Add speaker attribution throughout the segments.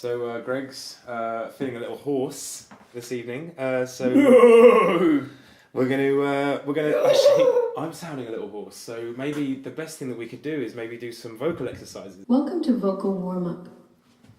Speaker 1: Greg's feeling a little hoarse this evening. We're gonna actually. I'm sounding a little hoarse, so maybe the best thing that we could do is maybe do some vocal exercises.
Speaker 2: Welcome to Vocal Warm-Up.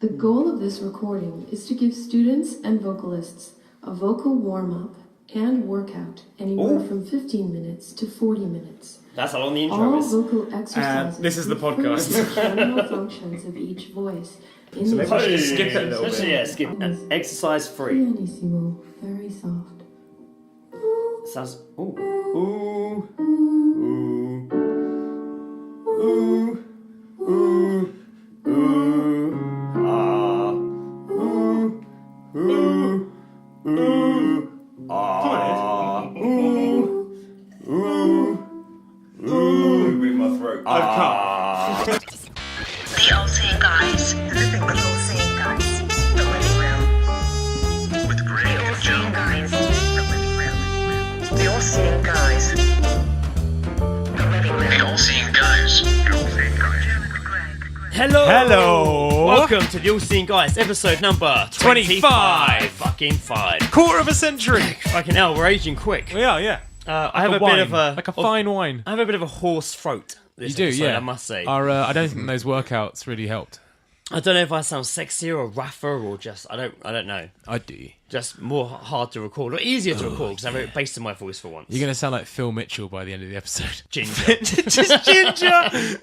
Speaker 2: The goal of this recording is to give students and vocalists a vocal warm-up and workout anywhere from 15 minutes to 40 minutes.
Speaker 3: That's how long the intro is.
Speaker 2: All vocal exercises.
Speaker 1: This is the podcast.
Speaker 2: The general functions of each voice.
Speaker 1: So maybe we should just skip that a little bit.
Speaker 3: Yeah, skip. Exercise free.
Speaker 2: Pianissimo, very soft.
Speaker 3: Sounds. Ooh. Ooh. Ooh. Ooh. Ooh. Ooh. Ah. Ooh. Ooh. Ooh. Ah. Ooh. Ooh. Ooh.
Speaker 4: In my throat.
Speaker 3: Ah.
Speaker 5: The All Seeing Guys. The All Seeing Guys. The Living Room. With Greg and Joe. The All Seeing Guys. The Living Room. The All Seeing Guys. The Living Room.
Speaker 4: The All Seeing Guys. The All Seeing Guys.
Speaker 5: Joe and Greg.
Speaker 3: Hello!
Speaker 1: Hello!
Speaker 3: Welcome to the All Seeing Guys, episode number 25. Fucking 5.
Speaker 1: Quarter of a century.
Speaker 3: Fucking hell, we're aging quick.
Speaker 1: We are, yeah.
Speaker 3: I have a bit of a...
Speaker 1: like a fine wine.
Speaker 3: I have a bit of a hoarse throat this
Speaker 1: You do,
Speaker 3: episode,
Speaker 1: yeah.
Speaker 3: I must say.
Speaker 1: I don't think those workouts really helped.
Speaker 3: I don't know if I sound sexier or rougher or just... I don't know.
Speaker 1: I do.
Speaker 3: Just more hard to record or easier to record because I have a bass in my voice for once.
Speaker 1: You're gonna sound like Phil Mitchell by the end of the episode.
Speaker 3: Ginger.
Speaker 1: Just ginger.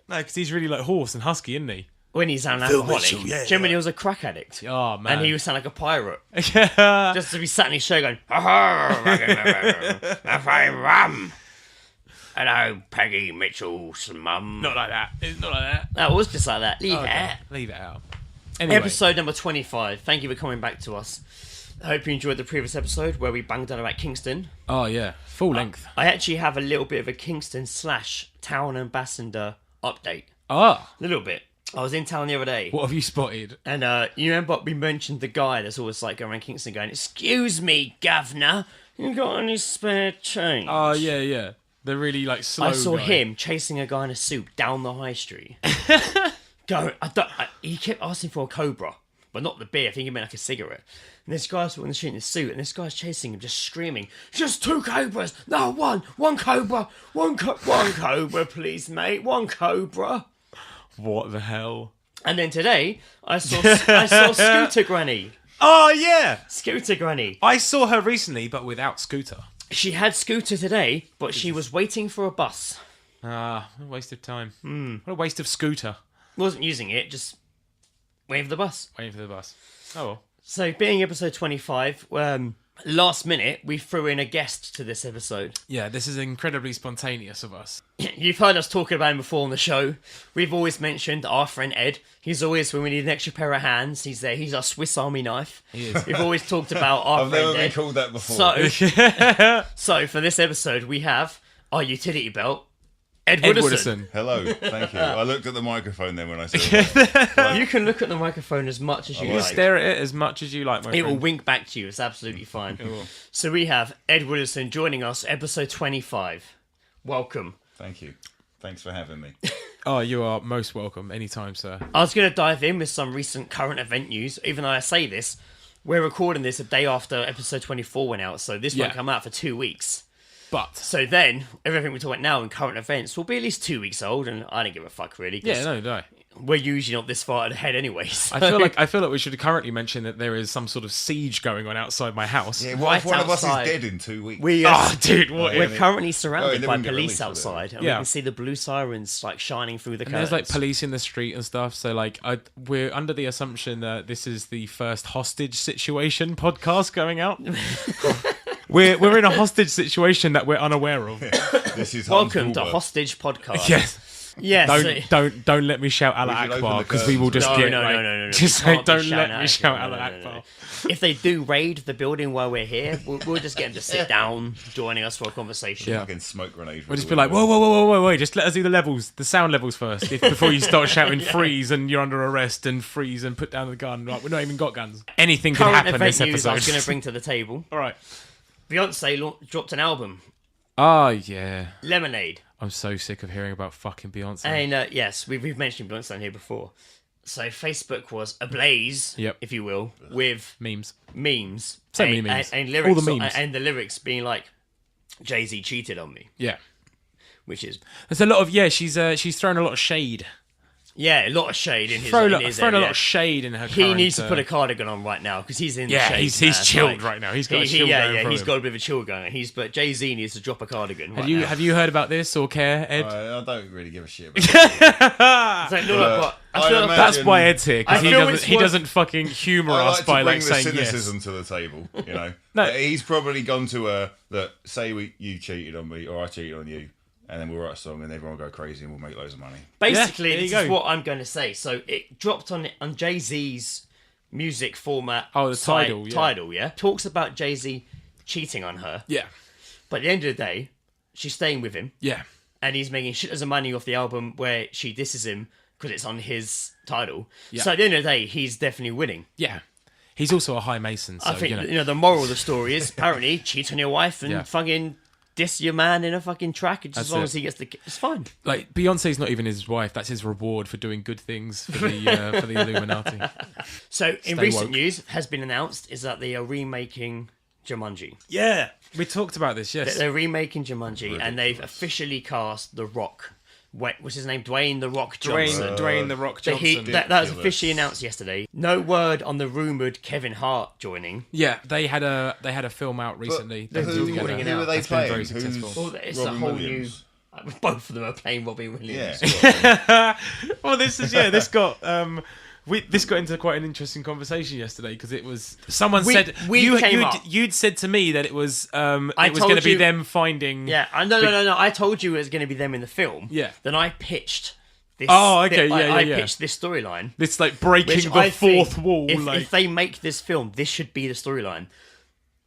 Speaker 1: No, because he's really like hoarse and husky, isn't he?
Speaker 3: When he sounded
Speaker 4: Phil
Speaker 3: alcoholic.
Speaker 4: Mitchell, yeah.
Speaker 3: Do you remember when he was a crack addict?
Speaker 1: Oh man.
Speaker 3: And he would sound like a pirate.
Speaker 1: Yeah.
Speaker 3: Just to be sat in his show going, "That's my rum. Hello, Peggy Mitchell's mum."
Speaker 1: Not like that. It's not like that.
Speaker 3: That was just like that. Leave it.
Speaker 1: Leave it out. Anyway.
Speaker 3: Episode number 25. Thank you for coming back to us. I hope you enjoyed the previous episode where we banged on about Kingston.
Speaker 1: Oh yeah, full length.
Speaker 3: I actually have a little bit of a Kingston / town ambassador update.
Speaker 1: Ah,
Speaker 3: A little bit. I was in town the other day.
Speaker 1: what have you spotted?
Speaker 3: And you remember we mentioned the guy that's always like going around Kingston going, "Excuse me, governor, you got any spare change?"
Speaker 1: Oh yeah, yeah. They're really like slow.
Speaker 3: I saw
Speaker 1: guy.
Speaker 3: him chasing a guy in a suit down the high street. He kept asking for a Cobra, but not the beer. I think he meant like a cigarette. And this guy's in the street in a suit, and this guy's chasing him, just screaming, "Just 2 Cobras! No, one Cobra! One Cobra, please, mate! One Cobra!"
Speaker 1: What the hell?
Speaker 3: And then today, I saw Scooter Granny.
Speaker 1: Oh yeah,
Speaker 3: Scooter Granny.
Speaker 1: I saw her recently, but without Scooter.
Speaker 3: She had Scooter today, but she was waiting for a bus.
Speaker 1: Ah, what a waste of time. What a waste of Scooter.
Speaker 3: Wasn't using it, just waiting for the bus.
Speaker 1: Waiting for the bus. Oh well.
Speaker 3: So, being episode 25, last minute, we threw in a guest to this episode.
Speaker 1: Yeah, this is incredibly spontaneous of us.
Speaker 3: You've heard us talking about him before on the show. We've always mentioned our friend Ed. He's always, when we need an extra pair of hands, he's there. He's our Swiss Army knife.
Speaker 1: He is.
Speaker 3: We've always talked about our
Speaker 4: I've
Speaker 3: friend
Speaker 4: never been
Speaker 3: Ed.
Speaker 4: called that before.
Speaker 3: So, for this episode, we have our utility belt, Ed
Speaker 1: Ed
Speaker 3: Wooderson.
Speaker 1: Wooderson.
Speaker 4: Hello, thank you. I looked at the microphone then when I saw it.
Speaker 3: You can look at the microphone as much as you
Speaker 1: You
Speaker 3: like.
Speaker 1: stare at it as much as you like, my
Speaker 3: It will
Speaker 1: friend.
Speaker 3: wink back to you. It's absolutely fine. So we have Ed Wooderson joining us, episode 25. Welcome.
Speaker 4: Thank you. Thanks for having me.
Speaker 1: Oh, you are most welcome anytime, sir.
Speaker 3: I was going to dive in with some recent current event news. Even though I say this, we're recording this a day after episode 24 went out, so this won't come out for 2 weeks.
Speaker 1: But
Speaker 3: So then, everything we talk about now in current events will be at least 2 weeks old, and I don't give a fuck really. 'Cause
Speaker 1: yeah, no.
Speaker 3: we're usually not this far ahead anyways.
Speaker 1: I feel like we should currently mention that there is some sort of siege going on outside my house.
Speaker 4: Yeah,
Speaker 3: Right
Speaker 4: what if one of us
Speaker 3: outside.
Speaker 4: is dead in 2 weeks?
Speaker 1: Oh, dude, what?
Speaker 3: We're
Speaker 1: if-
Speaker 3: currently
Speaker 4: Oh,
Speaker 3: surrounded
Speaker 4: they
Speaker 3: by
Speaker 4: wouldn't get
Speaker 3: police
Speaker 4: released, would they?
Speaker 3: outside, and
Speaker 1: Yeah.
Speaker 3: we can see the blue sirens like shining through the
Speaker 1: And
Speaker 3: curtains.
Speaker 1: there's like police in the street and stuff. So like, we're under the assumption that this is the first hostage situation podcast going out. We're in a hostage situation that we're unaware of.
Speaker 4: This is
Speaker 3: Welcome
Speaker 4: Hans
Speaker 3: to
Speaker 4: Gruber.
Speaker 3: Hostage Podcast.
Speaker 1: Yes.
Speaker 3: Yes.
Speaker 1: Don't let me shout Allah
Speaker 4: We should
Speaker 1: Akbar
Speaker 4: open the
Speaker 1: because we will just
Speaker 3: No,
Speaker 1: get
Speaker 3: no,
Speaker 1: like,
Speaker 3: no.
Speaker 1: just
Speaker 3: You
Speaker 1: say
Speaker 3: can't be
Speaker 1: don't
Speaker 3: shouting
Speaker 1: let
Speaker 3: out
Speaker 1: me shout
Speaker 3: no,
Speaker 1: Allah
Speaker 3: no,
Speaker 1: Akbar.
Speaker 3: no. If they do raid the building while we're here, we'll just get them to sit down, joining us for a conversation.
Speaker 1: Yeah.
Speaker 4: Fucking smoke grenade.
Speaker 1: We'll just be like, whoa, just let us do the levels, the sound levels first, before you start shouting freeze and you're under arrest and freeze and put down the gun. Like, we've not even got guns. Anything can
Speaker 3: Current
Speaker 1: happen
Speaker 3: event
Speaker 1: this
Speaker 3: news I was
Speaker 1: episode.
Speaker 3: going to bring to the table.
Speaker 1: All right.
Speaker 3: Beyonce dropped an album,
Speaker 1: Oh, yeah.
Speaker 3: Lemonade.
Speaker 1: I'm so sick of hearing about fucking Beyonce.
Speaker 3: And yes, we've mentioned Beyonce on here before. So Facebook was ablaze,
Speaker 6: Yep.
Speaker 3: if you will, with
Speaker 6: Memes.
Speaker 3: So
Speaker 6: many memes.
Speaker 3: and lyrics,
Speaker 6: All the memes.
Speaker 3: and the lyrics being like, "Jay-Z cheated on me,"
Speaker 6: Yeah.
Speaker 3: which is
Speaker 6: There's a lot of she's thrown a lot of shade.
Speaker 3: a lot of shade in his.
Speaker 6: Thrown
Speaker 3: in
Speaker 6: a
Speaker 3: his
Speaker 6: lot
Speaker 3: area.
Speaker 6: of shade in her.
Speaker 3: He
Speaker 6: current,
Speaker 3: needs to put a cardigan on right now because he's in.
Speaker 6: Yeah,
Speaker 3: the shade,
Speaker 6: he's
Speaker 3: man.
Speaker 6: chilled right now. He's got a chill going for
Speaker 3: he's
Speaker 6: him.
Speaker 3: got a bit of a chill going. But Jay-Z needs to drop a cardigan.
Speaker 6: Have you heard about this or care, Ed?
Speaker 4: I don't really give a shit about it.
Speaker 3: So, no, but I
Speaker 4: I
Speaker 3: feel like
Speaker 4: imagine-
Speaker 6: That's why Ed's here, because
Speaker 3: I
Speaker 6: he
Speaker 3: feel
Speaker 6: doesn't
Speaker 3: it's
Speaker 6: he
Speaker 3: worth-
Speaker 6: doesn't fucking humour
Speaker 4: I
Speaker 6: us
Speaker 4: like
Speaker 6: by
Speaker 4: to bring
Speaker 6: like
Speaker 4: the
Speaker 6: saying yes.
Speaker 4: cynicism to the table, you know.
Speaker 6: No.
Speaker 4: He's probably gone to her that say you cheated on me or I cheated on you, and then we'll write a song and everyone will go crazy and we'll make loads of money.
Speaker 3: basically,
Speaker 6: there you
Speaker 3: this is
Speaker 6: go.
Speaker 3: what I'm going to say. So it dropped on Jay-Z's music format.
Speaker 6: Oh, the Tidal, yeah.
Speaker 3: Tidal, yeah. Talks about Jay-Z cheating on her,
Speaker 6: Yeah,
Speaker 3: but at the end of the day, she's staying with him,
Speaker 6: yeah,
Speaker 3: and he's making shit of money off the album where she disses him because it's on his Tidal.
Speaker 6: Yeah.
Speaker 3: So at the end of the day, he's definitely winning.
Speaker 6: yeah. He's also a high mason, so
Speaker 3: I think
Speaker 6: you know.
Speaker 3: the moral of the story is apparently cheat on your wife and
Speaker 6: Yeah.
Speaker 3: fucking diss your man in a fucking track. Just as
Speaker 6: That's
Speaker 3: long
Speaker 6: it.
Speaker 3: as he gets it's fine.
Speaker 6: Like Beyonce's not even his wife; that's his reward for doing good things for the Illuminati.
Speaker 3: So in
Speaker 6: Stay
Speaker 3: recent
Speaker 6: woke.
Speaker 3: news, has been announced is that they are remaking Jumanji.
Speaker 6: Yeah, we talked about this. Yes,
Speaker 3: They're remaking Jumanji, and they've officially cast The Rock. What's his name? Dwayne The Rock Johnson.
Speaker 6: Dwayne the Rock
Speaker 3: So
Speaker 6: Johnson.
Speaker 3: that was
Speaker 4: Ridiculous.
Speaker 3: officially announced yesterday. No word on the rumored Kevin Hart joining.
Speaker 6: Yeah, they had a film out recently.
Speaker 3: they're
Speaker 6: They
Speaker 3: who-
Speaker 6: did together.
Speaker 3: putting it
Speaker 4: who
Speaker 3: out.
Speaker 4: are they
Speaker 6: That's been
Speaker 4: playing?
Speaker 6: very successful.
Speaker 3: Well, it's
Speaker 4: Robin
Speaker 3: a whole
Speaker 4: Williams?
Speaker 3: new. Both of them are playing Robin Williams.
Speaker 4: Yeah.
Speaker 6: Well, this got into quite an interesting conversation yesterday because it was someone said you'd said to me that it was going to be them finding
Speaker 3: Yeah, no. I told you it was going to be them in the film.
Speaker 6: Yeah.
Speaker 3: Then I pitched this.
Speaker 6: Oh, okay,
Speaker 3: I
Speaker 6: yeah.
Speaker 3: pitched this storyline.
Speaker 6: this like breaking
Speaker 3: Which
Speaker 6: the
Speaker 3: I
Speaker 6: fourth
Speaker 3: think
Speaker 6: wall.
Speaker 3: If they make this film, this should be the storyline.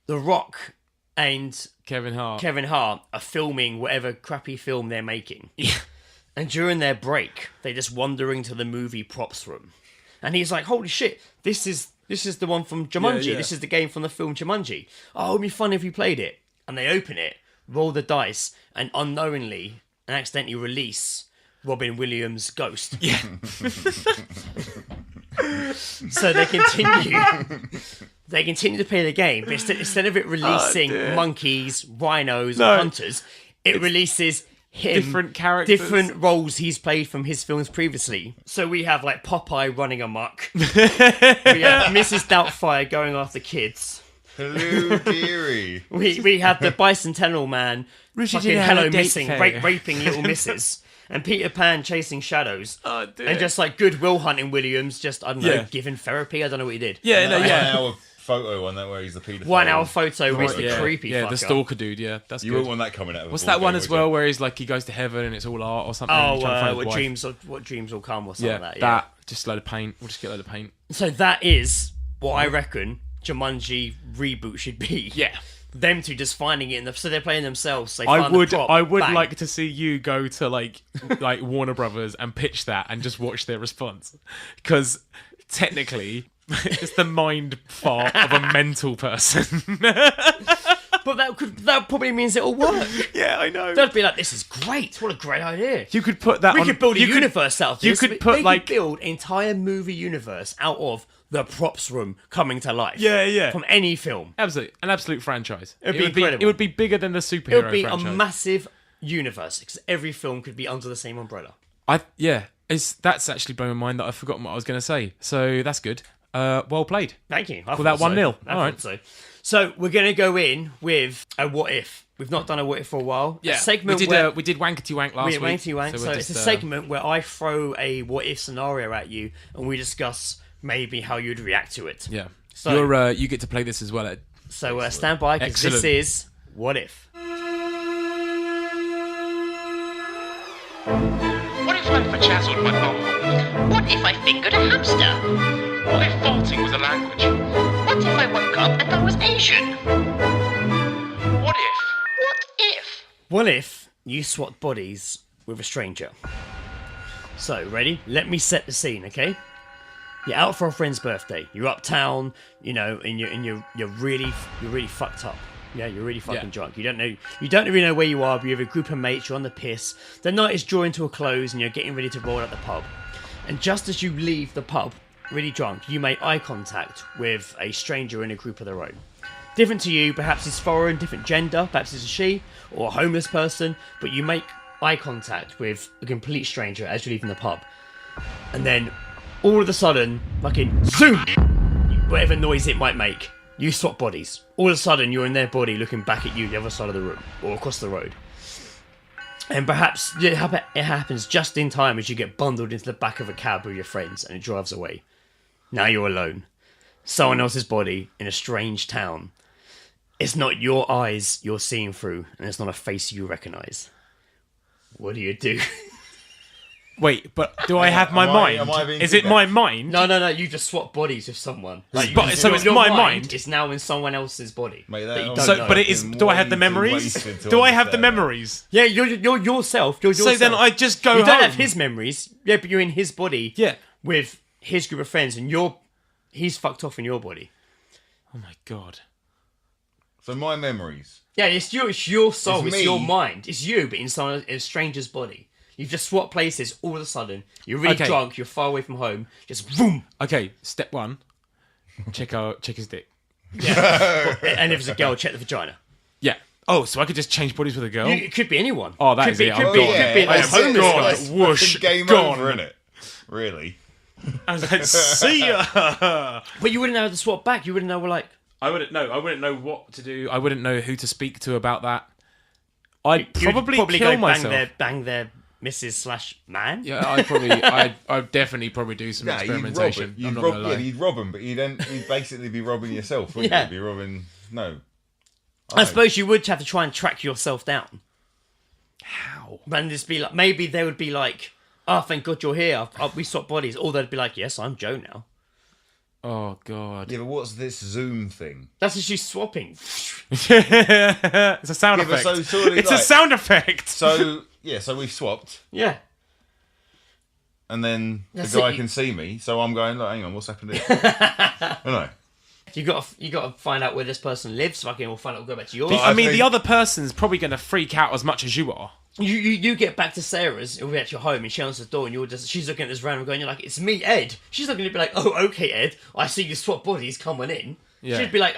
Speaker 3: The Rock and
Speaker 6: Kevin Hart.
Speaker 3: Kevin Hart are filming whatever crappy film they're making. Yeah. And during their break, they just wander into the movie props room. And he's like, holy shit, this is the one from Jumanji.
Speaker 6: Yeah.
Speaker 3: This is the game from the film Jumanji. Oh, it'd be fun if we played it. And they open it, roll the dice, and unknowingly and accidentally release Robin Williams' ghost.
Speaker 6: Yeah.
Speaker 3: So they continue to play the game, but instead of it releasing monkeys, rhinos, and hunters, it releases him,
Speaker 6: different characters.
Speaker 3: different roles he's played from his films previously. So we have like Popeye running amok. We have Mrs. Doubtfire going after kids.
Speaker 4: Hello, dearie.
Speaker 3: We have the Bicentennial Man
Speaker 6: Richard
Speaker 3: fucking
Speaker 6: did have
Speaker 3: hello
Speaker 6: a date
Speaker 3: missing,
Speaker 6: fair.
Speaker 3: raping little misses. And Peter Pan chasing shadows.
Speaker 6: Oh, dear.
Speaker 3: And just like Goodwill Hunting Williams, just, I don't know,
Speaker 6: Yeah.
Speaker 3: giving therapy. I don't know what he did.
Speaker 6: Yeah, no, yeah.
Speaker 4: 1 hour photo on that where he's the paedophile.
Speaker 3: 1 hour photo with the
Speaker 6: yeah,
Speaker 3: creepy
Speaker 6: yeah,
Speaker 3: fucker.
Speaker 6: the stalker dude. Yeah, that's
Speaker 4: You
Speaker 6: good.
Speaker 4: wouldn't want that coming out of a
Speaker 6: What's
Speaker 4: board
Speaker 6: that one
Speaker 4: game,
Speaker 6: as
Speaker 4: would you?
Speaker 6: well, where he's like he goes to heaven and it's all art or something?
Speaker 3: Oh,
Speaker 6: He's trying to find his wife.
Speaker 3: what dreams will come or something
Speaker 6: Yeah,
Speaker 3: like that. Yeah.
Speaker 6: just a load of paint. We'll just get a load of paint.
Speaker 3: So that is what I reckon Jumanji reboot should be.
Speaker 6: Yeah.
Speaker 3: Them two just finding it so they're playing themselves. They
Speaker 6: I
Speaker 3: find the
Speaker 6: would
Speaker 3: prop, bang.
Speaker 6: like to see you go to like Warner Brothers and pitch that and just watch their response, because technically it's the mind fart of a mental person.
Speaker 3: But that probably means it'll work.
Speaker 6: Yeah, I know.
Speaker 3: They'd be like, "This is great! What a great idea!
Speaker 6: You could put that.
Speaker 3: We
Speaker 6: on,
Speaker 3: could build a
Speaker 6: you could-
Speaker 3: universe out of
Speaker 6: you
Speaker 3: this.
Speaker 6: could put,
Speaker 3: they
Speaker 6: like-
Speaker 3: could build an entire movie universe out of the props room coming to life.
Speaker 6: Yeah.
Speaker 3: From any film,
Speaker 6: an absolute franchise.
Speaker 3: It'd be
Speaker 6: It
Speaker 3: incredible.
Speaker 6: would be bigger than the superhero
Speaker 3: it would be
Speaker 6: franchise.
Speaker 3: a massive universe because every film could be under the same umbrella.
Speaker 6: That's actually blown my mind that I've forgotten what I was going to say. So that's good. Well played.
Speaker 3: Thank you.
Speaker 6: Call that 1-0.
Speaker 3: I
Speaker 6: All
Speaker 3: thought
Speaker 6: right.
Speaker 3: so. So we're going to go in with a what if. We've not done a what if for a while.
Speaker 6: Yeah,
Speaker 3: A segment
Speaker 6: we did.
Speaker 3: where
Speaker 6: We did wankety wank last week.
Speaker 3: Wanky Wank. So
Speaker 6: we're
Speaker 3: it's a
Speaker 6: just,
Speaker 3: segment where I throw a what if scenario at you, and we discuss maybe how you'd react to it.
Speaker 6: Yeah.
Speaker 3: So-
Speaker 6: you get to play this as well, Ed.
Speaker 3: So stand by because this
Speaker 6: Excellent.
Speaker 3: is what if.
Speaker 7: What if I bechazzled my bum?
Speaker 5: What if I fingered a hamster?
Speaker 7: What if farting was a language?
Speaker 5: What if I woke up and I was Asian?
Speaker 7: What if?
Speaker 5: What if?
Speaker 3: What if you swapped bodies with a stranger? So ready? Let me set the scene, okay? You're out for a friend's birthday. You're uptown, you know, and you're really fucked up. Yeah, you're really fucking drunk. You don't really know where you are, but you have a group of mates, you're on the piss. The night is drawing to a close and you're getting ready to roll out the pub. And just as you leave the pub, really drunk, you make eye contact with a stranger in a group of their own. Different to you, perhaps it's foreign, different gender, perhaps it's a she, or a homeless person, but you make eye contact with a complete stranger as you're leaving the pub. And then, all of a sudden, fucking zoom! Whatever noise it might make, you swap bodies. All of a sudden, you're in their body looking back at you the other side of the room, or across the road. And perhaps it happens just in time as you get bundled into the back of a cab with your friends and it drives away. Now you're alone. Someone else's body in a strange town. It's not your eyes you're seeing through, and it's not a face you recognise. What do you do?
Speaker 6: Wait, but do I have my mind? Is it my mind?
Speaker 3: No. You just swap bodies with someone. Like,
Speaker 6: So it's my mind.
Speaker 3: It's now in someone else's body.
Speaker 4: Mate,
Speaker 3: that you
Speaker 4: that
Speaker 3: don't
Speaker 6: So,
Speaker 3: know.
Speaker 6: but it is. Do I have the memories? Do I have the memories?
Speaker 3: Yeah, you're yourself. You're
Speaker 6: So
Speaker 3: yourself.
Speaker 6: then I just go
Speaker 3: You
Speaker 6: home.
Speaker 3: don't have his memories. Yeah, but you're in his body.
Speaker 6: Yeah.
Speaker 3: With his group of friends, and he's fucked off in your body.
Speaker 6: Oh my god.
Speaker 4: So my memories.
Speaker 3: Yeah, it's your soul.
Speaker 4: It's
Speaker 3: It's your
Speaker 4: me.
Speaker 3: mind. It's you, but in a stranger's body. You've just swapped places all of a sudden. You're really
Speaker 6: Okay.
Speaker 3: drunk. You're far away from home. Just boom.
Speaker 6: Okay, step one. Check his dick.
Speaker 3: Yeah. And if it's a girl, check the vagina.
Speaker 6: Yeah. Oh, so I could just change bodies with a girl?
Speaker 3: It could be anyone.
Speaker 6: Oh, that
Speaker 3: could
Speaker 6: is
Speaker 3: be,
Speaker 6: it.
Speaker 3: Could
Speaker 6: I'm
Speaker 3: be,
Speaker 6: gone.
Speaker 3: could be like
Speaker 6: That's
Speaker 3: homeless
Speaker 6: it.
Speaker 3: guy.
Speaker 4: That's
Speaker 6: Whoosh,
Speaker 4: game
Speaker 6: gone.
Speaker 4: over, innit? Really?
Speaker 6: I was like, see ya.
Speaker 3: But you wouldn't know how to swap back. You wouldn't know, like...
Speaker 6: I wouldn't know what to do. I wouldn't know who to speak to about that. I'd probably kill
Speaker 3: go
Speaker 6: myself.
Speaker 3: bang their Mrs./man.
Speaker 6: Yeah, I'd definitely probably do some experimentation. I'm not gonna lie.
Speaker 4: You'd rob him, but you'd basically be robbing yourself, wouldn't
Speaker 3: Yeah.
Speaker 4: you? You'd be robbing... No.
Speaker 3: I suppose you would have to try and track yourself down.
Speaker 6: How?
Speaker 3: And just be like, maybe they would be like, "Oh, thank God you're here. We swap bodies." Or they'd be like, "Yes, I'm Joe now."
Speaker 6: Oh god.
Speaker 4: Yeah, but what's this Zoom thing?
Speaker 3: That's just you swapping.
Speaker 6: It's a sound
Speaker 4: Yeah, but
Speaker 6: effect.
Speaker 4: so surely,
Speaker 6: It's a
Speaker 4: like-
Speaker 6: sound effect.
Speaker 4: So, yeah, so we've swapped,
Speaker 3: Yeah.
Speaker 4: and then
Speaker 3: That's
Speaker 4: the guy
Speaker 3: it.
Speaker 4: can see me, so I'm going, look, hang on, what's happened here? No.
Speaker 3: You got to find out where this person lives. Fucking, we'll find out. We'll go back to yours.
Speaker 6: I mean,
Speaker 4: think-
Speaker 6: the other person's probably going to freak out as much as you are.
Speaker 3: You get back to Sarah's, you'll be at your home, and she answers the door, and she's looking at this random guy, and you're like, "It's me, Ed." She's not going to be like, "Oh, okay, Ed. I see you swap bodies. Come on in."
Speaker 6: Yeah.
Speaker 3: She'd be like,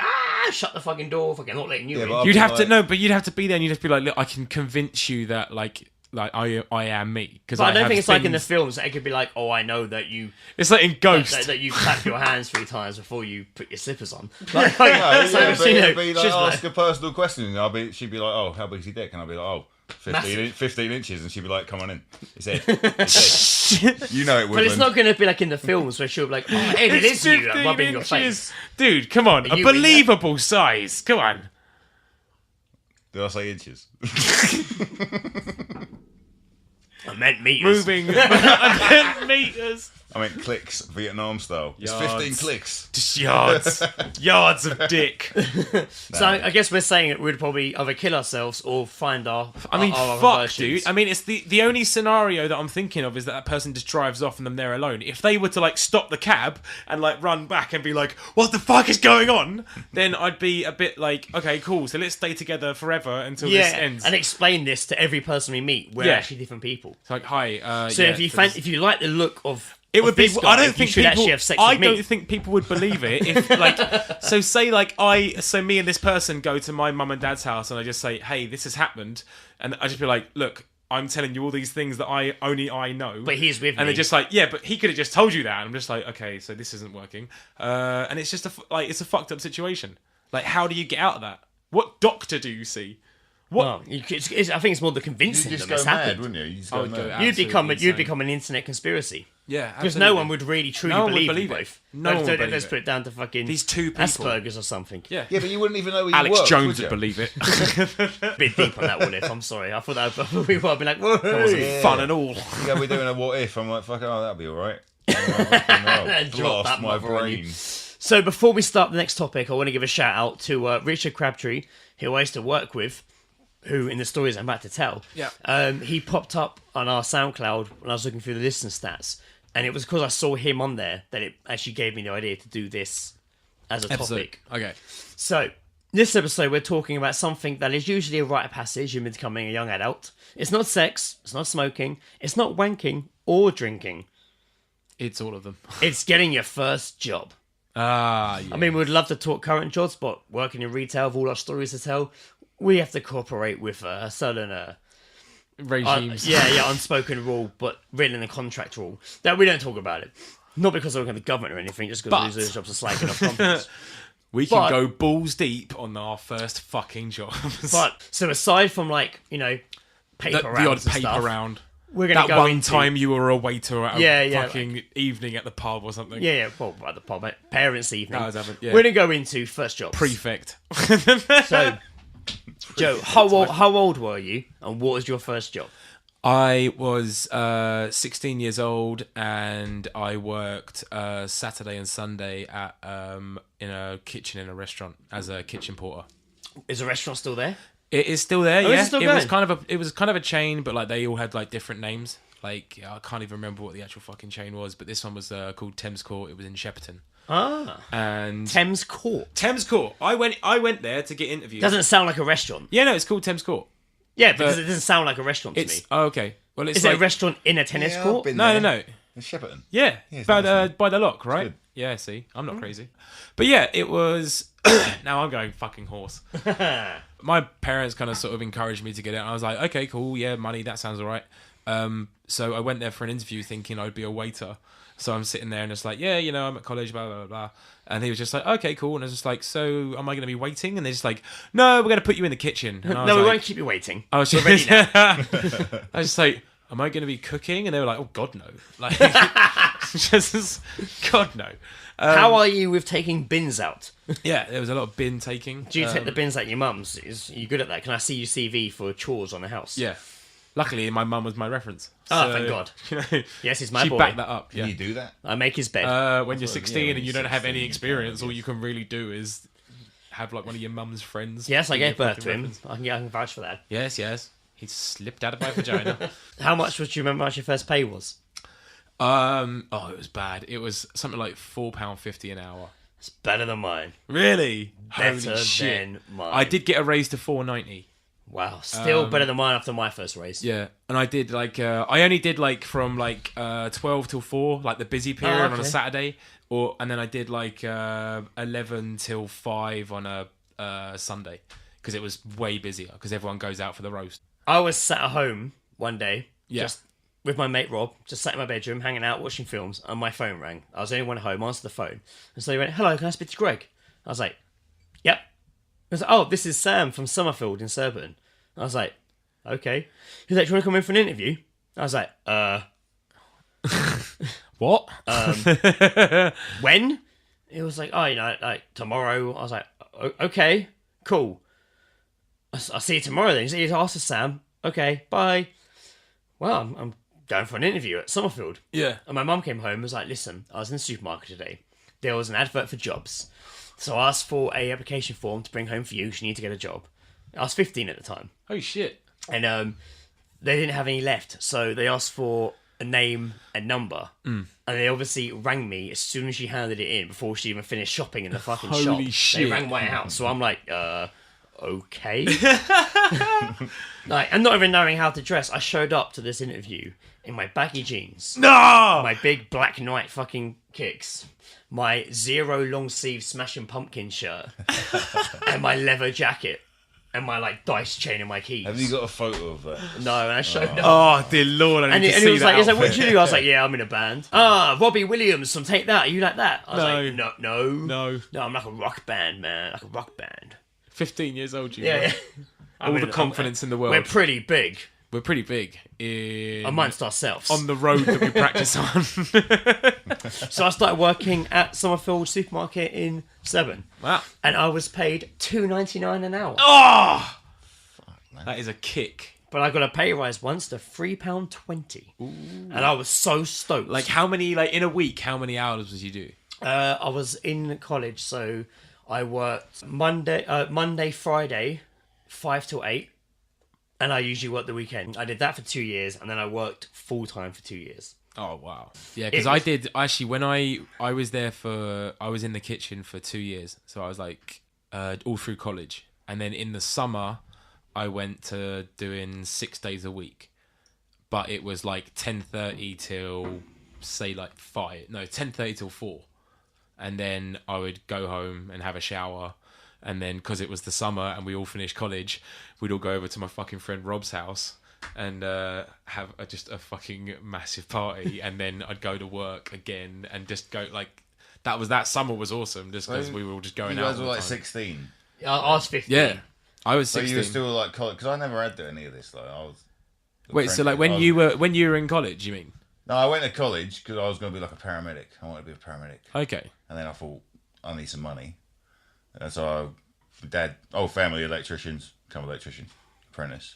Speaker 3: "Shut the fucking door. Fucking not letting you
Speaker 4: Yeah,
Speaker 3: in."
Speaker 4: but I'll
Speaker 6: You'd
Speaker 4: be
Speaker 6: have to
Speaker 4: like-
Speaker 6: no, but you'd have to be there, and you'd have to be like, "Look, I can convince you that like I am me." Because
Speaker 3: But I don't think it's like in the films that it could be like, "Oh, I know that you
Speaker 6: It's like in Ghost.
Speaker 3: that you clap your hands 3 times before you put your slippers on." Like,
Speaker 4: No, yeah, but
Speaker 3: you know,
Speaker 4: it'd be like,
Speaker 3: she's
Speaker 4: ask a personal question, and she'd be like, oh, how big's your dick? And I'll be like, oh, 15 inches, and she'd be like, come on in. It's Ed. It's Ed. You know it would.
Speaker 3: But it's not going to be like in the films where she'll be like, "Oh, Ed, it is you," like, rubbing your face.
Speaker 6: Dude, come on,
Speaker 3: Are
Speaker 6: a
Speaker 3: you in
Speaker 6: believable size. Come on.
Speaker 4: Did I say inches?
Speaker 3: I meant meters.
Speaker 6: Moving meters.
Speaker 4: I meant clicks, Vietnam style. It's
Speaker 6: Yards.
Speaker 4: 15 clicks.
Speaker 6: Just yards of dick.
Speaker 3: So I guess we're saying that we'd probably either kill ourselves or find our.
Speaker 6: I mean,
Speaker 3: our
Speaker 6: fuck,
Speaker 3: versions.
Speaker 6: dude. I mean, it's the only scenario that I'm thinking of is that person just drives off and then they're alone. If they were to like stop the cab and like run back and be like, "What the fuck is going on?" then I'd be a bit like, "Okay, cool. So let's stay together forever until this ends."
Speaker 3: and explain this to every person we meet. We're
Speaker 6: Yeah.
Speaker 3: actually different people.
Speaker 6: It's like, "Hi."
Speaker 3: So if you like the look of
Speaker 6: it would be.
Speaker 3: this guy,
Speaker 6: I don't
Speaker 3: you
Speaker 6: think
Speaker 3: should
Speaker 6: people.
Speaker 3: actually have sex
Speaker 6: I
Speaker 3: with me.
Speaker 6: don't think people would believe it if, like, so say like me and this person go to my mum and dad's house and I just say, "Hey, this has happened," and I just be like, "Look, I'm telling you all these things that only I know."
Speaker 3: But he's with
Speaker 6: and
Speaker 3: me.
Speaker 6: they're just like, "Yeah, but he could have just told you that." And I'm just like, "Okay, so this isn't working," and it's just it's a fucked up situation. Like, how do you get out of that? What doctor do you see? What?
Speaker 3: Well, I think it's more the
Speaker 4: You'd
Speaker 3: convincing
Speaker 4: just
Speaker 3: them
Speaker 4: go
Speaker 3: it's
Speaker 4: mad,
Speaker 3: happened.
Speaker 4: wouldn't you? You just
Speaker 6: I
Speaker 4: go
Speaker 6: would
Speaker 4: mad.
Speaker 6: go out.
Speaker 3: You'd
Speaker 6: Absolutely
Speaker 3: become
Speaker 6: insane.
Speaker 3: an internet conspiracy.
Speaker 6: Yeah,
Speaker 3: Because no one would really truly
Speaker 6: No one would
Speaker 3: believe,
Speaker 6: believe
Speaker 3: you
Speaker 6: it.
Speaker 3: both.
Speaker 6: No one would believe
Speaker 3: Let's
Speaker 6: it.
Speaker 3: put it down to fucking
Speaker 6: These two people.
Speaker 3: Asperger's or something.
Speaker 6: Yeah.
Speaker 4: Yeah, but you wouldn't even know where you
Speaker 6: Alex
Speaker 4: worked,
Speaker 6: Jones
Speaker 4: would
Speaker 6: would
Speaker 4: you?
Speaker 6: believe it.
Speaker 3: A bit deep on that what if. I'm sorry. I thought that we would be like, whoa.
Speaker 4: Yeah.
Speaker 6: Fun and all.
Speaker 4: You go, we're doing a what if. I'm like, fuck, oh, that'd be all right.
Speaker 3: Drop
Speaker 4: Blast
Speaker 3: that
Speaker 4: my
Speaker 3: mother on you.
Speaker 4: brain.
Speaker 3: So before we start the next topic, I want to give a shout out to Richard Crabtree, who I used to work with, who in the stories I'm about to tell.
Speaker 6: Yeah.
Speaker 3: He popped up on our SoundCloud when I was looking through the listener stats, and it was because I saw him on there that it actually gave me the idea to do this as a topic.
Speaker 6: Okay.
Speaker 3: So, this episode we're talking about something that is usually a rite of passage in becoming a young adult. It's not sex, it's not smoking, it's not wanking or drinking.
Speaker 6: It's all of them.
Speaker 3: It's getting your first job.
Speaker 6: Ah, yeah.
Speaker 3: I mean, we'd love to talk current jobs, but working in retail with all our stories to tell, we have to cooperate with a certain
Speaker 6: Regimes.
Speaker 3: unspoken rule, but written in the contract rule that we don't talk about it. Not because we're going to the government or anything, just because those jobs are slagging off companies.
Speaker 6: We can go balls deep on our first fucking jobs.
Speaker 3: But so aside from like paper
Speaker 6: the
Speaker 3: rounds
Speaker 6: odd
Speaker 3: and
Speaker 6: paper
Speaker 3: stuff,
Speaker 6: round.
Speaker 3: we're going to
Speaker 6: That
Speaker 3: go
Speaker 6: one
Speaker 3: into,
Speaker 6: time you were a waiter at a
Speaker 3: Yeah,
Speaker 6: fucking evening at the pub or something.
Speaker 3: well, at the pub, parents' evening.
Speaker 6: That was happened, yeah.
Speaker 3: We're going to go into first jobs.
Speaker 6: Prefect.
Speaker 3: So, Joe, how old were you, and what was your first job?
Speaker 6: I was 16 years old, and I worked Saturday and Sunday at in a kitchen in a restaurant as a kitchen porter.
Speaker 3: Is the restaurant still there?
Speaker 6: It is still there.
Speaker 3: is
Speaker 6: Yeah,
Speaker 3: it still
Speaker 6: was
Speaker 3: going?
Speaker 6: it was kind of a chain, but like they all had like different names. Like I can't even remember what the actual fucking chain was, but this one was called Thames Court. It was in Shepperton. And
Speaker 3: Thames Court.
Speaker 6: Thames Court. I went there to get interviewed.
Speaker 3: Doesn't sound like a restaurant.
Speaker 6: Yeah, no, it's called Thames Court.
Speaker 3: Yeah, because it doesn't sound like a restaurant to me.
Speaker 6: Okay. Well, it's
Speaker 3: Is it a restaurant in a tennis
Speaker 4: Yeah, I've
Speaker 3: court?
Speaker 4: been
Speaker 6: No.
Speaker 4: there. In Shepperton.
Speaker 6: Yeah,
Speaker 4: it's
Speaker 6: by
Speaker 4: nice,
Speaker 6: the lock, right?
Speaker 4: good.
Speaker 6: Yeah, see, I'm not crazy. But yeah, it was... now I'm going fucking horse. My parents kind of sort of encouraged me to get it, and I was like, okay, cool, yeah, money, that sounds all right. So I went there for an interview thinking I'd be a waiter. So I'm sitting there and it's like, yeah, I'm at college, blah, blah, blah, blah. And he was just like, okay, cool. And I was just like, so am I going to be waiting? And they're just like, no, we're going to put you in the kitchen. And I was
Speaker 3: No, we
Speaker 6: like,
Speaker 3: won't keep you waiting.
Speaker 6: I was
Speaker 3: We're ready now.
Speaker 6: I was just like, am I going to be cooking? And they were like, oh, God, no. Like, just, God, no.
Speaker 3: How are you with taking bins out?
Speaker 6: Yeah, there was a lot of bin taking.
Speaker 3: Do you take the bins out your mum's? Are you good at that? Can I see your CV for chores on the house?
Speaker 6: Yeah. Luckily, my mum was my reference.
Speaker 3: Oh,
Speaker 6: So,
Speaker 3: thank God.
Speaker 6: You know,
Speaker 3: Yes, he's my
Speaker 6: she
Speaker 3: boy.
Speaker 6: backed that up.
Speaker 4: Can
Speaker 6: Yeah.
Speaker 4: you do that?
Speaker 3: I make his bed.
Speaker 6: When you're 16
Speaker 4: when
Speaker 6: and you
Speaker 4: you're
Speaker 6: don't have
Speaker 4: 16,
Speaker 6: any
Speaker 4: you
Speaker 6: experience,
Speaker 4: can,
Speaker 6: all you can really do is have like one of your mum's friends.
Speaker 3: Yes, I
Speaker 6: be your
Speaker 3: gave birth
Speaker 6: fucking
Speaker 3: to him.
Speaker 6: reference.
Speaker 3: I can vouch for that.
Speaker 6: Yes. He slipped out of my vagina.
Speaker 3: How much do you remember how much your first pay was?
Speaker 6: It was bad. It was something like £4.50 an hour.
Speaker 3: It's better than mine.
Speaker 6: Really?
Speaker 3: Better
Speaker 6: Holy shit.
Speaker 3: than mine.
Speaker 6: I did get a raise to £4.90.
Speaker 3: Wow, still better than mine after my first race.
Speaker 6: Yeah, and I did like I only did like from like 12 till 4, like the busy period on a
Speaker 3: okay.
Speaker 6: Saturday, and then I did like 11 till 5 on a Sunday because it was way busier because everyone goes out for the roast.
Speaker 3: I was sat at home one day,
Speaker 6: Yeah.
Speaker 3: just with my mate Rob, just sat in my bedroom, hanging out, watching films, and my phone rang. I was the only one at home, answered the phone. And so he went, hello, can I speak to Greg? I was like, yep. He was like, oh, this is Sam from Summerfield in Surbiton. I was like, okay. He's like, do you want to come in for an interview? I was like,
Speaker 6: What?
Speaker 3: when? He was like, oh, like tomorrow. I was like, okay, cool. I'll see you tomorrow then. He asked Sam, okay, bye. Well, I'm going for an interview at Summerfield.
Speaker 6: Yeah.
Speaker 3: And my mum came home and was like, listen, I was in the supermarket today. There was an advert for jobs. So I asked for a application form to bring home for you because you need to get a job. I was 15 at the time.
Speaker 6: Oh shit.
Speaker 3: And they didn't have any left. So they asked for a name and number. And they obviously rang me as soon as she handed it in before she even finished shopping in the fucking shop.
Speaker 6: Holy shit.
Speaker 3: They rang my house. So I'm like, okay. Like, and not even knowing how to dress, I showed up to this interview in my baggy jeans.
Speaker 6: No!
Speaker 3: My big Black Knight fucking kicks. My zero long sleeve Smashing Pumpkin shirt. And my leather jacket. And my like dice chain and my keys.
Speaker 4: Have you got a photo of that?
Speaker 3: No, and I showed up.
Speaker 6: Oh dear Lord! I need
Speaker 3: And
Speaker 6: to
Speaker 3: he
Speaker 6: see
Speaker 3: was
Speaker 6: that
Speaker 3: like, what
Speaker 6: outfit.
Speaker 3: do you do? I was like, yeah, I'm in a band. Robbie Williams from Take That. Are you like that? I was like, no. No, I'm like a rock band, man. Like a rock band.
Speaker 6: 15 years old, you.
Speaker 3: Yeah.
Speaker 6: All the confidence in the world.
Speaker 3: We're pretty big
Speaker 6: We're pretty big in
Speaker 3: amongst ourselves.
Speaker 6: on the road that we practice on.
Speaker 3: So I started working at Summerfield Supermarket in Severn.
Speaker 6: Wow.
Speaker 3: And I was paid $2.99 an hour.
Speaker 6: Oh! That is a kick.
Speaker 3: But I got a pay rise once to £3.20. And I was so stoked.
Speaker 6: Like how many, like in a week, how many hours was you do?
Speaker 3: I was in college, so I worked Monday, Friday, 5 till 8. And I usually worked the weekend. I did that for 2 years, and then I worked full-time for 2 years.
Speaker 6: Oh, wow. Yeah, because I did, actually, when I was there I was in the kitchen for 2 years. So I was like, all through college. And then in the summer, I went to doing 6 days a week. But it was like 10:30 till say like 10:30 till 4, and then I would go home and have a shower, and then because it was the summer and we all finished college, we'd all go over to my fucking friend Rob's house and have just a fucking massive party, and then I'd go to work again and just go like that summer was awesome just because we were all just going out.
Speaker 4: You guys
Speaker 6: all
Speaker 4: were
Speaker 6: the
Speaker 4: like
Speaker 6: time.
Speaker 4: 16.
Speaker 3: I was 15.
Speaker 6: Yeah, I was
Speaker 4: So
Speaker 6: 16.
Speaker 4: you were still like college, because I never had any of this. Like I was.
Speaker 6: Wait, so like when you were in college, you mean?
Speaker 4: No, I went to college because I was going to be like a paramedic. I wanted to be a paramedic.
Speaker 6: Okay.
Speaker 4: And then I thought, I need some money. And so family electricians, become electrician, apprentice.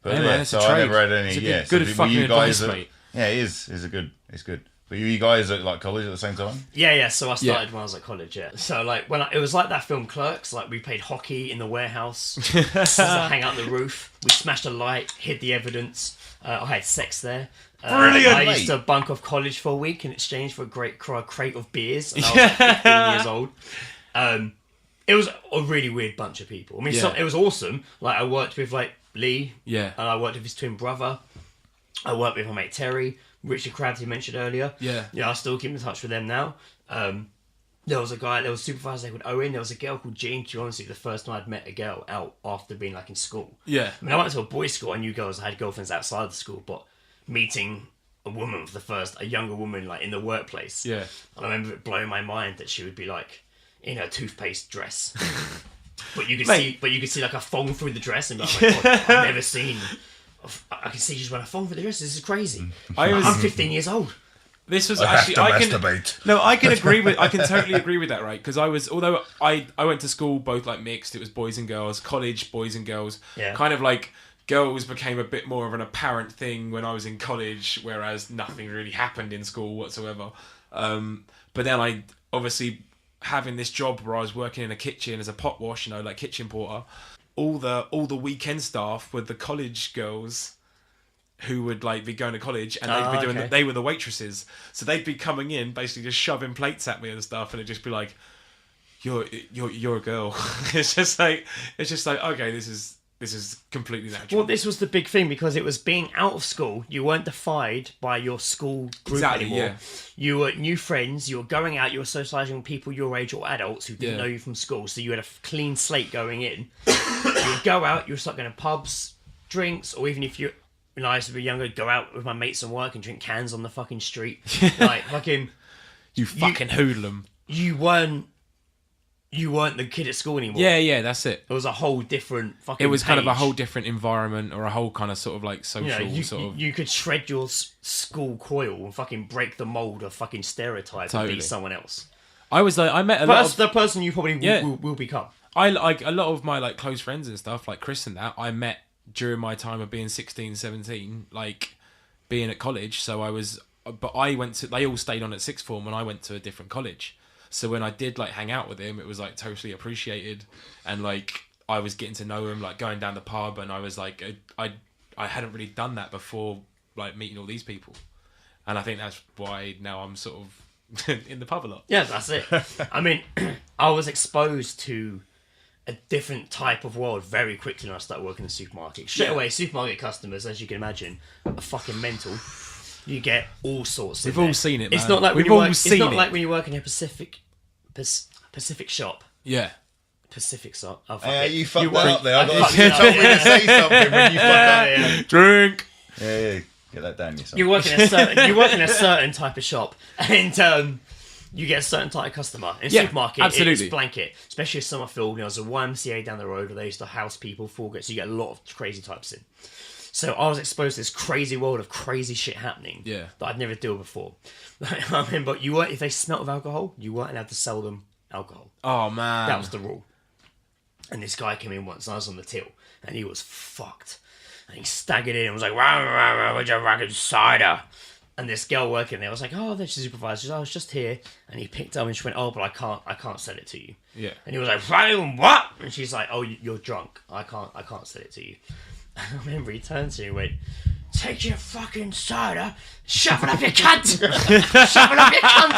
Speaker 4: But
Speaker 6: Yeah, man, it's a
Speaker 4: so I
Speaker 6: trade.
Speaker 4: never had any.
Speaker 6: It's a
Speaker 4: yeah,
Speaker 6: good
Speaker 4: so
Speaker 6: fucking
Speaker 4: were you guys
Speaker 6: advice, mate.
Speaker 4: Yeah, it is. It's good. But you guys at like college at the same time?
Speaker 3: Yeah. So I started when I was at college. Yeah. So like it was like that film Clerks. Like we played hockey in the warehouse. Hang out on the roof. We smashed a light, hid the evidence. I had sex there.
Speaker 6: Brilliant,
Speaker 3: I
Speaker 4: mate.
Speaker 3: used to bunk off college for a week in exchange for a great crate of beers. And I was like 15 years old. It was a really weird bunch of people. I mean,
Speaker 6: Yeah.
Speaker 3: it was awesome. Like I worked with like Lee.
Speaker 6: Yeah.
Speaker 3: And I worked with his twin brother. I worked with my mate Terry, Richard Krabs, you mentioned earlier.
Speaker 6: Yeah.
Speaker 3: Yeah, I still keep in touch with them now. There was a supervisor called Owen. There was a girl called Jean. To be honest with you, the first time I'd met a girl out after being like in school.
Speaker 6: Yeah.
Speaker 3: I mean, I went to a boys' school. I knew girls. I had girlfriends outside the school, but meeting a woman for a younger woman like in the workplace.
Speaker 6: Yeah.
Speaker 3: And I remember it blowing my mind that she would be like in her toothpaste dress. But you could see like a thong through the dress and be like, oh my God, I've never seen. I can see she's wearing a thong through the dress. This is crazy. I'm 15 years old.
Speaker 6: This was
Speaker 4: I
Speaker 6: actually
Speaker 4: have to masturbate.
Speaker 6: No, I can totally agree with that, right? Because although I went to school both like mixed, it was boys and girls, college boys and girls.
Speaker 3: Yeah.
Speaker 6: Kind of like girls became a bit more of an apparent thing when I was in college, whereas nothing really happened in school whatsoever. But then I obviously having this job where I was working in a kitchen as a pot wash, like kitchen porter. All the weekend staff were the college girls who would like be going to college, and they'd be doing. They were the waitresses, so they'd be coming in basically just shoving plates at me and stuff, and it'd just be like, "You're a girl." It's just like okay, this is completely natural.
Speaker 3: Well, this was the big thing because it was being out of school. You weren't defined by your school group anymore. Yeah. You were new friends. You were going out. You were socialising with people your age or adults who didn't know you from school. So you had a clean slate going in. You would go out. You would start going to pubs, drinks, or even if when I used to be younger, go out with my mates and work and drink cans on the fucking street. Like fucking,
Speaker 6: you fucking hoodlum.
Speaker 3: You weren't the kid at school anymore.
Speaker 6: Yeah, that's it.
Speaker 3: It was a whole different fucking
Speaker 6: It was kind of a
Speaker 3: page.
Speaker 6: whole different environment, or a whole kind of sort of like social
Speaker 3: you could shred your school coil and fucking break the mold of fucking stereotype and be someone else.
Speaker 6: I met a
Speaker 3: But
Speaker 6: lot
Speaker 3: that's the person you probably will become.
Speaker 6: I like a lot of my like close friends and stuff, like Chris and that, I met during my time of being 16, 17, like being at college. So they all stayed on at sixth form when I went to a different college. So when I did like hang out with him, it was like totally appreciated, and like I was getting to know him, like going down the pub, and I was like, I hadn't really done that before, like meeting all these people, and I think that's why now I'm sort of in the pub a lot.
Speaker 3: Yeah, that's it. I mean, I was exposed to a different type of world very quickly when I started working in the supermarket. Straight away, supermarket customers, as you can imagine, are fucking mental. You get all sorts.
Speaker 6: We've all seen it, man.
Speaker 3: It's not like
Speaker 6: We've
Speaker 3: when you
Speaker 6: all
Speaker 3: work,
Speaker 6: seen
Speaker 3: it's not
Speaker 6: it.
Speaker 3: like when you work in a Pacific shop.
Speaker 6: Yeah.
Speaker 3: Pacific shop. Oh, fuck
Speaker 4: Yeah,
Speaker 3: it.
Speaker 4: you fucked
Speaker 3: work-
Speaker 4: that up there. I got
Speaker 3: fucked
Speaker 4: you
Speaker 3: it up,
Speaker 4: told me
Speaker 3: yeah.
Speaker 4: to say something when you fuck up.
Speaker 6: Drink.
Speaker 4: Yeah. Get that down yourself.
Speaker 3: You work in a certain type of shop, and you get a certain type of customer. In a supermarket,
Speaker 6: absolutely.
Speaker 3: it's blanket. Especially Summerfield, there's a YMCA down the road where they used to house people for so you get a lot of crazy types in. So I was exposed to this crazy world of crazy shit happening that I'd never dealt with before. I remember if they smelt of alcohol, you weren't allowed to sell them alcohol.
Speaker 6: Oh man,
Speaker 3: That was the rule. And this guy came in once, and I was on the till, and he was fucked. And he staggered in and was like, "Rah, rah, rah, where's your fucking cider?" And this girl working there was like, "Oh, there's the supervisor." She was, "I was just here." And he picked up and she went, "Oh, but I can't sell it to you."
Speaker 6: Yeah.
Speaker 3: And he was like, "What?" And she's like, "Oh, you're drunk. I can't sell it to you." And I remember he turned to me and went, "Take your fucking cider, shove it up your cunt, shove it up your cunt."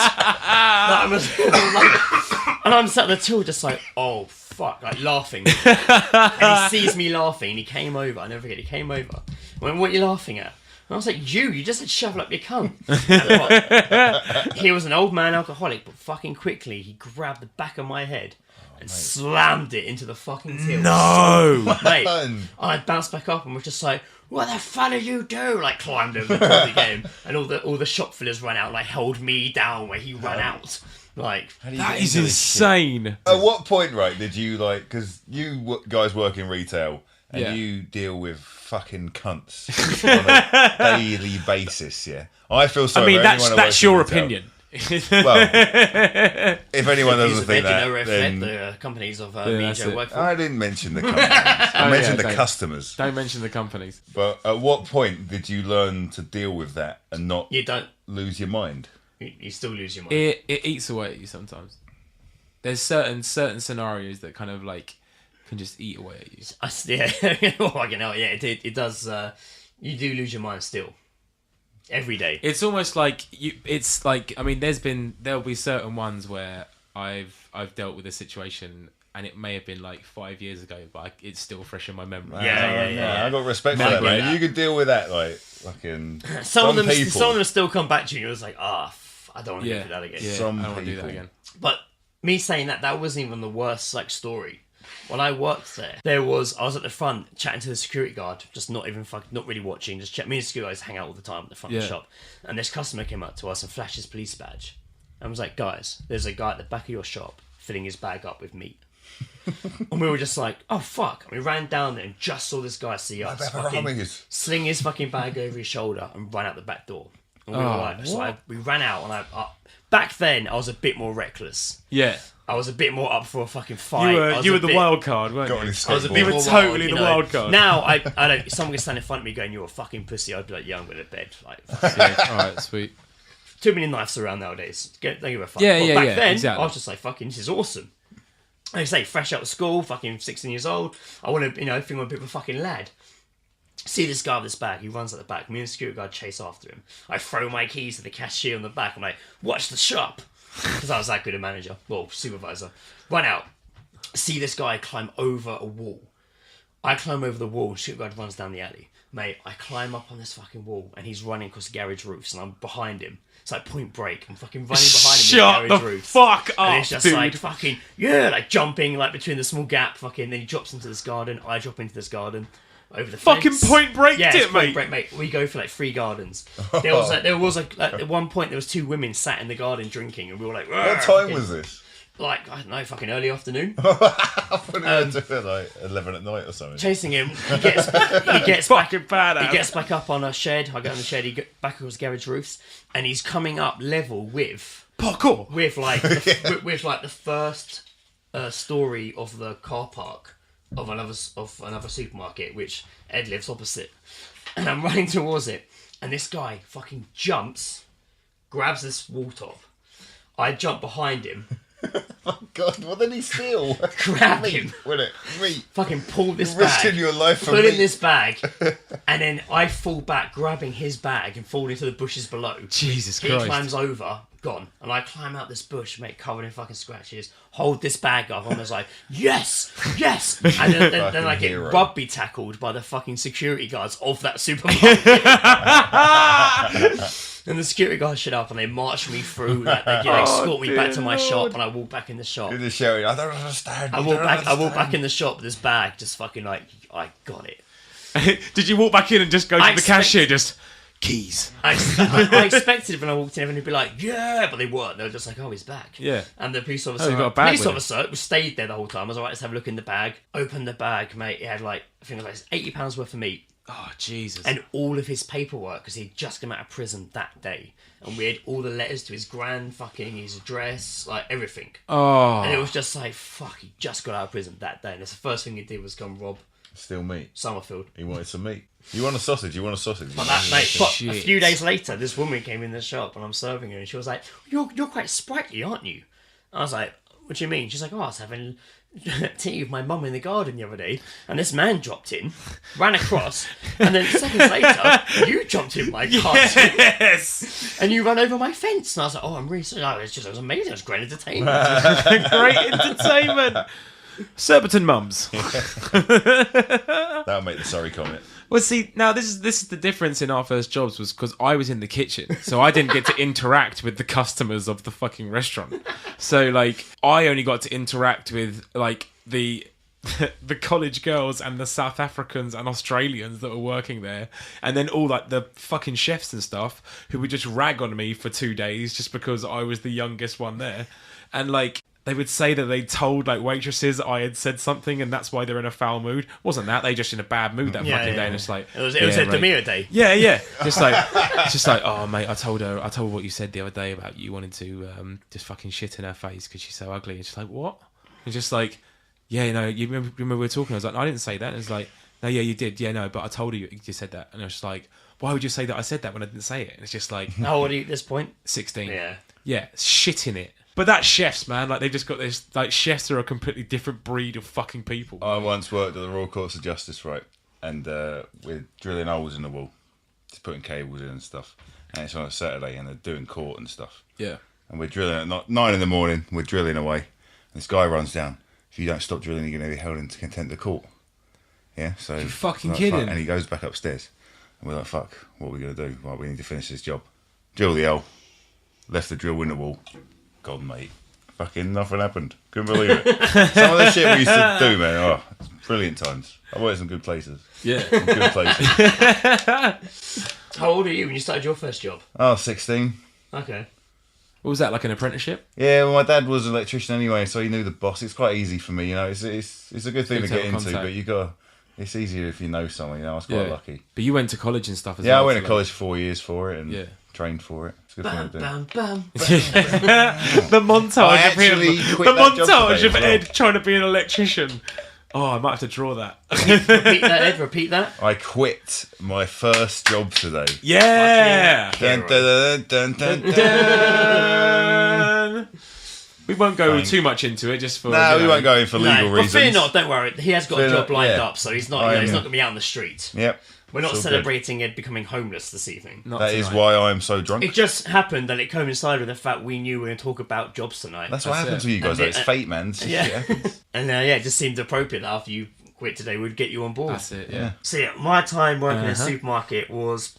Speaker 3: And I'm sat at the till just like, "Oh fuck," like laughing. And he sees me laughing and he came over. I never forget, he came over. I went, "What are you laughing at?" I was like, you just said shovel up your cunt. And what? He was an old man alcoholic, but fucking quickly he grabbed the back of my head and slammed it into the fucking till.
Speaker 6: No!
Speaker 3: Mate, and I bounced back up and was just like, what the fuck did you do? Like, climbed over the top again. And all the shop fillers ran out and like held me down where he ran out. Like,
Speaker 6: That is insane.
Speaker 4: At what point, right, did you, like, because you guys work in retail and
Speaker 6: Yeah.
Speaker 4: you deal with fucking cunts on a daily basis, yeah? I feel sorry
Speaker 6: I mean,
Speaker 4: for anyone who works
Speaker 6: that's
Speaker 4: in
Speaker 6: your
Speaker 4: retail.
Speaker 6: opinion.
Speaker 4: Well, if anyone doesn't think that,
Speaker 3: reflect
Speaker 4: then
Speaker 3: the companies of me and
Speaker 6: that's
Speaker 3: Joe
Speaker 6: it.
Speaker 3: work for.
Speaker 4: I didn't mention the companies. I mentioned the
Speaker 6: don't.
Speaker 4: customers.
Speaker 6: Don't mention the companies.
Speaker 4: But at what point did you learn to deal with that and not
Speaker 3: You don't.
Speaker 4: lose your mind?
Speaker 3: You still lose your mind.
Speaker 6: It eats away at you sometimes. There's certain scenarios that kind of like can just eat away at you.
Speaker 3: Yeah, it does. You do lose your mind still. Every day.
Speaker 6: It's almost like you. It's like, I mean, there'll be certain ones where I've dealt with a situation and it may have been like 5 years ago, but it's still fresh in my memory.
Speaker 3: Yeah.
Speaker 4: I got respect for
Speaker 3: I
Speaker 4: that,
Speaker 3: get
Speaker 4: man.
Speaker 3: that.
Speaker 4: You could deal with that, like fucking.
Speaker 3: Some of
Speaker 4: people.
Speaker 3: them still come back to you. And it was like, I don't want to go through that again.
Speaker 6: Yeah,
Speaker 4: Some
Speaker 6: I don't want to do that
Speaker 4: people.
Speaker 6: again.
Speaker 3: But me saying that wasn't even the worst like story. When I worked there, I was at the front chatting to the security guard, just not really watching, just chat. Me and the security guys hang out all the time at the front of the shop. And this customer came up to us and flashed his police badge. And was like, guys, there's a guy at the back of your shop filling his bag up with meat. And we were just like, oh fuck. And we ran down there and just saw this guy see us fucking sling his fucking bag over his shoulder and run out the back door. And we were like, we ran out and back then I was a bit more reckless.
Speaker 6: Yeah.
Speaker 3: I was a bit more up for a fucking fight.
Speaker 6: You were the wild card, weren't
Speaker 4: Got on
Speaker 6: you?
Speaker 4: his
Speaker 3: I was a
Speaker 4: skateboard.
Speaker 3: bit
Speaker 6: You were
Speaker 3: more
Speaker 6: totally
Speaker 3: wild,
Speaker 6: the
Speaker 3: you know.
Speaker 6: wild card.
Speaker 3: Now I don't. If someone could stand in front of me going, "You're a fucking pussy," I'd be like, "Yeah, I'm going to bed." Like,
Speaker 6: Yeah, alright, sweet.
Speaker 3: too many knives around nowadays. Don't give a fuck.
Speaker 6: Yeah,
Speaker 3: But
Speaker 6: yeah,
Speaker 3: back
Speaker 6: yeah,
Speaker 3: then,
Speaker 6: exactly.
Speaker 3: I was just like, "Fucking, this is awesome." Like I say, fresh out of school, fucking 16 years old. I want to, think I'm a bit of a fucking lad. See this guy with this bag. He runs at the back. Me and the security guard chase after him. I throw my keys to the cashier on the back. I'm like, "Watch the shop," because I was that good a manager, well, supervisor. Run out. See this guy climb over a wall. I climb over the wall, and security guard runs down the alley. Mate, I climb up on this fucking wall, and he's running across the garage roofs, and I'm behind him. It's like Point Break. I'm fucking running behind him
Speaker 6: Shut
Speaker 3: in the garage
Speaker 6: the
Speaker 3: roofs.
Speaker 6: fuck up,
Speaker 3: And it's just
Speaker 6: dude.
Speaker 3: like fucking, like jumping like between the small gap, fucking, then he drops into this garden, I drop into this garden. Over the
Speaker 6: Fucking
Speaker 3: fence.
Speaker 6: Point Break
Speaker 3: Yeah,
Speaker 6: it,
Speaker 3: it's Point
Speaker 6: mate.
Speaker 3: Break, mate. We go for like 3 gardens. There was at one point there was 2 women sat in the garden drinking, and we were like,
Speaker 4: What time was this?
Speaker 3: Like, I don't know, fucking early afternoon.
Speaker 4: I thought it was like 11 at night or something.
Speaker 3: Chasing him, he gets back.
Speaker 6: Fucking badass.
Speaker 3: He gets back up on a shed. I get on the shed. He gets back across garage roofs, and he's coming up level with
Speaker 6: Parkour.
Speaker 3: with like the first story of the car park of another supermarket, which Ed lives opposite. And I'm running towards it, and this guy fucking jumps, grabs this wall top. I jump behind him,
Speaker 4: Oh God, what did he steal?
Speaker 3: grab him,
Speaker 4: With it, meat.
Speaker 3: fucking pull this
Speaker 4: Risking
Speaker 3: bag,
Speaker 4: your life for
Speaker 3: pull in
Speaker 4: meat.
Speaker 3: this bag, and then I fall back, grabbing his bag and fall into the bushes below.
Speaker 6: Jesus
Speaker 3: He
Speaker 6: Christ.
Speaker 3: climbs over, gone, and I climb out this bush, mate, covered in fucking scratches, hold this bag up, and I was like, yes, and then I get
Speaker 4: hero.
Speaker 3: rugby tackled by the fucking security guards of that supermarket. And the security guards shut up and they march me through, like they escort me back to my shop, and I walk back in the shop.
Speaker 4: You're just shouting, I don't understand.
Speaker 3: I walk back in the shop with this bag, just fucking like, I got it.
Speaker 6: Did you walk back in and just go to
Speaker 3: I
Speaker 6: the
Speaker 3: expect-
Speaker 6: cashier, just keys?
Speaker 3: I expected when I walked in, everyone would be like, yeah, but they weren't. They were just like, oh, he's back.
Speaker 6: Yeah.
Speaker 3: And the police
Speaker 6: Oh,
Speaker 3: officer,
Speaker 6: you got a bag with him.
Speaker 3: stayed there the whole time. I was like, right, let's have a look in the bag. Opened the bag, mate. It had like, I think it was like £80 worth of meat.
Speaker 6: Oh, Jesus.
Speaker 3: And all of his paperwork, because he'd just come out of prison that day. And we had all the letters to his his address, like everything.
Speaker 6: Oh.
Speaker 3: And it was just like, fuck, he just got out of prison that day. And that's the first thing he did was come rob
Speaker 4: Still meat.
Speaker 3: Summerfield.
Speaker 4: He wanted some meat. You want a sausage? You want a sausage?
Speaker 3: But that, mate, but a
Speaker 6: Shit.
Speaker 3: few days later, this woman came in the shop and I'm serving her, and she was like, "You're quite sprightly, aren't you?" I was like, "What do you mean?" She's like, "Oh, I was having tea with my mum in the garden the other day, and this man dropped in, ran across, and then seconds later, you jumped in my car
Speaker 6: Yes.
Speaker 3: and you ran over my fence." And I was like, "Oh, I'm really sorry. No, it was amazing. It was great entertainment."
Speaker 6: Great entertainment. Surbiton mums.
Speaker 4: That'll make the sorry comment.
Speaker 6: Well, see, now this is the difference in our first jobs was because I was in the kitchen, so I didn't get to interact with the customers of the fucking restaurant. So, like, I only got to interact with, like, the college girls and the South Africans and Australians that were working there, and then all, like, the fucking chefs and stuff who would just rag on me for 2 days just because I was the youngest one there. And, like, they would say that they told, like, waitresses I had said something and that's why they're in a foul mood. Wasn't that? They just in a bad mood that fucking day. And it's like...
Speaker 3: It was a demeanour day.
Speaker 6: Yeah, yeah. Just like, oh, mate, I told her what you said the other day about you wanting to just fucking shit in her face because she's so ugly. And she's like, what? And just like, yeah, you know, you remember we were talking? I was like, no, I didn't say that. And it's like, no, yeah, you did. Yeah, no, but I told her you said that. And I was just like, why would you say that I said that when I didn't say it? And it's just like...
Speaker 3: How old are you at this point?
Speaker 6: 16.
Speaker 3: Yeah.
Speaker 6: Yeah, shit in it. But that's chefs, man. Like, they've just got this... Like, chefs are a completely different breed of fucking people.
Speaker 4: I once worked at the Royal Courts of Justice, right? And we're drilling holes in the wall. Just putting cables in and stuff. And it's on a Saturday and they're doing court and stuff.
Speaker 6: Yeah.
Speaker 4: And we're drilling at 9 in the morning. We're drilling away. And this guy runs down. If you don't stop drilling, you're going to be held into contempt of court. Yeah, so...
Speaker 6: You fucking
Speaker 4: like,
Speaker 6: kidding?
Speaker 4: Fuck. And he goes back upstairs. And we're like, fuck, what are we going to do? Right, we need to finish this job. Drill the hole. Left the drill in the wall. God, mate. Fucking nothing happened. Couldn't believe it. Some of the shit we used to do, man. Oh, brilliant times. I worked in some good places.
Speaker 6: Yeah.
Speaker 4: Some good places.
Speaker 3: How old are you when you started your first job?
Speaker 4: Oh, 16.
Speaker 3: Okay.
Speaker 6: What was that, like an apprenticeship?
Speaker 4: Yeah, well, my dad was an electrician anyway, so he knew the boss. It's quite easy for me, you know. It's a good thing
Speaker 6: Good
Speaker 4: to get
Speaker 6: to have
Speaker 4: into,
Speaker 6: contact.
Speaker 4: but you got. It's easier if you know someone. You know, I was quite lucky.
Speaker 6: But you went to college and stuff as
Speaker 4: Yeah,
Speaker 6: well.
Speaker 4: I went to
Speaker 6: so,
Speaker 4: college for 4 years for it and
Speaker 6: Yeah.
Speaker 4: trained for it. It's a good thing to do.
Speaker 3: Bam, bam.
Speaker 6: The montage
Speaker 4: I
Speaker 6: of him.
Speaker 4: actually
Speaker 6: The
Speaker 4: quit that job
Speaker 6: montage
Speaker 4: today
Speaker 6: of
Speaker 4: as well.
Speaker 6: Ed trying to be an electrician. Oh, I might have to draw that.
Speaker 3: Repeat that, Ed. Repeat that.
Speaker 4: I quit my first job today.
Speaker 6: Yeah.
Speaker 4: Dun, dun, dun, dun, dun, dun.
Speaker 6: We won't go
Speaker 4: Thank-
Speaker 6: too much into it, just for...
Speaker 4: No,
Speaker 6: you
Speaker 4: we
Speaker 6: know.
Speaker 4: won't go in for legal
Speaker 3: No, but
Speaker 4: reasons.
Speaker 3: fear not. Don't worry. He has got a
Speaker 4: Fear
Speaker 3: job
Speaker 4: not,
Speaker 3: lined
Speaker 4: yeah.
Speaker 3: up, so he's not. You know, he's
Speaker 4: I'm-
Speaker 3: not going to be out on the street.
Speaker 4: Yep.
Speaker 3: We're not
Speaker 4: It's all good.
Speaker 3: celebrating Ed becoming homeless this evening.
Speaker 6: Not
Speaker 4: That is
Speaker 6: tonight.
Speaker 4: why I am so drunk.
Speaker 3: It just happened that it coincided with the fact we knew we were going to talk about jobs tonight.
Speaker 4: That's what
Speaker 6: That's
Speaker 4: happens
Speaker 6: it.
Speaker 4: with you guys.
Speaker 3: And
Speaker 4: Though. It's
Speaker 3: it-
Speaker 4: fate, man. It's just
Speaker 3: yeah.
Speaker 4: shit happens.
Speaker 3: And yeah, it just seemed appropriate that after you quit today, we'd get you on board.
Speaker 6: That's it, yeah.
Speaker 3: So yeah, my time working in a
Speaker 6: Uh-huh.
Speaker 3: supermarket was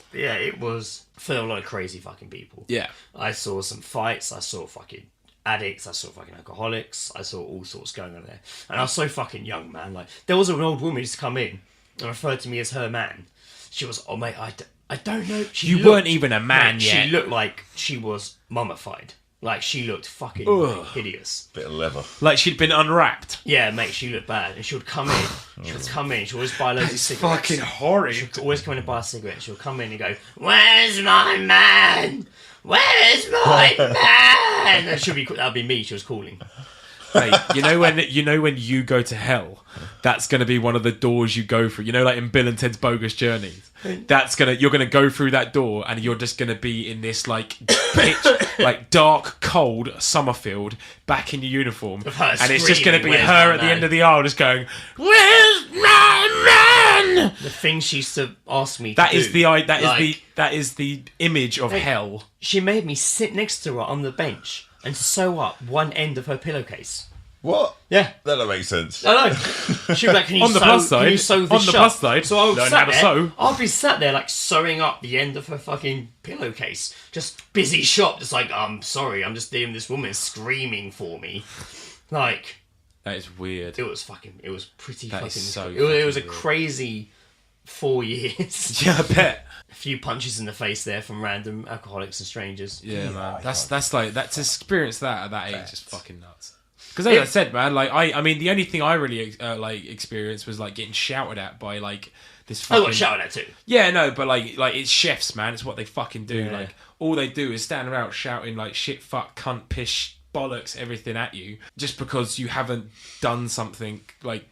Speaker 3: full of a lot of crazy fucking people.
Speaker 6: Yeah.
Speaker 3: I saw some fights. I saw fucking addicts. I saw fucking alcoholics. I saw all sorts going on there. And I was so fucking young, man. Like, there was an old woman who used to come in and referred to me as her man. She was, oh mate, I don't know.
Speaker 6: You weren't even a man
Speaker 3: mate,
Speaker 6: yet.
Speaker 3: She looked like she was mummified. Like, she looked fucking
Speaker 6: Ugh.
Speaker 3: hideous.
Speaker 4: Bit of leather.
Speaker 6: Like she'd been unwrapped.
Speaker 3: Yeah, mate, she looked bad. And she would come in. She would come in. She would always buy loads of
Speaker 6: It's
Speaker 3: cigarettes.
Speaker 6: fucking horrid.
Speaker 3: She would always come in and buy a cigarette. She would come in and go, "Where's my man? Where's my man?" And that'd be me. She was calling.
Speaker 6: Mate, you know when you go to hell, that's going to be one of the doors you go through. You know, like in Bill and Ted's Bogus Journeys. You're gonna go through that door, and you're just gonna be in this like pitch, like dark, cold Summerfield, back in your uniform,
Speaker 3: Of her
Speaker 6: and it's just gonna be
Speaker 3: screaming,
Speaker 6: her
Speaker 3: "Where's
Speaker 6: at the
Speaker 3: my
Speaker 6: end
Speaker 3: man?"
Speaker 6: of the aisle, just going, "Where's my man?"
Speaker 3: The thing she used to ask me.
Speaker 6: That
Speaker 3: to
Speaker 6: is
Speaker 3: do,
Speaker 6: that is the image of hell.
Speaker 3: She made me sit next to her on the bench and sew up one end of her pillowcase.
Speaker 4: What?
Speaker 3: Yeah.
Speaker 4: That don't make sense.
Speaker 3: I know. She was like, "Can you
Speaker 6: On the
Speaker 3: sew?
Speaker 6: plus
Speaker 3: Can you
Speaker 6: side-
Speaker 3: sew this
Speaker 6: on the
Speaker 3: shut?"
Speaker 6: plus side,
Speaker 3: so I would
Speaker 6: learn
Speaker 3: sat
Speaker 6: how to
Speaker 3: there,
Speaker 6: sew.
Speaker 3: I'll be sat there like sewing up the end of her fucking pillowcase, just busy shop, just like, "I'm sorry, I'm just dealing with this woman screaming for me." Like,
Speaker 6: That is weird.
Speaker 3: it was pretty
Speaker 6: That
Speaker 3: fucking.
Speaker 6: is so
Speaker 3: it was a
Speaker 6: fucking weird.
Speaker 3: crazy 4 years.
Speaker 6: Yeah, I bet.
Speaker 3: A few punches in the face there from random alcoholics and strangers.
Speaker 6: Yeah, man. That's like to experience that at that age is fucking nuts. Because as I said, man, like I mean, the only thing I really like experienced was like getting shouted at by like this.
Speaker 3: I
Speaker 6: Fucking...
Speaker 3: got shouted at too.
Speaker 6: Yeah, no, but like it's chefs, man. It's what they fucking do.
Speaker 3: Yeah.
Speaker 6: Like all they do is stand around shouting like shit, fuck, cunt, piss, bollocks, everything at you, just because you haven't done something like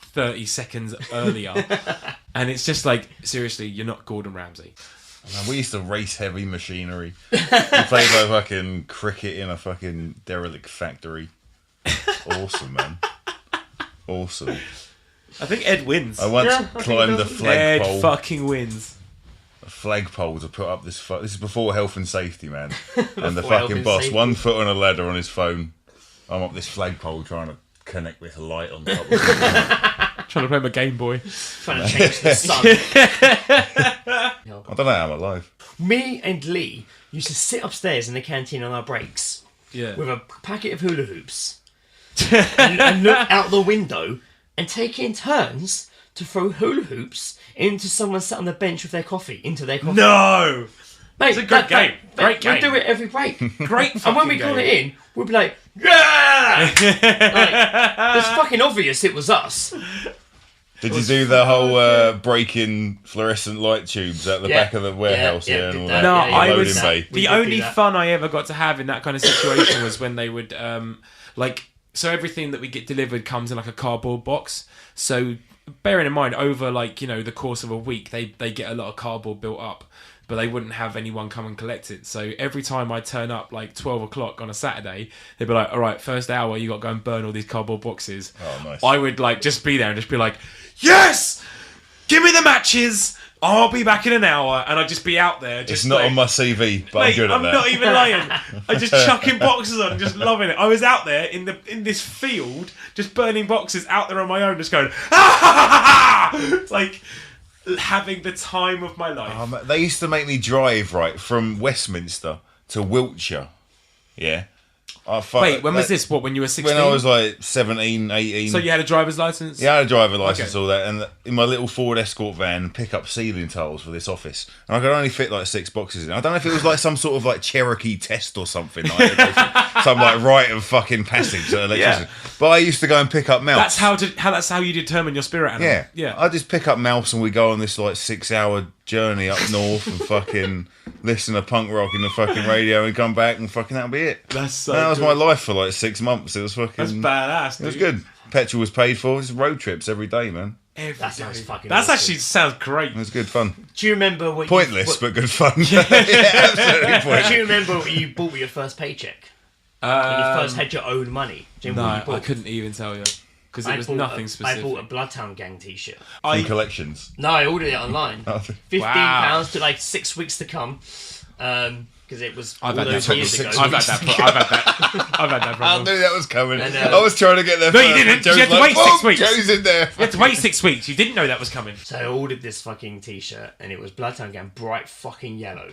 Speaker 6: 30 seconds earlier. And it's just like, seriously, you're not Gordon Ramsay.
Speaker 4: Man, we used to race heavy machinery. We played like fucking cricket in a fucking derelict factory. Awesome, man. Awesome.
Speaker 6: I think Ed wins.
Speaker 4: I once
Speaker 3: Yeah, I think
Speaker 4: climbed the
Speaker 3: that's-
Speaker 6: Ed
Speaker 4: flagpole.
Speaker 6: fucking wins.
Speaker 4: A flagpole to put up this. This is before health and safety, man. And the
Speaker 3: Before health
Speaker 4: fucking
Speaker 3: and
Speaker 4: boss,
Speaker 3: safety.
Speaker 4: 1 foot on a ladder on his phone. I'm up this flagpole trying to connect with light on top of it.
Speaker 6: Trying to play my Game Boy.
Speaker 3: Trying to change the sun.
Speaker 4: I don't know how I'm alive.
Speaker 3: Me and Lee used to sit upstairs in the canteen on our breaks
Speaker 6: Yeah.
Speaker 3: with a packet of hula hoops and look out the window and take in turns to throw hula hoops into someone sat on the bench with their coffee, into their coffee.
Speaker 6: No!
Speaker 3: Mate,
Speaker 6: It's a good game. Great game.
Speaker 3: We do it every break.
Speaker 6: Great
Speaker 3: And when we got it in, we'd be like, yeah! Like, it's fucking obvious it was us.
Speaker 4: Did you do the whole breaking fluorescent light tubes at the
Speaker 3: Yeah.
Speaker 4: back of the warehouse?
Speaker 3: Yeah,
Speaker 4: and all
Speaker 3: did
Speaker 4: that?
Speaker 3: that.
Speaker 6: No,
Speaker 3: Yeah, yeah,
Speaker 6: I
Speaker 3: we
Speaker 6: was
Speaker 3: did that. We
Speaker 6: the
Speaker 3: did
Speaker 6: only
Speaker 3: do that.
Speaker 6: fun I ever got to have in that kind of situation was when they would like, so everything that we get delivered comes in like a cardboard box. So bearing in mind, over like, you know, the course of a week, they get a lot of cardboard built up, but they wouldn't have anyone come and collect it. So every time I turn up like 12 o'clock on a Saturday, they'd be like, all right, first hour you got to go and burn all these cardboard boxes.
Speaker 4: Oh, nice.
Speaker 6: I would like just be there and just be like, yes, give me the matches, I'll be back in an hour. And I'd just be out there just
Speaker 4: It's not
Speaker 6: like,
Speaker 4: on my CV, but
Speaker 6: mate,
Speaker 4: I'm good at
Speaker 6: I'm
Speaker 4: that.
Speaker 6: not even lying. I'm just chucking boxes on, just loving it. I was out there in this field, just burning boxes out there on my own, just going, ah, ha, ha, ha, ha! It's like having the time of my life.
Speaker 4: They used to make me drive, right, from Westminster to Wiltshire. Yeah.
Speaker 6: Wait, when was this? What, when you were 16?
Speaker 4: When I was like 17, 18.
Speaker 6: So you had a driver's license?
Speaker 4: Yeah, I had a driver license,
Speaker 6: Okay.
Speaker 4: all that, and in my little Ford Escort van, pick up ceiling tiles for this office, and I could only fit like 6 boxes in. I don't know if it was like some sort of like Cherokee test or something, like, some like rite of fucking passage, electrician. But I used to go and pick up mouse.
Speaker 6: That's how you determine your spirit animal.
Speaker 4: Yeah,
Speaker 6: Yeah.
Speaker 4: I just pick up mouse and we go on this like 6-hour journey up north and fucking listen to punk rock in the fucking radio and come back and fucking that'll be it.
Speaker 6: That's so
Speaker 4: that was
Speaker 6: good.
Speaker 4: my life for like 6 months. It was fucking.
Speaker 6: That's badass, dude.
Speaker 4: It was good. Petrol was paid for. Just road trips every day, man.
Speaker 3: That sounds fucking
Speaker 6: That's
Speaker 3: awesome.
Speaker 6: actually sounds great.
Speaker 4: It was good fun.
Speaker 3: Do you remember what
Speaker 4: Pointless,
Speaker 3: you,
Speaker 4: but good fun. Yeah, absolutely pointless.
Speaker 3: do you remember what you bought with your first paycheck? When you first had your own money? Do you remember what you
Speaker 6: No,
Speaker 3: bought?
Speaker 6: I couldn't even tell you. Because it was
Speaker 3: bought
Speaker 6: nothing
Speaker 3: I
Speaker 6: specific.
Speaker 3: bought a Bloodhound Gang t-shirt.
Speaker 4: In collections.
Speaker 3: No, I ordered it online. £15
Speaker 6: Wow.
Speaker 3: took like 6 weeks to come. Because it was
Speaker 6: I've
Speaker 3: all
Speaker 6: had
Speaker 3: those
Speaker 6: that
Speaker 3: years ago.
Speaker 6: problem. I've had that
Speaker 4: I
Speaker 6: problem.
Speaker 4: knew that was coming.
Speaker 3: And,
Speaker 4: I was trying to get there.
Speaker 6: No, you
Speaker 4: first,
Speaker 6: didn't.
Speaker 4: and Joe's
Speaker 6: You had to
Speaker 4: like,
Speaker 6: wait 6
Speaker 4: "Boom,
Speaker 6: weeks."
Speaker 4: Joe's in there.
Speaker 6: You had to wait 6 weeks. You didn't know that was coming.
Speaker 3: So I ordered this fucking t-shirt and it was Bloodhound Gang, bright fucking yellow.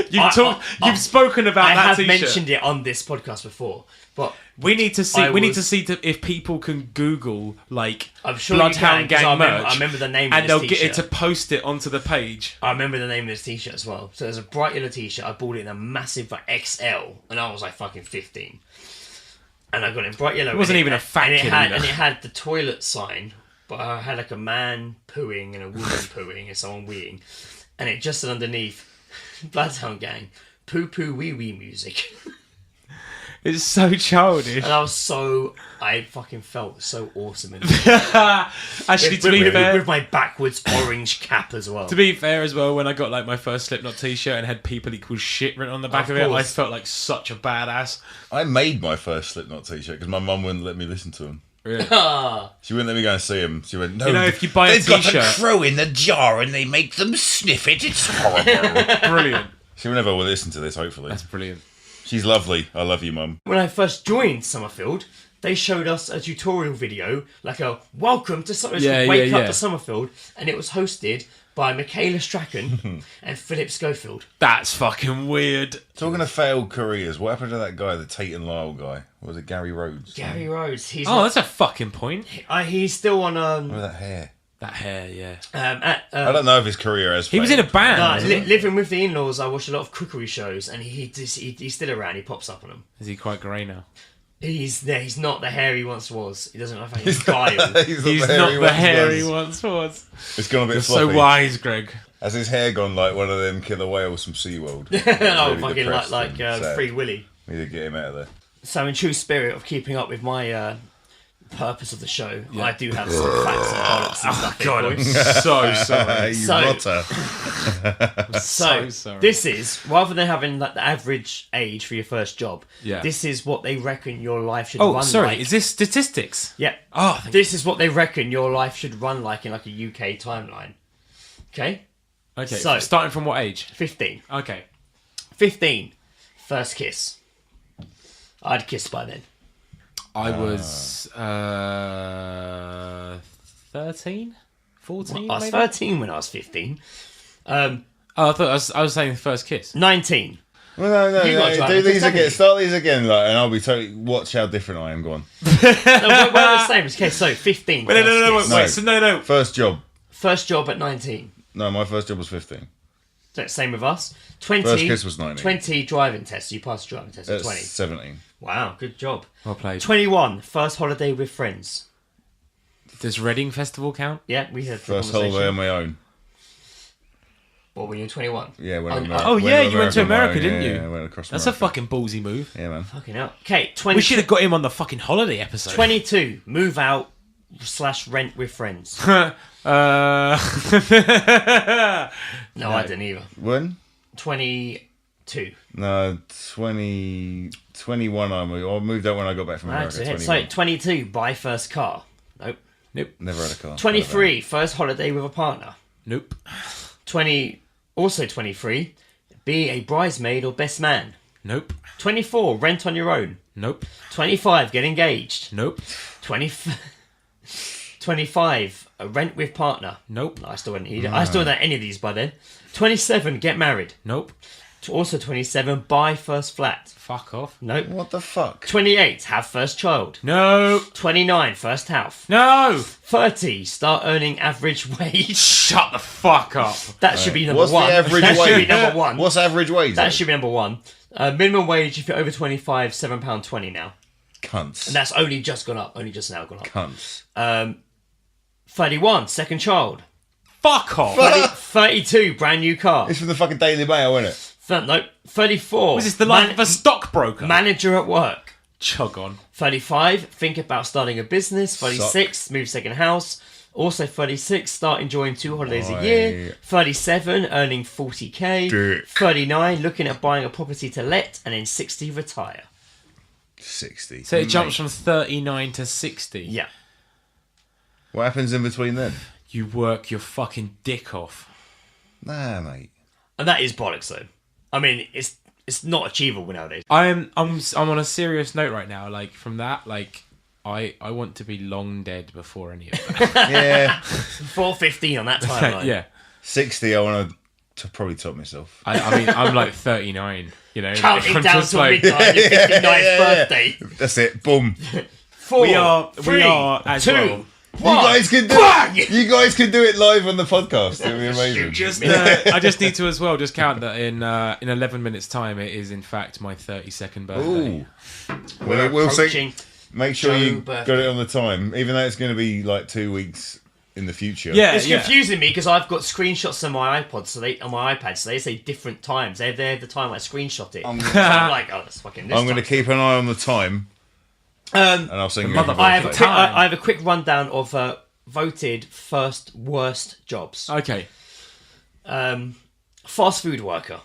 Speaker 6: You've spoken about
Speaker 3: I
Speaker 6: that
Speaker 3: have
Speaker 6: t-shirt.
Speaker 3: mentioned it on this podcast before, but
Speaker 6: We need to see.
Speaker 3: I
Speaker 6: We need
Speaker 3: was-
Speaker 6: to see if people can Google like
Speaker 3: I'm sure you
Speaker 6: Bloodhound
Speaker 3: can, 'cause
Speaker 6: Gang merch.
Speaker 3: I remember the name of
Speaker 6: and
Speaker 3: this
Speaker 6: they'll get it
Speaker 3: t-shirt.
Speaker 6: to post it onto the page.
Speaker 3: I remember the name of this t-shirt as well. So there's a bright yellow t-shirt. I bought it in a massive like XL, and I was like fucking 15. And I got it in bright yellow.
Speaker 6: It wasn't even a fat
Speaker 3: and it
Speaker 6: kid
Speaker 3: had
Speaker 6: either.
Speaker 3: and it had the toilet sign, but I had like a man pooing and a woman pooing and someone weeing, and it just said underneath, Bloodhound Gang, poo poo wee wee music.
Speaker 6: It's so childish.
Speaker 3: And I fucking felt so awesome in
Speaker 6: Actually, to be fair,
Speaker 3: with my backwards orange cap as well.
Speaker 6: to be fair as well, when I got like my first Slipknot t-shirt and had "people equals shit" written on the back
Speaker 3: Of
Speaker 6: of it, I
Speaker 3: course.
Speaker 6: felt like such a badass.
Speaker 4: I made my first Slipknot t-shirt because my mum wouldn't let me listen to them.
Speaker 6: Really.
Speaker 4: She wouldn't let me go and see him. She went, no.
Speaker 6: You know, if you buy a
Speaker 4: they've got
Speaker 6: t-shirt-
Speaker 4: a crow in the jar and they make them sniff it. It's horrible.
Speaker 6: Brilliant.
Speaker 4: She will never will listen to this, hopefully.
Speaker 6: That's brilliant.
Speaker 4: She's lovely. I love you, Mum.
Speaker 3: When I first joined Summerfield, they showed us a tutorial video, like a welcome to Summerfield, wake up to Summerfield, and it was hosted by Michaela Strachan and Philip Schofield.
Speaker 6: That's fucking weird.
Speaker 4: Talking of failed careers, what happened to that guy, the Tate and Lyle guy? What was it, Gary Rhodes?
Speaker 3: Gary Rhodes, he's
Speaker 6: Oh, that's a fucking point.
Speaker 3: he's still on
Speaker 4: Look at that hair.
Speaker 6: That hair, yeah.
Speaker 4: I don't know if his career has
Speaker 6: He was in a band. wasn't he?
Speaker 3: Living with the in-laws. I watch a lot of cookery shows, and he's still around. He pops up on them.
Speaker 6: Is he quite grey now?
Speaker 3: He's not the hair he once was. He doesn't have any guile.
Speaker 6: He's not the hair he once was.
Speaker 4: It's gone a bit
Speaker 6: You're
Speaker 4: floppy.
Speaker 6: so wise, Greg.
Speaker 4: Has his hair gone like one of them killer whales from SeaWorld?
Speaker 3: Oh,
Speaker 4: Really
Speaker 3: fucking
Speaker 4: depressed
Speaker 3: like
Speaker 4: and sad.
Speaker 3: Free Willy.
Speaker 4: Need to get him out of there.
Speaker 3: So, in true spirit of keeping up with my purpose of the show, I do have some facts and bollocks and stuff.
Speaker 6: God,
Speaker 3: here
Speaker 6: I'm
Speaker 3: for you.
Speaker 6: so sorry.
Speaker 4: You
Speaker 3: So-
Speaker 4: rotter.
Speaker 3: So,
Speaker 6: sorry.
Speaker 3: this is, rather than having like the average age for your first job,
Speaker 6: Yeah.
Speaker 3: this is what they reckon your life should
Speaker 6: Oh,
Speaker 3: run
Speaker 6: sorry.
Speaker 3: like.
Speaker 6: Is this statistics?
Speaker 3: Yeah.
Speaker 6: Oh, thank
Speaker 3: This is what they reckon your life should run like in like a UK timeline. Okay?
Speaker 6: Okay,
Speaker 3: So-
Speaker 6: starting from what age?
Speaker 3: 15.
Speaker 6: Okay.
Speaker 3: 15. First kiss. I'd kissed by then.
Speaker 6: I was 13, 14.
Speaker 3: I was
Speaker 6: maybe?
Speaker 3: 13 when I was 15.
Speaker 6: Oh, I thought I was saying the first kiss.
Speaker 3: 19.
Speaker 4: Well, no.
Speaker 3: You got driving
Speaker 4: Do these
Speaker 3: test, haven't
Speaker 4: again.
Speaker 3: you?
Speaker 4: Start these again, like, and I'll be totally. Watch how different I am. Go on.
Speaker 3: No, we're the same. Okay, so 15.
Speaker 6: Wait, no,
Speaker 3: first kiss.
Speaker 6: wait. So no.
Speaker 4: First job.
Speaker 3: First job at 19.
Speaker 4: No, my first job was 15.
Speaker 3: So same with us. 20.
Speaker 4: First kiss was 19.
Speaker 3: 20 driving tests. You passed the driving test at
Speaker 4: That's
Speaker 3: 20.
Speaker 4: 17.
Speaker 3: Wow, good job.
Speaker 6: Well played.
Speaker 3: 21. First holiday with friends.
Speaker 6: Does Reading Festival count?
Speaker 3: Yeah, we had the
Speaker 4: First
Speaker 3: conversation.
Speaker 4: holiday on my own.
Speaker 3: What, when you were 21?
Speaker 4: Yeah, when
Speaker 6: Oh, yeah, you went to America,
Speaker 4: on my own.
Speaker 6: didn't you?
Speaker 4: Yeah, I went across
Speaker 6: That's a
Speaker 4: America.
Speaker 6: fucking ballsy move.
Speaker 4: Yeah, man.
Speaker 3: Fucking hell. Okay, 20.
Speaker 6: We should have got him on the fucking holiday episode.
Speaker 3: 22. Move out / rent with friends.
Speaker 6: No,
Speaker 3: No, I didn't either.
Speaker 4: When?
Speaker 3: 22.
Speaker 4: No, 21 I moved out when I got back from America.
Speaker 3: Right, so
Speaker 4: 21.
Speaker 3: 22. Buy first car. Nope.
Speaker 4: Never had a car.
Speaker 3: 23. First holiday with a partner.
Speaker 6: Nope.
Speaker 3: 23. Be a bridesmaid or best man.
Speaker 6: Nope.
Speaker 3: 24. Rent on your own.
Speaker 6: Nope.
Speaker 3: 25. Get engaged.
Speaker 6: Nope.
Speaker 3: 25. Rent with partner.
Speaker 6: Nope.
Speaker 3: I still haven't done any of these by then. 27. Get married.
Speaker 6: Nope.
Speaker 3: Also 27. Buy first flat.
Speaker 6: Fuck off.
Speaker 3: Nope.
Speaker 4: What the fuck?
Speaker 3: 28. Have first child.
Speaker 6: No.
Speaker 3: 29. First house.
Speaker 6: No.
Speaker 3: 30. Start earning average wage.
Speaker 6: Shut the fuck up.
Speaker 3: That should be number
Speaker 4: What's
Speaker 3: one.
Speaker 4: the average
Speaker 3: that
Speaker 4: wage?
Speaker 3: should be number one.
Speaker 4: What's average wage?
Speaker 3: That should be number one. Minimum wage if you're over 25, £7.20 now.
Speaker 4: Cunts.
Speaker 3: And that's only just gone up. Only just now gone up.
Speaker 4: Cunts.
Speaker 3: 31. Second child.
Speaker 6: Fuck off.
Speaker 3: 32. Brand new car.
Speaker 4: It's from the fucking Daily Mail, isn't it?
Speaker 3: No. 34.
Speaker 6: Was this the life of a stockbroker?
Speaker 3: Manager at work.
Speaker 6: Chug on.
Speaker 3: 35. Think about starting a business. 36. Move second house. Also 36. Start enjoying 2 holidays a year. 37. Earning 40k.
Speaker 4: Dick.
Speaker 3: 39. Looking at buying a property to let. And then 60. Retire.
Speaker 4: 60.
Speaker 6: So it jumps from 39 to 60.
Speaker 3: Yeah.
Speaker 4: What happens in between then?
Speaker 6: You work your fucking dick off.
Speaker 4: Nah, mate.
Speaker 3: And that is bollocks though. I mean, it's not achievable nowadays.
Speaker 6: I'm on a serious note right now. Like from that, like I want to be long dead before any of that.
Speaker 4: Yeah.
Speaker 3: 4:15 on that timeline.
Speaker 6: Yeah.
Speaker 4: 60, I want to probably top myself.
Speaker 6: I mean, I'm like 39. You know,
Speaker 3: Counting
Speaker 6: I'm
Speaker 3: down
Speaker 6: just
Speaker 3: to
Speaker 6: like,
Speaker 3: midnight, your 59th birthday.
Speaker 4: That's it. Boom.
Speaker 3: 4,
Speaker 6: We are
Speaker 3: 3,
Speaker 6: as
Speaker 3: 2,
Speaker 6: well.
Speaker 4: You guys can do it. You guys can do it live on the podcast. It'll be amazing.
Speaker 6: I just need to as well just count that in 11 minutes time it is in fact my 32nd birthday.
Speaker 4: Ooh. We'll see.
Speaker 3: approaching
Speaker 4: Make sure
Speaker 3: Joe
Speaker 4: you
Speaker 3: birthday.
Speaker 4: got it on the time, even though it's going to be like 2 weeks in the future.
Speaker 6: Yeah,
Speaker 3: It's
Speaker 6: yeah.
Speaker 3: confusing me because I've got screenshots on my iPod, on my iPad, so they say different times. They have the time I screenshot it. So I'm like, oh, that's fucking this
Speaker 4: I'm going to
Speaker 3: time.
Speaker 4: keep an eye on the time, and I'll sing you. happy
Speaker 3: I have a
Speaker 4: birthday.
Speaker 3: quick, I have a quick rundown of voted first worst jobs.
Speaker 6: Okay.
Speaker 3: Fast food worker.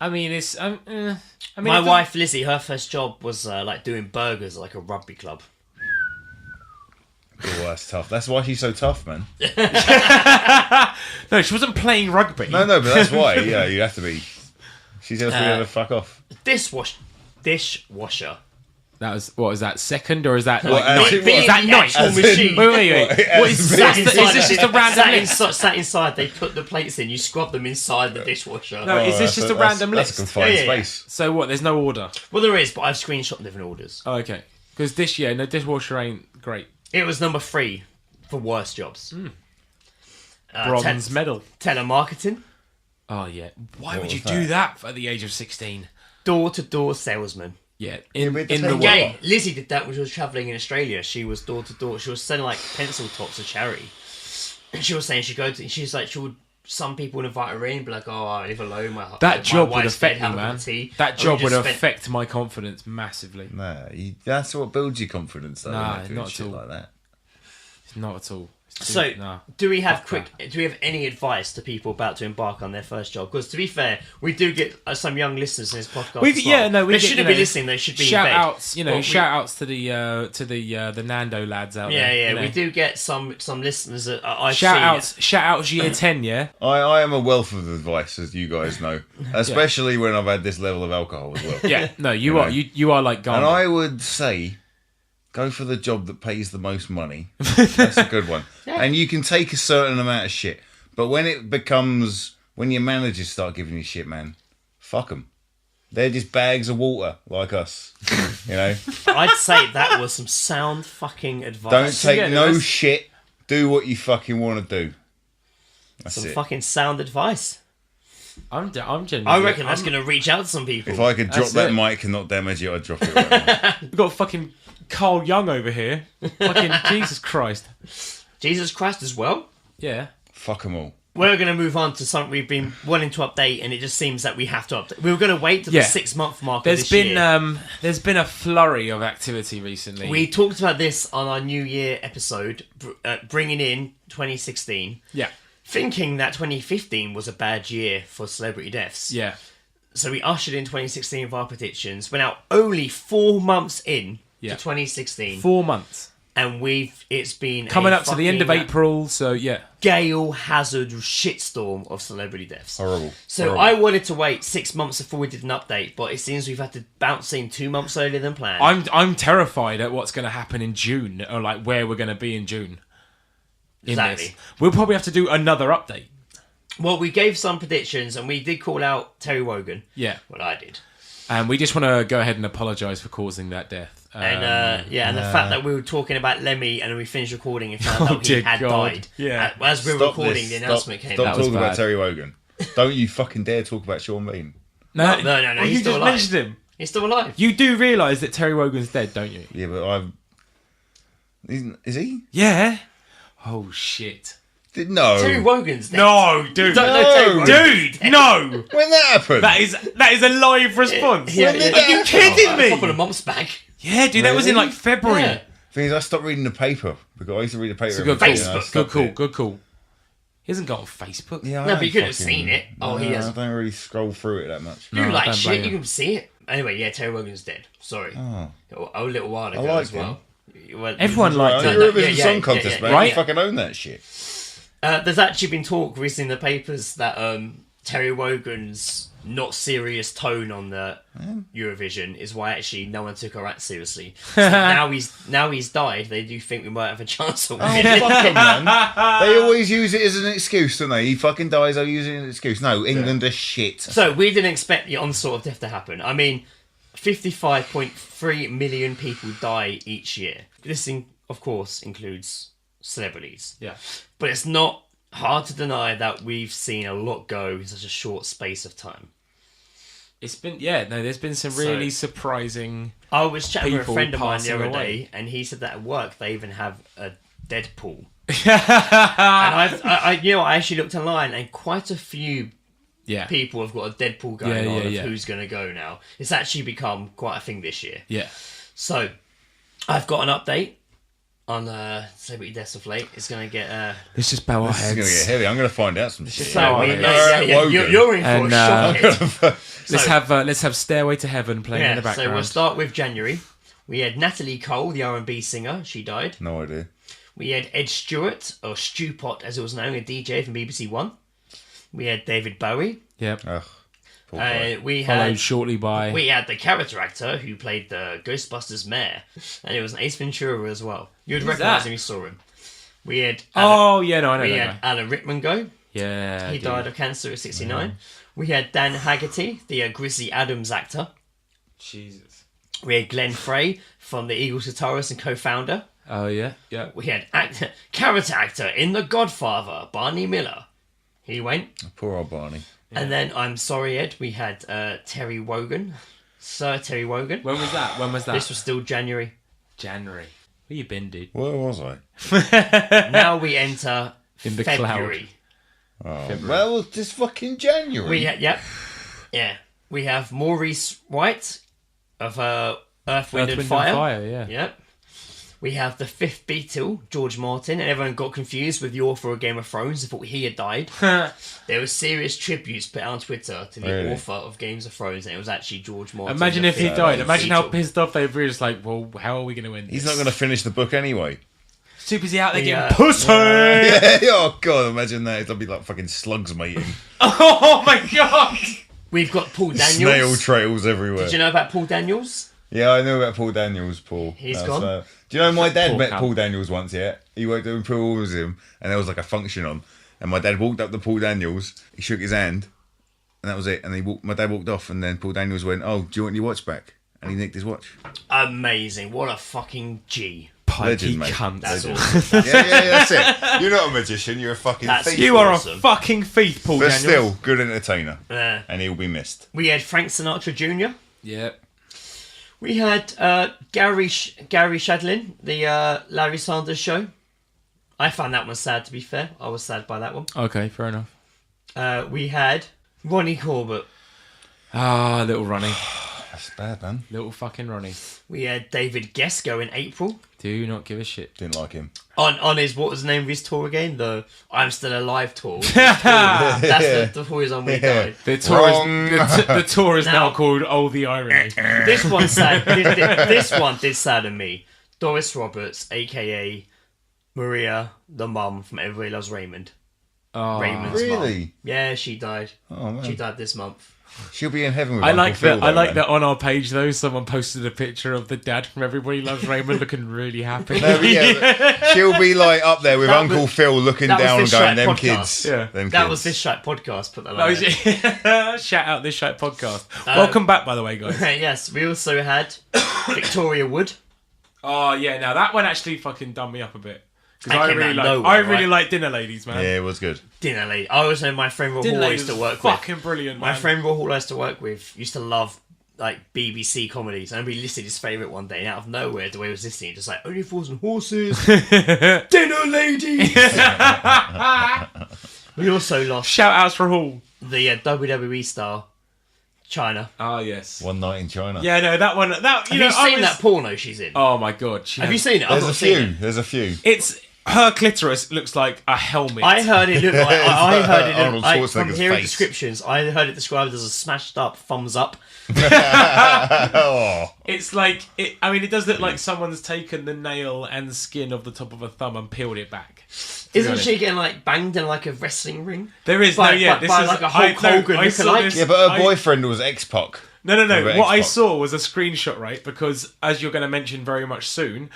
Speaker 6: I mean, it's. I mean,
Speaker 3: My wife Lizzie, her first job was like doing burgers at like a rugby club.
Speaker 4: Oh, that's tough. That's why she's so tough, man.
Speaker 6: No, she wasn't playing rugby.
Speaker 4: No, but that's why. Yeah, you have to be. She's able to be able to fuck off.
Speaker 3: Dishwasher.
Speaker 6: That was what is that second or is that
Speaker 4: What,
Speaker 6: like
Speaker 4: as
Speaker 6: night?
Speaker 4: in-
Speaker 6: Is that
Speaker 3: the
Speaker 6: night?
Speaker 3: actual
Speaker 4: As in-
Speaker 3: machine.
Speaker 6: Wait. What is
Speaker 4: As
Speaker 6: that?
Speaker 4: in-
Speaker 6: Is this just a random list?
Speaker 3: Sat inside, they put the plates in, you scrub them inside the dishwasher.
Speaker 6: No, is this
Speaker 4: that's
Speaker 6: just a
Speaker 4: that's-
Speaker 6: random
Speaker 4: that's
Speaker 6: list?
Speaker 4: a confined
Speaker 3: Yeah.
Speaker 4: space.
Speaker 6: So what? There's no order.
Speaker 3: Well, there is, but I've screenshot different orders.
Speaker 6: Oh, okay. Because dishwasher ain't great.
Speaker 3: It was number 3 for worst jobs.
Speaker 6: Bronze medal.
Speaker 3: Telemarketing,
Speaker 6: Oh yeah. Why
Speaker 4: What
Speaker 6: would you
Speaker 4: was
Speaker 6: do
Speaker 4: that?
Speaker 6: that at the age of 16?
Speaker 3: door-to-door salesman.
Speaker 6: Yeah.
Speaker 4: Yeah,
Speaker 6: In
Speaker 4: but it
Speaker 6: the
Speaker 4: depends.
Speaker 6: world.
Speaker 3: Again, Lizzie did that when she was travelling in Australia. She was door-to-door. She was selling like pencil tops to charity. And she was saying some people would invite her in and be like, oh, I live alone.
Speaker 6: That job would
Speaker 3: wife's
Speaker 6: affect
Speaker 3: dead,
Speaker 6: me,
Speaker 3: have a cup
Speaker 6: man.
Speaker 3: of tea."
Speaker 6: That
Speaker 3: And we
Speaker 6: job would
Speaker 3: just spent-
Speaker 6: affect my confidence massively.
Speaker 4: Nah, that's what builds your confidence, though.
Speaker 6: Nah,
Speaker 4: isn't it, doing
Speaker 6: not at
Speaker 4: shit
Speaker 6: all.
Speaker 4: like that.
Speaker 6: It's not at all. It's
Speaker 3: So,
Speaker 6: No.
Speaker 3: do we have any advice to people about to embark on their first job? Because to be fair, we do get some young listeners in this podcast.
Speaker 6: We
Speaker 3: as well.
Speaker 6: we
Speaker 3: they
Speaker 6: get,
Speaker 3: shouldn't be listening. They should be
Speaker 6: shout
Speaker 3: in bed.
Speaker 6: outs.
Speaker 3: Well,
Speaker 6: Shout outs to the Nando lads out there.
Speaker 3: Yeah,
Speaker 6: you know.
Speaker 3: we do get some listeners that I've
Speaker 6: Shout
Speaker 3: seen.
Speaker 6: outs year 10. Yeah.
Speaker 4: I am a wealth of advice, as you guys know, especially when I've had this level of alcohol as well.
Speaker 6: Yeah. No, you are. You are like Gandhi.
Speaker 4: And I would say, go for the job that pays the most money. That's a good one. And you can take a certain amount of shit. But when your managers start giving you shit, man, fuck them. They're just bags of water, like us. You know?
Speaker 3: I'd say that was some sound fucking advice.
Speaker 4: Don't take shit. Do what you fucking want to do. That's
Speaker 3: some
Speaker 4: it.
Speaker 3: fucking sound advice.
Speaker 6: I'm genuinely.
Speaker 3: I reckon that's going to reach out to some people.
Speaker 4: If I could drop
Speaker 6: That's
Speaker 4: that
Speaker 6: it.
Speaker 4: mic and not damage it, I'd drop it right now.
Speaker 6: We've got fucking Carl Young over here. Fucking Jesus Christ.
Speaker 3: Jesus Christ as well.
Speaker 6: Yeah.
Speaker 4: Fuck them all.
Speaker 3: We're going to move on to something we've been wanting to update, and it just seems that we have to update. We were going to wait till the 6-month mark of this year.
Speaker 6: There's been a flurry of activity recently.
Speaker 3: We talked about this on our New Year episode, bringing in 2016.
Speaker 6: Yeah.
Speaker 3: Thinking that 2015 was a bad year for celebrity deaths.
Speaker 6: Yeah.
Speaker 3: So we ushered in 2016 with our predictions. We're now only 4 months in to 2016.
Speaker 6: 4 months.
Speaker 3: And it's been
Speaker 6: Coming up to the end of April, so yeah.
Speaker 3: Gale Hazard shitstorm of celebrity deaths.
Speaker 4: Horrible.
Speaker 3: So
Speaker 4: Horrible.
Speaker 3: I wanted to wait 6 months before we did an update, but it seems we've had to bounce in 2 months earlier than planned.
Speaker 6: I'm terrified at what's going to happen in June, or like where we're going to be in June.
Speaker 3: Exactly.
Speaker 6: We'll probably have to do another update.
Speaker 3: Well, we gave some predictions, and we did call out Terry Wogan.
Speaker 6: Yeah.
Speaker 3: Well, I did.
Speaker 6: And we just want to go ahead and apologise for causing that death.
Speaker 3: And the fact that we were talking about Lemmy and then we finished recording and found out he
Speaker 6: dear
Speaker 3: had
Speaker 6: God.
Speaker 3: died.
Speaker 6: Yeah.
Speaker 3: As we were
Speaker 4: Stop
Speaker 3: recording,
Speaker 4: this.
Speaker 3: the announcement came
Speaker 4: Stop
Speaker 3: out.
Speaker 4: talking
Speaker 6: bad.
Speaker 4: about Terry Wogan. Don't you fucking dare talk about Sean Bean.
Speaker 3: No,
Speaker 6: Well,
Speaker 3: he's
Speaker 6: you
Speaker 3: still
Speaker 6: just
Speaker 3: alive.
Speaker 6: mentioned him.
Speaker 3: He's still alive.
Speaker 6: You do realise that Terry Wogan's dead, don't you?
Speaker 4: Yeah, but Is he?
Speaker 6: Yeah. Oh, shit.
Speaker 4: No.
Speaker 3: Terry Wogan's dead.
Speaker 6: No, dude.
Speaker 3: Don't know Terry
Speaker 4: No.
Speaker 3: Wogan's
Speaker 6: Dude, no.
Speaker 4: When that happened?
Speaker 6: That is a live response.
Speaker 3: Yeah,
Speaker 6: Are you
Speaker 3: yeah.
Speaker 6: kidding
Speaker 3: A
Speaker 6: me?
Speaker 3: couple of months back.
Speaker 6: Yeah, dude, that was in like February.
Speaker 3: Yeah.
Speaker 4: Thing is, I stopped reading the paper because I used to read the paper.
Speaker 6: It's a
Speaker 4: every
Speaker 6: good
Speaker 4: day,
Speaker 6: call.
Speaker 4: and I
Speaker 3: Facebook.
Speaker 6: Good
Speaker 4: stopped
Speaker 6: call.
Speaker 4: it.
Speaker 6: Good call. He hasn't got on Facebook.
Speaker 4: Yeah, I
Speaker 3: No, but
Speaker 4: don't
Speaker 3: you could have
Speaker 4: fucking-
Speaker 3: seen it. Oh, he
Speaker 4: No,
Speaker 3: hasn't.
Speaker 4: I don't really scroll through it that much.
Speaker 3: You
Speaker 6: No, I
Speaker 3: like
Speaker 6: don't
Speaker 3: shit,
Speaker 6: blame
Speaker 3: you
Speaker 6: you.
Speaker 3: can see it. Anyway, yeah, Terry Wogan's dead. Sorry. A little while ago
Speaker 4: like
Speaker 3: as well. Well,
Speaker 6: Everyone
Speaker 4: Right,
Speaker 6: liked
Speaker 4: the
Speaker 6: it.
Speaker 3: no,
Speaker 4: Eurovision
Speaker 3: yeah,
Speaker 4: Song
Speaker 3: yeah,
Speaker 4: Contest,
Speaker 3: yeah,
Speaker 4: man.
Speaker 6: right?
Speaker 4: You fucking own that shit.
Speaker 3: There's actually been talk recently in the papers that Terry Wogan's not serious tone on the Eurovision is why actually no one took her act seriously. So now he's died. They do think we might have a chance of winning.
Speaker 4: Fuck 'em, man. They always use it as an excuse, don't they? He fucking dies, I'll use it as an excuse. No, England are shit.
Speaker 3: So we didn't expect the onslaught of death to happen. I mean, 55.3 million people die each year. This, of course, includes celebrities.
Speaker 6: Yeah.
Speaker 3: But it's not hard to deny that we've seen a lot go in such a short space of time.
Speaker 6: It's been there's been some really surprising.
Speaker 3: I was chatting with a
Speaker 6: People
Speaker 3: friend of mine the
Speaker 6: passing
Speaker 3: other
Speaker 6: away.
Speaker 3: day, and he said that at work they even have a Deadpool. And I actually looked online, and quite a few
Speaker 6: Yeah.
Speaker 3: people have got a Deadpool going on of
Speaker 6: yeah.
Speaker 3: who's going to go now. It's actually become quite a thing this year.
Speaker 6: Yeah.
Speaker 3: So, I've got an update on Celebrity Deaths of Late. It's going to get...
Speaker 6: Let's just bow our
Speaker 4: This is going to
Speaker 6: heads.
Speaker 4: get heavy. I'm going to find out some shit.
Speaker 3: So,
Speaker 6: Oh,
Speaker 4: Wogan.
Speaker 3: you're in for
Speaker 6: And,
Speaker 3: a shock hit.
Speaker 6: Let's have Stairway to Heaven playing in the
Speaker 3: So
Speaker 6: background.
Speaker 3: we'll start with January. We had Natalie Cole, the R&B singer. She died.
Speaker 4: No idea.
Speaker 3: We had Ed Stewart, or Stewpot as it was known, a DJ from BBC One. We had David Bowie.
Speaker 6: Yep.
Speaker 4: Ugh. Poor guy.
Speaker 3: We
Speaker 6: Followed
Speaker 3: had
Speaker 6: shortly by.
Speaker 3: we had the character actor who played the Ghostbusters mayor, and it was Ace Ventura as well. You'd
Speaker 6: Who's
Speaker 3: recognise
Speaker 6: that?
Speaker 3: him if you saw him. We had
Speaker 6: Oh yeah, no, I know
Speaker 3: we
Speaker 6: that
Speaker 3: had
Speaker 6: guy.
Speaker 3: Alan Rickman go.
Speaker 6: Yeah.
Speaker 3: He
Speaker 6: dude.
Speaker 3: died of cancer at 69. We had Dan Haggerty, the Grizzly Adams actor.
Speaker 6: Jesus.
Speaker 3: We had Glenn Frey from the Eagles guitarist and co-founder.
Speaker 6: Oh yeah. Yeah.
Speaker 3: We had character actor in The Godfather, Barney Miller. He went.
Speaker 4: Poor old Barney.
Speaker 3: And then, I'm sorry, Ed, we had Terry Wogan. Sir Terry Wogan.
Speaker 6: When was that?
Speaker 3: This was still January.
Speaker 6: January. Where you been, dude?
Speaker 4: Where was I?
Speaker 3: Now we enter
Speaker 6: In the
Speaker 3: February.
Speaker 4: Oh, well, this fucking January.
Speaker 3: We yeah. We have Maurice White of Earth, Wind and Fire.
Speaker 6: Yeah.
Speaker 3: Yep. We have the 5th Beatle, George Martin, and everyone got confused with the author of Game of Thrones and thought he had died. There were serious tributes put out on Twitter to the author of Games of Thrones, and it was actually George Martin.
Speaker 6: Imagine if he died. Imagine how
Speaker 3: Beatle.
Speaker 6: pissed off they'd be just like, well, how are we going to win
Speaker 4: He's
Speaker 6: this?
Speaker 4: not going to finish the book anyway.
Speaker 6: Too busy out there
Speaker 3: Yeah.
Speaker 6: getting pussy!
Speaker 4: Yeah. Oh, God, imagine that. It'll be like fucking slugs mating.
Speaker 6: Oh my god!
Speaker 3: We've got Paul Daniels.
Speaker 4: Snail trails everywhere.
Speaker 3: Did you know about Paul Daniels?
Speaker 4: Yeah, I know about Paul Daniels, Paul.
Speaker 3: He's
Speaker 4: That's,
Speaker 3: gone.
Speaker 4: do you know my dad
Speaker 6: Poor
Speaker 4: met
Speaker 6: cunt.
Speaker 4: Paul Daniels once, yeah? He worked at Imperial Museum, and there was like a function on. And my dad walked up to Paul Daniels, he shook his hand, and that was it. And my dad walked off, and then Paul Daniels went, "Oh, do you want your watch back?" And he nicked his watch.
Speaker 3: Amazing. What a fucking G.
Speaker 6: Pikey
Speaker 4: Legend, mate.
Speaker 6: cunt.
Speaker 3: That's
Speaker 4: Legend.
Speaker 3: awesome.
Speaker 4: Yeah, that's it. You're not a magician, you're a fucking
Speaker 3: That's-
Speaker 4: thief.
Speaker 6: You are
Speaker 3: Awesome.
Speaker 6: a fucking thief, Paul
Speaker 4: But
Speaker 6: Daniels.
Speaker 4: still, good entertainer.
Speaker 3: Yeah.
Speaker 4: And he'll be missed.
Speaker 3: We had Frank Sinatra Jr.
Speaker 6: Yeah.
Speaker 3: We had Gary Shadlin, the Larry Sanders Show. I found that one sad, to be fair. I was sad by that one.
Speaker 6: Okay, fair enough.
Speaker 3: We had Ronnie Corbett.
Speaker 6: Ah, little Ronnie.
Speaker 4: That's bad, man.
Speaker 6: Little fucking Ronnie.
Speaker 3: We had David Gesko in April.
Speaker 6: Do not give a shit.
Speaker 4: Didn't like him.
Speaker 3: On his, what was the name of his tour again? The I'm Still Alive tour. That's the tour he's on when he died.
Speaker 6: The tour
Speaker 4: Wrong.
Speaker 6: is, the tour is now
Speaker 3: Now-
Speaker 6: called Oh the Irony.
Speaker 3: This one sad. This one did sadden me. Doris Roberts, aka Maria, the mum from Everybody Loves Raymond.
Speaker 6: Oh.
Speaker 3: Raymond's mum.
Speaker 4: Really?
Speaker 3: Yeah, she died.
Speaker 4: Oh, man.
Speaker 3: She died this month.
Speaker 4: She'll be in heaven with
Speaker 6: I
Speaker 4: Uncle
Speaker 6: like
Speaker 4: Phil,
Speaker 6: that. I
Speaker 4: though,
Speaker 6: like
Speaker 4: man.
Speaker 6: that on our page though. Someone posted a picture of the dad from Everybody Loves Raymond looking really happy.
Speaker 4: No, but yeah, she'll be like up there with
Speaker 3: That
Speaker 4: Uncle
Speaker 3: was-
Speaker 4: Phil looking
Speaker 3: that was
Speaker 4: down and
Speaker 3: this
Speaker 4: going,
Speaker 3: Shrek
Speaker 4: them
Speaker 3: podcast.
Speaker 4: kids.
Speaker 6: Yeah.
Speaker 4: Them
Speaker 3: That
Speaker 4: kids.
Speaker 3: was this Shite podcast. Put that
Speaker 6: No,
Speaker 3: on there.
Speaker 6: shout out this shite podcast. Welcome back, by the way, guys.
Speaker 3: Yes, we also had Victoria Wood.
Speaker 6: Oh yeah, now that one actually fucking done me up a bit because
Speaker 3: That
Speaker 6: I
Speaker 3: came
Speaker 6: really
Speaker 3: out
Speaker 6: like.
Speaker 3: nowhere,
Speaker 6: I really
Speaker 3: right?
Speaker 6: like Dinner Ladies, man.
Speaker 4: Yeah, it was good.
Speaker 3: Dinner Lady. I also know my friend Rahul
Speaker 6: Dinner
Speaker 3: I
Speaker 6: Ladies
Speaker 3: used to
Speaker 6: was
Speaker 3: work
Speaker 6: fucking
Speaker 3: with.
Speaker 6: brilliant,
Speaker 3: My
Speaker 6: man.
Speaker 3: friend Rahul I used to work with used to love like BBC comedies, and we listed his favourite one day, and out of nowhere, the way he was listening, just like Only Fools and Horses, Dinner Ladies. We also lost
Speaker 6: Shout outs for Hall.
Speaker 3: the WWE star China.
Speaker 6: Oh yes.
Speaker 4: One Night in China.
Speaker 6: Yeah, no, that one. That you
Speaker 3: Have
Speaker 6: know,
Speaker 3: you seen that porno she's in?
Speaker 6: Oh my god.
Speaker 3: Have you seen it? I've
Speaker 4: There's
Speaker 3: not
Speaker 4: a
Speaker 3: seen
Speaker 4: few.
Speaker 3: it.
Speaker 4: There's a few.
Speaker 6: It's her clitoris looks like a helmet.
Speaker 3: I heard it look like I heard it
Speaker 4: Arnold
Speaker 3: look, from
Speaker 4: Schwarzenegger's
Speaker 3: hearing
Speaker 4: face.
Speaker 3: descriptions. I heard it described as a smashed up thumbs up.
Speaker 4: Oh.
Speaker 6: It's like it. I mean, it does look like someone's taken the nail and skin of the top of a thumb and peeled it back.
Speaker 3: Isn't she getting like banged in like a wrestling ring?
Speaker 6: There is
Speaker 3: By-
Speaker 6: no, yeah.
Speaker 3: by-
Speaker 6: This
Speaker 3: by
Speaker 6: is
Speaker 3: like a Hulk Hogan
Speaker 6: I saw
Speaker 3: lookalike?
Speaker 6: this-
Speaker 4: Yeah, but her
Speaker 6: I-
Speaker 4: boyfriend was X-Pac.
Speaker 6: No.
Speaker 4: Remember
Speaker 6: What I
Speaker 4: Xbox?
Speaker 6: saw was a screenshot, right? Because as you're going to mention very much soon,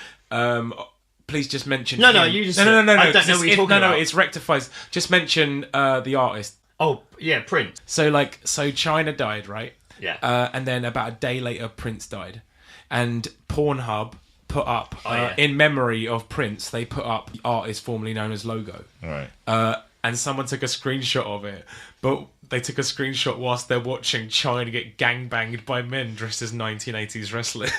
Speaker 6: please just mention.
Speaker 3: No, no,
Speaker 6: him.
Speaker 3: you just-
Speaker 6: No.
Speaker 3: I don't know
Speaker 6: 'cause
Speaker 3: what you're
Speaker 6: it's-
Speaker 3: talking
Speaker 6: no,
Speaker 3: about.
Speaker 6: it's rectifies. Just mention the artist.
Speaker 3: Oh yeah, Prince.
Speaker 6: So China died, right?
Speaker 3: Yeah.
Speaker 6: And then about a day later, Prince died, and Pornhub put up
Speaker 3: yeah.
Speaker 6: in memory of Prince. They put up the artist formerly known as Logo.
Speaker 4: Right.
Speaker 6: And someone took a screenshot of it, but they took a screenshot whilst they're watching China get gangbanged by men dressed as 1980s wrestlers.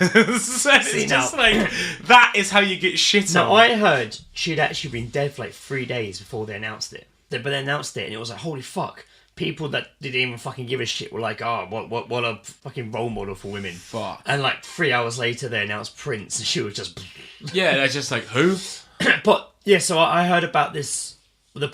Speaker 6: So it's just like, that is how you get shit
Speaker 3: Now
Speaker 6: on.
Speaker 3: I heard she'd actually been dead for like 3 days before they announced it. But they announced it, and it was like, holy fuck. People that didn't even fucking give a shit were like, oh, what a fucking role model for women.
Speaker 6: Fuck.
Speaker 3: And like 3 hours later, they announced Prince, and she was just.
Speaker 6: Yeah, they're just like, who?
Speaker 3: But yeah, so I heard about this. The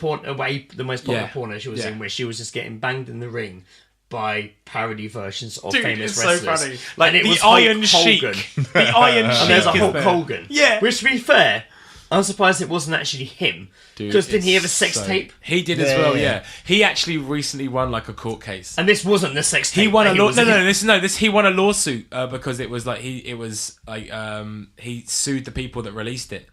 Speaker 3: most popular
Speaker 6: Yeah.
Speaker 3: porno she was
Speaker 6: Yeah.
Speaker 3: in, where she was just getting banged in the ring by parody versions of
Speaker 6: Dude,
Speaker 3: famous
Speaker 6: it's
Speaker 3: wrestlers.
Speaker 6: so funny. Like
Speaker 3: And it
Speaker 6: the
Speaker 3: was Hulk
Speaker 6: Iron Sheik.
Speaker 3: Hogan.
Speaker 6: The Iron Sheik.
Speaker 3: And there's a
Speaker 6: is
Speaker 3: Hulk
Speaker 6: there.
Speaker 3: Hogan.
Speaker 6: Yeah.
Speaker 3: Which, to be fair, I'm surprised it wasn't actually him.
Speaker 6: Dude,
Speaker 3: Because didn't he have a
Speaker 6: it's
Speaker 3: sex
Speaker 6: so-
Speaker 3: tape?
Speaker 6: He did as
Speaker 4: Yeah,
Speaker 6: well,
Speaker 4: yeah.
Speaker 6: yeah. He actually recently won like a court case.
Speaker 3: And this wasn't the sex tape.
Speaker 6: He won a
Speaker 3: that
Speaker 6: law.
Speaker 3: was
Speaker 6: No,
Speaker 3: in.
Speaker 6: he won a lawsuit because it was like he sued the people that released it.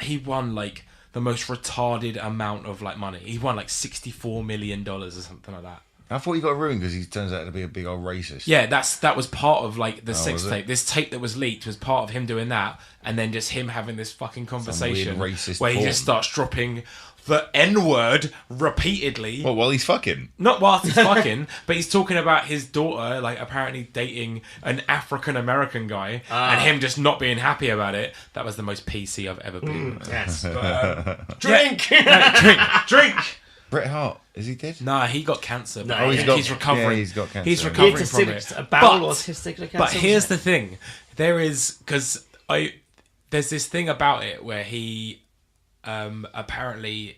Speaker 6: He won like the most retarded amount of like money. He won like $64 million or something like that.
Speaker 4: I thought he got ruined because he turns out to be a big old racist.
Speaker 6: Yeah, that was part of like the sex
Speaker 4: was it?
Speaker 6: tape. This tape that was leaked was part of him doing that, and then just him having this fucking conversation
Speaker 4: weird racist
Speaker 6: where he
Speaker 4: porn.
Speaker 6: just starts dropping the N-word repeatedly.
Speaker 4: Well, while he's fucking.
Speaker 6: Not whilst he's fucking, but he's talking about his daughter, like apparently dating an African American guy, and him just not being happy about it. That was the most PC I've ever been.
Speaker 3: Yes.
Speaker 6: Drink, drink.
Speaker 4: Bret Hart, is he dead?
Speaker 6: Nah, he got cancer.
Speaker 3: No,
Speaker 6: but I
Speaker 3: he's
Speaker 6: think
Speaker 4: got-
Speaker 6: he's recovering.
Speaker 4: yeah, he's got cancer.
Speaker 6: He's
Speaker 4: He
Speaker 6: recovering
Speaker 3: Autistic-
Speaker 6: from it.
Speaker 3: a bowel
Speaker 6: But-
Speaker 3: autistic cancer.
Speaker 6: But here's the thing: there is because there's this thing about it where he apparently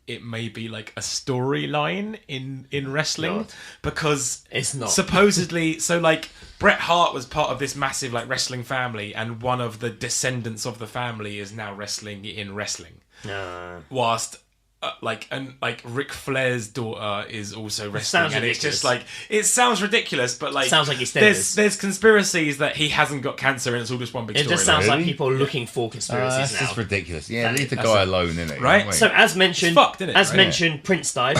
Speaker 6: it may be like a storyline in wrestling
Speaker 3: God.
Speaker 6: because
Speaker 3: It's not.
Speaker 6: supposedly. So like Bret Hart was part of this massive like wrestling family, and one of the descendants of the family is now wrestling in wrestling. Whilst Ric Flair's daughter is also wrestling,
Speaker 3: sounds
Speaker 6: and it's just
Speaker 3: ridiculous.
Speaker 6: like it sounds ridiculous, but like
Speaker 3: Sounds like he's
Speaker 6: there's conspiracies that he hasn't got cancer and it's all just one big
Speaker 3: It
Speaker 6: story.
Speaker 3: just sounds like
Speaker 4: Really?
Speaker 3: people are looking for conspiracies
Speaker 4: That's
Speaker 3: now.
Speaker 4: just ridiculous. Yeah,
Speaker 3: That
Speaker 4: leave the
Speaker 3: is-
Speaker 4: guy alone, innit?
Speaker 6: Right?
Speaker 4: You know
Speaker 3: So
Speaker 4: what I mean?
Speaker 3: as mentioned,
Speaker 6: fucked, isn't it? Right?
Speaker 3: mentioned, Prince died.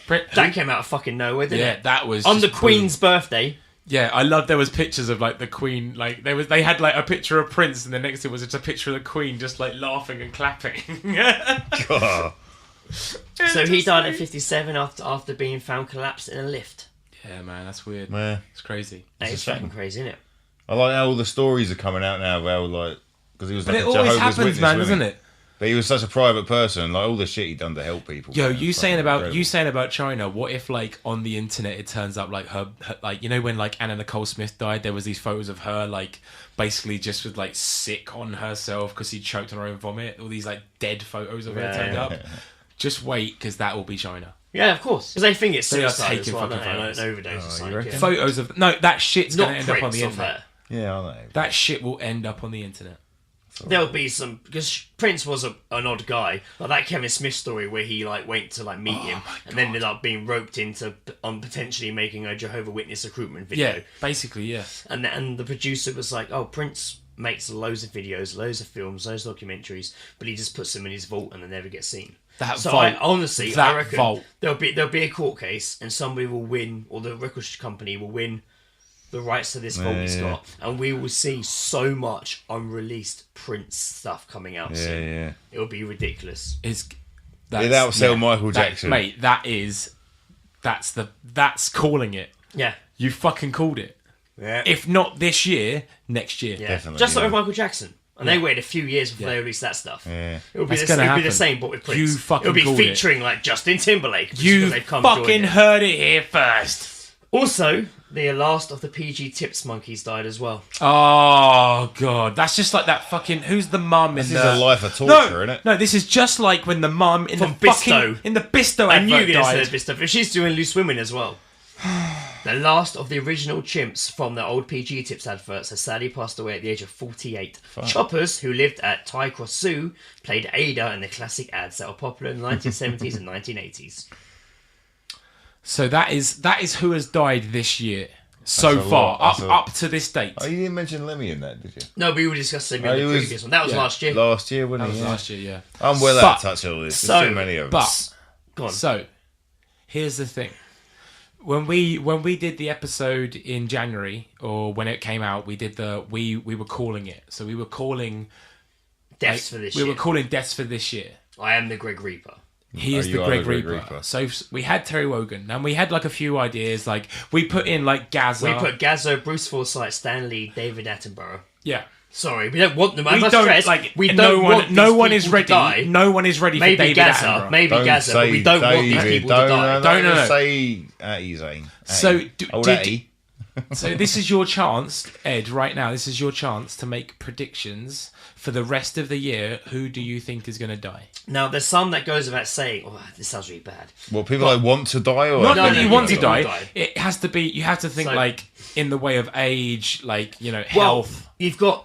Speaker 3: That came out of fucking nowhere, didn't
Speaker 6: Yeah,
Speaker 3: it?
Speaker 6: that was
Speaker 3: On the
Speaker 6: just
Speaker 3: Queen's birthday.
Speaker 6: Yeah, I love there was pictures of like the Queen, like they had like a picture of Prince, and then next to it was just a picture of the Queen just like laughing and clapping.
Speaker 4: God.
Speaker 3: So he died at 57 after being found collapsed in a lift.
Speaker 6: Yeah, man, that's weird.
Speaker 4: Yeah.
Speaker 6: It's crazy.
Speaker 3: That
Speaker 4: It's
Speaker 3: is
Speaker 4: a shame.
Speaker 3: fucking crazy, isn't it?
Speaker 4: I like how all the stories are coming out now about like because he was
Speaker 6: But
Speaker 4: like
Speaker 6: it
Speaker 4: a
Speaker 6: always
Speaker 4: Jehovah's
Speaker 6: happens,
Speaker 4: Witness,
Speaker 6: man,
Speaker 4: wasn't
Speaker 6: doesn't
Speaker 4: he?
Speaker 6: it?
Speaker 4: But he was such a private person, like all the shit he done to help people.
Speaker 6: Yo,
Speaker 4: man,
Speaker 6: you
Speaker 4: it's
Speaker 6: saying
Speaker 4: fucking
Speaker 6: about
Speaker 4: incredible.
Speaker 6: China? What if like on the internet it turns up like her like you know when like Anna Nicole Smith died, there was these photos of her like basically just with like sick on herself because she choked on her own vomit. All these like dead photos of her
Speaker 3: Yeah.
Speaker 6: turned up. Just wait, because that will be China.
Speaker 3: Yeah, of course. Because they think it's
Speaker 6: They are
Speaker 3: suicide as
Speaker 6: taking
Speaker 3: well,
Speaker 6: fucking
Speaker 3: don't they? Like
Speaker 6: photos.
Speaker 3: an overdose or something.
Speaker 4: reckon?
Speaker 3: Yeah.
Speaker 6: Photos of that shit's
Speaker 3: Not
Speaker 6: gonna end up on
Speaker 3: prints
Speaker 6: the
Speaker 3: of
Speaker 6: internet.
Speaker 3: her.
Speaker 4: Yeah, I know.
Speaker 6: That shit will end up on the internet.
Speaker 3: There'll be some because Prince was an odd guy, like that Kevin Smith story where he like went to like meet him and then ended up being roped into potentially making a Jehovah's Witness recruitment video.
Speaker 6: Yeah, basically, yeah.
Speaker 3: And the producer was like, "Oh, Prince makes loads of videos, loads of films, loads of documentaries, but he just puts them in his vault and they never get seen."
Speaker 6: That
Speaker 3: so
Speaker 6: vault.
Speaker 3: I reckon
Speaker 6: vault.
Speaker 3: there'll be a court case and somebody will win, or the record company will win the rights to this vault he's
Speaker 4: Yeah.
Speaker 3: got, and we will see so much unreleased Prince stuff coming out soon.
Speaker 4: Yeah.
Speaker 3: It'll be ridiculous.
Speaker 6: It'll
Speaker 4: It'd outsell Michael Jackson.
Speaker 6: Mate, that's calling it.
Speaker 3: Yeah.
Speaker 6: You fucking called it.
Speaker 3: Yeah.
Speaker 6: If not this year, next year.
Speaker 3: Yeah.
Speaker 4: Definitely,
Speaker 3: Just like
Speaker 4: yeah.
Speaker 3: with Michael Jackson. And they waited a few years before they released that stuff.
Speaker 4: Yeah.
Speaker 3: It'll be,
Speaker 6: That's
Speaker 3: the,
Speaker 6: gonna
Speaker 3: it'll be the
Speaker 6: happen.
Speaker 3: same, but with Prince.
Speaker 6: You fucking
Speaker 3: It'll be
Speaker 6: called it.
Speaker 3: featuring like Justin Timberlake. just
Speaker 6: You
Speaker 3: because they've come join
Speaker 6: fucking
Speaker 3: it.
Speaker 6: heard it here first.
Speaker 3: Also, the last of the PG Tips monkeys died as well.
Speaker 6: Oh god, that's just like that fucking. Who's the mum in
Speaker 4: This is
Speaker 6: the
Speaker 4: a life of torture,
Speaker 6: no,
Speaker 4: innit?
Speaker 6: No, this is just like when the mum in
Speaker 3: From
Speaker 6: the
Speaker 3: Bisto.
Speaker 6: fucking in the Bisto
Speaker 3: I knew
Speaker 6: advert
Speaker 3: this
Speaker 6: died.
Speaker 3: bit stuff, but she's doing Loose Women as well. The last of the original chimps from the old PG Tips adverts has sadly passed away at the age of 48. Choppers, who lived at Ty Cross Zoo, played Ada in the classic ads that were popular in the 1970s and 1980s.
Speaker 6: So that is who has died this year so
Speaker 4: That's a
Speaker 6: far,
Speaker 4: lot. That's
Speaker 6: up to this date.
Speaker 4: Oh, you didn't mention Lemmy in that, did you?
Speaker 3: No, we were discussing
Speaker 4: Oh,
Speaker 3: the
Speaker 4: he was-
Speaker 3: previous one. That was
Speaker 6: yeah.
Speaker 3: last year.
Speaker 4: Last year,
Speaker 6: That
Speaker 4: wasn't
Speaker 6: was
Speaker 4: he?
Speaker 6: last year, yeah.
Speaker 4: I'm well
Speaker 6: But-
Speaker 4: out of touch with all this. There's
Speaker 3: so-
Speaker 4: too many of them.
Speaker 6: But
Speaker 3: Go on.
Speaker 6: so here's the thing. When we did the episode in January, or when it came out, we were calling it. So we were calling
Speaker 3: Deaths for this
Speaker 6: we
Speaker 3: year.
Speaker 6: were calling deaths for this year.
Speaker 3: I am the Greg Reaper.
Speaker 6: He is
Speaker 4: Oh,
Speaker 6: the
Speaker 4: you are
Speaker 6: Greg
Speaker 4: the Greg
Speaker 6: Reaper.
Speaker 4: Reaper.
Speaker 6: So we had Terry Wogan, and we had like a few ideas. Like we put in like Gaza.
Speaker 3: We put Gazzo, Bruce Forsyth, Stan Lee, David Attenborough.
Speaker 6: yeah.
Speaker 3: Sorry, we don't want them. I
Speaker 6: We
Speaker 3: must
Speaker 6: don't
Speaker 3: stress,
Speaker 6: like.
Speaker 3: we
Speaker 6: no
Speaker 3: don't
Speaker 6: one.
Speaker 3: want
Speaker 6: No
Speaker 3: these
Speaker 6: one is
Speaker 3: people to
Speaker 6: ready.
Speaker 3: die.
Speaker 6: No one is ready
Speaker 3: Maybe
Speaker 6: for David
Speaker 3: Gaza,
Speaker 6: Attenborough.
Speaker 3: maybe
Speaker 4: Don't
Speaker 3: Gaza, but
Speaker 4: say
Speaker 3: we don't want these
Speaker 4: David,
Speaker 3: people to
Speaker 4: don't,
Speaker 3: die.
Speaker 6: No.
Speaker 4: say Atty's aim.
Speaker 6: So
Speaker 4: Old Atty.
Speaker 6: So this is your chance, Ed. Right now, this is your chance to make predictions for the rest of the year. Who do you think is going to die?
Speaker 3: Now, there's some that goes without saying, oh, this sounds really bad.
Speaker 4: Well, people like want to die or
Speaker 6: Not
Speaker 3: No,
Speaker 6: that
Speaker 3: no,
Speaker 6: you
Speaker 3: no,
Speaker 6: want to
Speaker 3: people
Speaker 6: die.
Speaker 3: die.
Speaker 6: It has to be. You have to think
Speaker 3: So-
Speaker 6: like in the way of age, like
Speaker 3: Well,
Speaker 6: health.
Speaker 3: you've got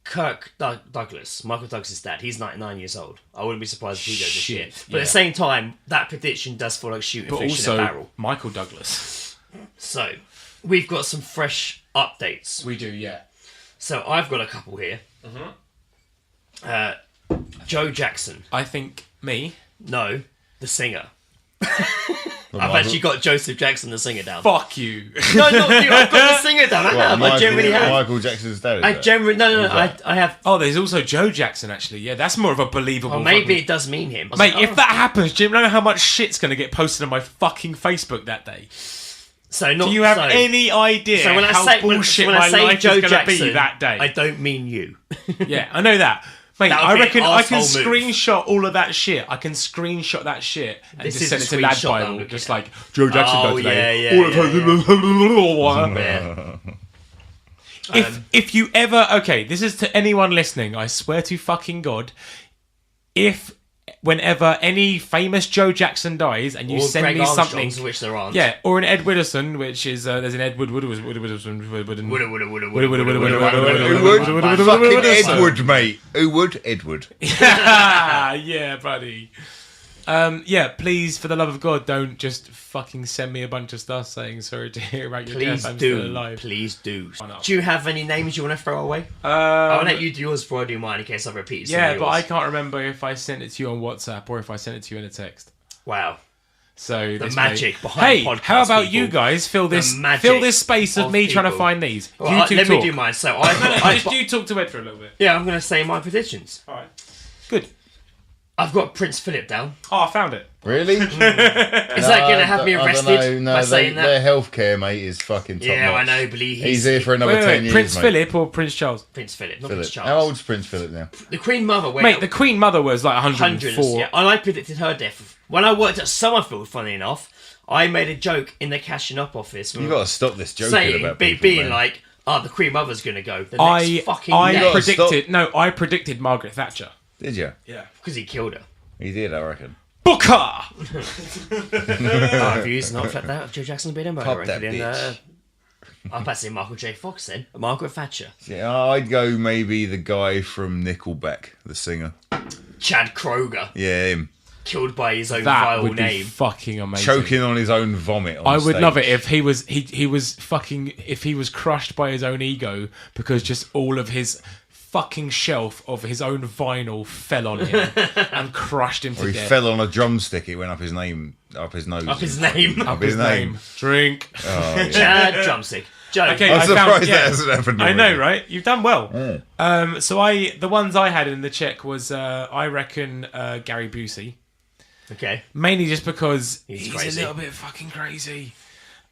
Speaker 3: Kirk Douglas, Michael Douglas' dad. He's 99 years old. I wouldn't be surprised if he goes this
Speaker 6: Shit,
Speaker 3: year. But
Speaker 6: yeah.
Speaker 3: at the same time, that prediction does feel like shooting
Speaker 6: But
Speaker 3: fish in a
Speaker 6: also
Speaker 3: barrel.
Speaker 6: Michael Douglas.
Speaker 3: So, we've got some fresh updates.
Speaker 6: We do, yeah.
Speaker 3: So, I've got a couple here. Joe Jackson.
Speaker 6: I think me.
Speaker 3: No, the singer. I've actually got Joseph Jackson, the singer, down.
Speaker 6: Fuck you.
Speaker 3: No, not you. I've got the singer down. I have. I generally have.
Speaker 4: Michael Jackson's dad. Is
Speaker 3: I
Speaker 4: that?
Speaker 3: generally no. I have.
Speaker 6: Oh, there's also Joe Jackson. Actually, yeah, that's more of a believable.
Speaker 3: Well, maybe
Speaker 6: fucking-
Speaker 3: it does mean him. I was
Speaker 6: Mate,
Speaker 3: like,
Speaker 6: if
Speaker 3: oh.
Speaker 6: that happens, do you know how much shit's going to get posted on my fucking Facebook that day?
Speaker 3: So not.
Speaker 6: Do you have
Speaker 3: so,
Speaker 6: any idea
Speaker 3: So when I
Speaker 6: how
Speaker 3: say
Speaker 6: bullshit
Speaker 3: when I
Speaker 6: my
Speaker 3: say
Speaker 6: life
Speaker 3: Joe
Speaker 6: is going to
Speaker 3: Jackson,
Speaker 6: be that day?
Speaker 3: I don't mean you.
Speaker 6: Yeah, I know that. Mate,
Speaker 3: That would
Speaker 6: I
Speaker 3: be an
Speaker 6: reckon I can
Speaker 3: arsehole move.
Speaker 6: screenshot all of that shit. I can screenshot that shit and
Speaker 3: This
Speaker 6: just
Speaker 3: is
Speaker 6: send
Speaker 3: a
Speaker 6: it to Lad
Speaker 3: screenshot that I'm
Speaker 6: Bible.
Speaker 3: looking
Speaker 6: Just
Speaker 3: at.
Speaker 6: like, Joe Jackson
Speaker 3: Oh,
Speaker 6: died today.
Speaker 3: yeah,
Speaker 6: All of
Speaker 3: yeah.
Speaker 6: If you ever, okay, this is to anyone listening. I swear to fucking God, whenever any famous Joe Jackson dies, and you
Speaker 3: Or
Speaker 6: send
Speaker 3: Greg
Speaker 6: me
Speaker 3: Armstrongs,
Speaker 6: something,
Speaker 3: which there aren't.
Speaker 6: yeah, or an Ed Wooderson, which is there's an Ed Wooderson.
Speaker 4: Fucking Edward, mate. Who would? Edward.
Speaker 6: Yeah, buddy. Yeah, please, for the love of God, don't just fucking send me a bunch of stuff saying sorry to hear about your
Speaker 3: Please
Speaker 6: death. I'm still
Speaker 3: do.
Speaker 6: alive.
Speaker 3: Please do.
Speaker 6: Why not?
Speaker 3: Do you have any names you want to throw away? I'll let you do yours before I do mine in case I've repeated some of
Speaker 6: Yeah,
Speaker 3: yours.
Speaker 6: but I can't remember if I sent it to you on WhatsApp or if I sent it to you in a text.
Speaker 3: Wow.
Speaker 6: So
Speaker 3: The magic behind podcasts,
Speaker 6: how about
Speaker 3: people.
Speaker 6: you guys fill this
Speaker 3: magic
Speaker 6: space of
Speaker 3: of
Speaker 6: me trying to
Speaker 3: people.
Speaker 6: find these?
Speaker 3: Well,
Speaker 6: you two
Speaker 3: let
Speaker 6: talk.
Speaker 3: me do mine. So
Speaker 6: No, just you talk to Ed for a little bit.
Speaker 3: yeah, I'm going to say my predictions.
Speaker 6: All right. Good.
Speaker 3: I've got Prince Philip down.
Speaker 6: Oh, I found it.
Speaker 4: Really?
Speaker 3: Is that going to have me arrested by saying that?
Speaker 4: Their healthcare, mate, is fucking top
Speaker 3: Yeah,
Speaker 4: notch.
Speaker 3: I know, but
Speaker 4: He's here for another
Speaker 6: Wait,
Speaker 4: 10 years,
Speaker 6: Prince
Speaker 4: mate.
Speaker 6: Philip or Prince Charles?
Speaker 3: Prince Philip, not
Speaker 4: Philip.
Speaker 3: Prince Charles.
Speaker 4: How old's Prince Philip now?
Speaker 3: The Queen Mother went
Speaker 6: Mate, the Queen Mother was like 104.
Speaker 3: hundreds. Yeah, and I predicted her death. When I worked at Summerfield, funny enough, I made a joke in the cashing up office.
Speaker 4: You've got to stop this joking
Speaker 3: saying,
Speaker 4: about people,
Speaker 3: being
Speaker 4: man.
Speaker 3: like, oh, the Queen Mother's going to go. The next fucking day.
Speaker 6: I predicted Margaret Thatcher.
Speaker 4: Did you?
Speaker 6: Yeah.
Speaker 3: Because he killed her.
Speaker 4: He did, I reckon.
Speaker 6: Booker!
Speaker 3: Our views not reflect that of Joe Jackson being a murderer.
Speaker 4: Pop that
Speaker 3: including,
Speaker 4: bitch.
Speaker 3: I'm about to say Michael J. Fox then. Margaret Thatcher.
Speaker 4: Yeah, I'd go maybe the guy from Nickelback, the singer.
Speaker 3: Chad Kroger.
Speaker 4: Yeah, him.
Speaker 3: Killed by his own
Speaker 6: That
Speaker 3: vile
Speaker 6: would be
Speaker 3: name.
Speaker 6: fucking amazing.
Speaker 4: Choking on his own vomit on
Speaker 6: I would
Speaker 4: stage.
Speaker 6: love it if he was if he was crushed by his own ego because just all of his fucking shelf of his own vinyl fell on him and crushed him to
Speaker 4: Or he
Speaker 6: death.
Speaker 4: fell on a drumstick, it went up his name, up his nose.
Speaker 3: Up his name.
Speaker 4: Up his name.
Speaker 6: Drink.
Speaker 4: Oh, yeah.
Speaker 3: Chad Drumstick. Joe.
Speaker 6: Okay,
Speaker 4: I'm
Speaker 6: I
Speaker 4: surprised
Speaker 6: found,
Speaker 4: that hasn't happened
Speaker 6: I know,
Speaker 4: already.
Speaker 6: right? You've done well. So the ones I had in the check was I reckon Gary Busey.
Speaker 3: Okay.
Speaker 6: Mainly just because he's
Speaker 3: crazy.
Speaker 6: a little bit fucking crazy.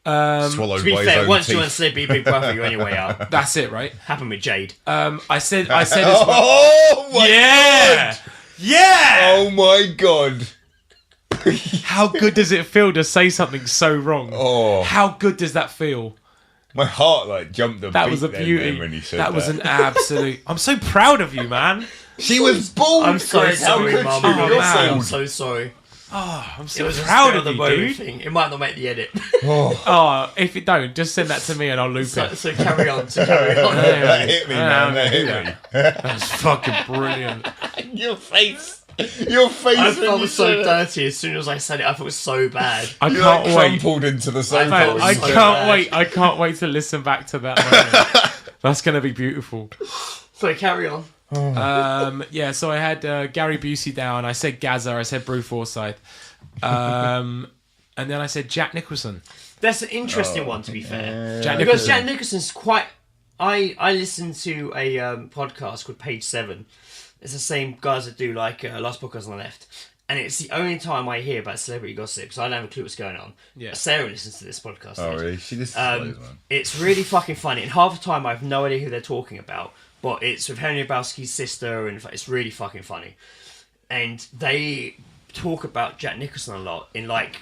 Speaker 4: Swallowed
Speaker 3: To be
Speaker 4: by his
Speaker 3: fair,
Speaker 4: own
Speaker 3: once
Speaker 4: teeth.
Speaker 3: you want to say be Big Brother, you're anyway out.
Speaker 6: That's it, right?
Speaker 3: Happened with Jade.
Speaker 6: I said as well.
Speaker 4: Oh my
Speaker 6: Yeah!
Speaker 4: god!
Speaker 6: Yeah!
Speaker 4: Oh my god!
Speaker 6: How good does it feel to say something so wrong?
Speaker 4: Oh,
Speaker 6: How good does that feel?
Speaker 4: my heart like jumped a
Speaker 6: That
Speaker 4: beat
Speaker 6: was a
Speaker 4: then,
Speaker 6: beauty.
Speaker 4: man, when he said
Speaker 6: That was an absolute. I'm so proud of you, man.
Speaker 4: She was bald.
Speaker 3: I'm so
Speaker 4: Greg. How
Speaker 3: sorry,
Speaker 4: could
Speaker 3: Mum.
Speaker 4: you?
Speaker 6: Oh,
Speaker 4: You're
Speaker 6: man.
Speaker 3: I'm
Speaker 4: bald.
Speaker 3: so sorry.
Speaker 6: Oh, I'm
Speaker 3: It
Speaker 6: so
Speaker 3: was
Speaker 6: proud
Speaker 3: a
Speaker 6: of
Speaker 3: the
Speaker 6: you,
Speaker 3: moment
Speaker 6: dude.
Speaker 3: thing. It might not make the edit.
Speaker 6: Oh, if you don't, just send that to me and I'll loop
Speaker 3: so,
Speaker 6: it.
Speaker 3: so carry on. So carry on.
Speaker 4: That hit me, man. That hit me.
Speaker 6: That's fucking brilliant.
Speaker 4: Your face. Your face.
Speaker 3: I
Speaker 4: when you
Speaker 3: felt so
Speaker 4: said that.
Speaker 3: dirty as soon as I said it. I thought it was so bad.
Speaker 6: I
Speaker 4: You
Speaker 6: can't
Speaker 4: like
Speaker 6: wait.
Speaker 4: crumpled into the sofa.
Speaker 3: I
Speaker 6: I
Speaker 3: so
Speaker 6: can't
Speaker 3: bad.
Speaker 6: wait. I can't wait to listen back to that moment. That's gonna be beautiful.
Speaker 3: So carry on.
Speaker 6: Yeah, so I had Gary Busey down. I said Gaza. I said Brew Forsyth. And then I said Jack Nicholson.
Speaker 3: That's an interesting one, to be fair.
Speaker 6: Jack
Speaker 3: Because
Speaker 6: Nicholson.
Speaker 3: Jack Nicholson's quite. I listened to a podcast called Page 7. It's the same guys that do like Last Podcast on the Left. And it's the only time I hear about celebrity gossip, so I don't have a clue what's going on.
Speaker 6: Yeah.
Speaker 3: Sarah listens to this podcast.
Speaker 4: Oh,
Speaker 3: Ed.
Speaker 4: really? She just man.
Speaker 3: It's really fucking funny, and half the time I have no idea who they're talking about, but it's with Henry Bowski's sister, and it's really fucking funny. And they talk about Jack Nicholson a lot in like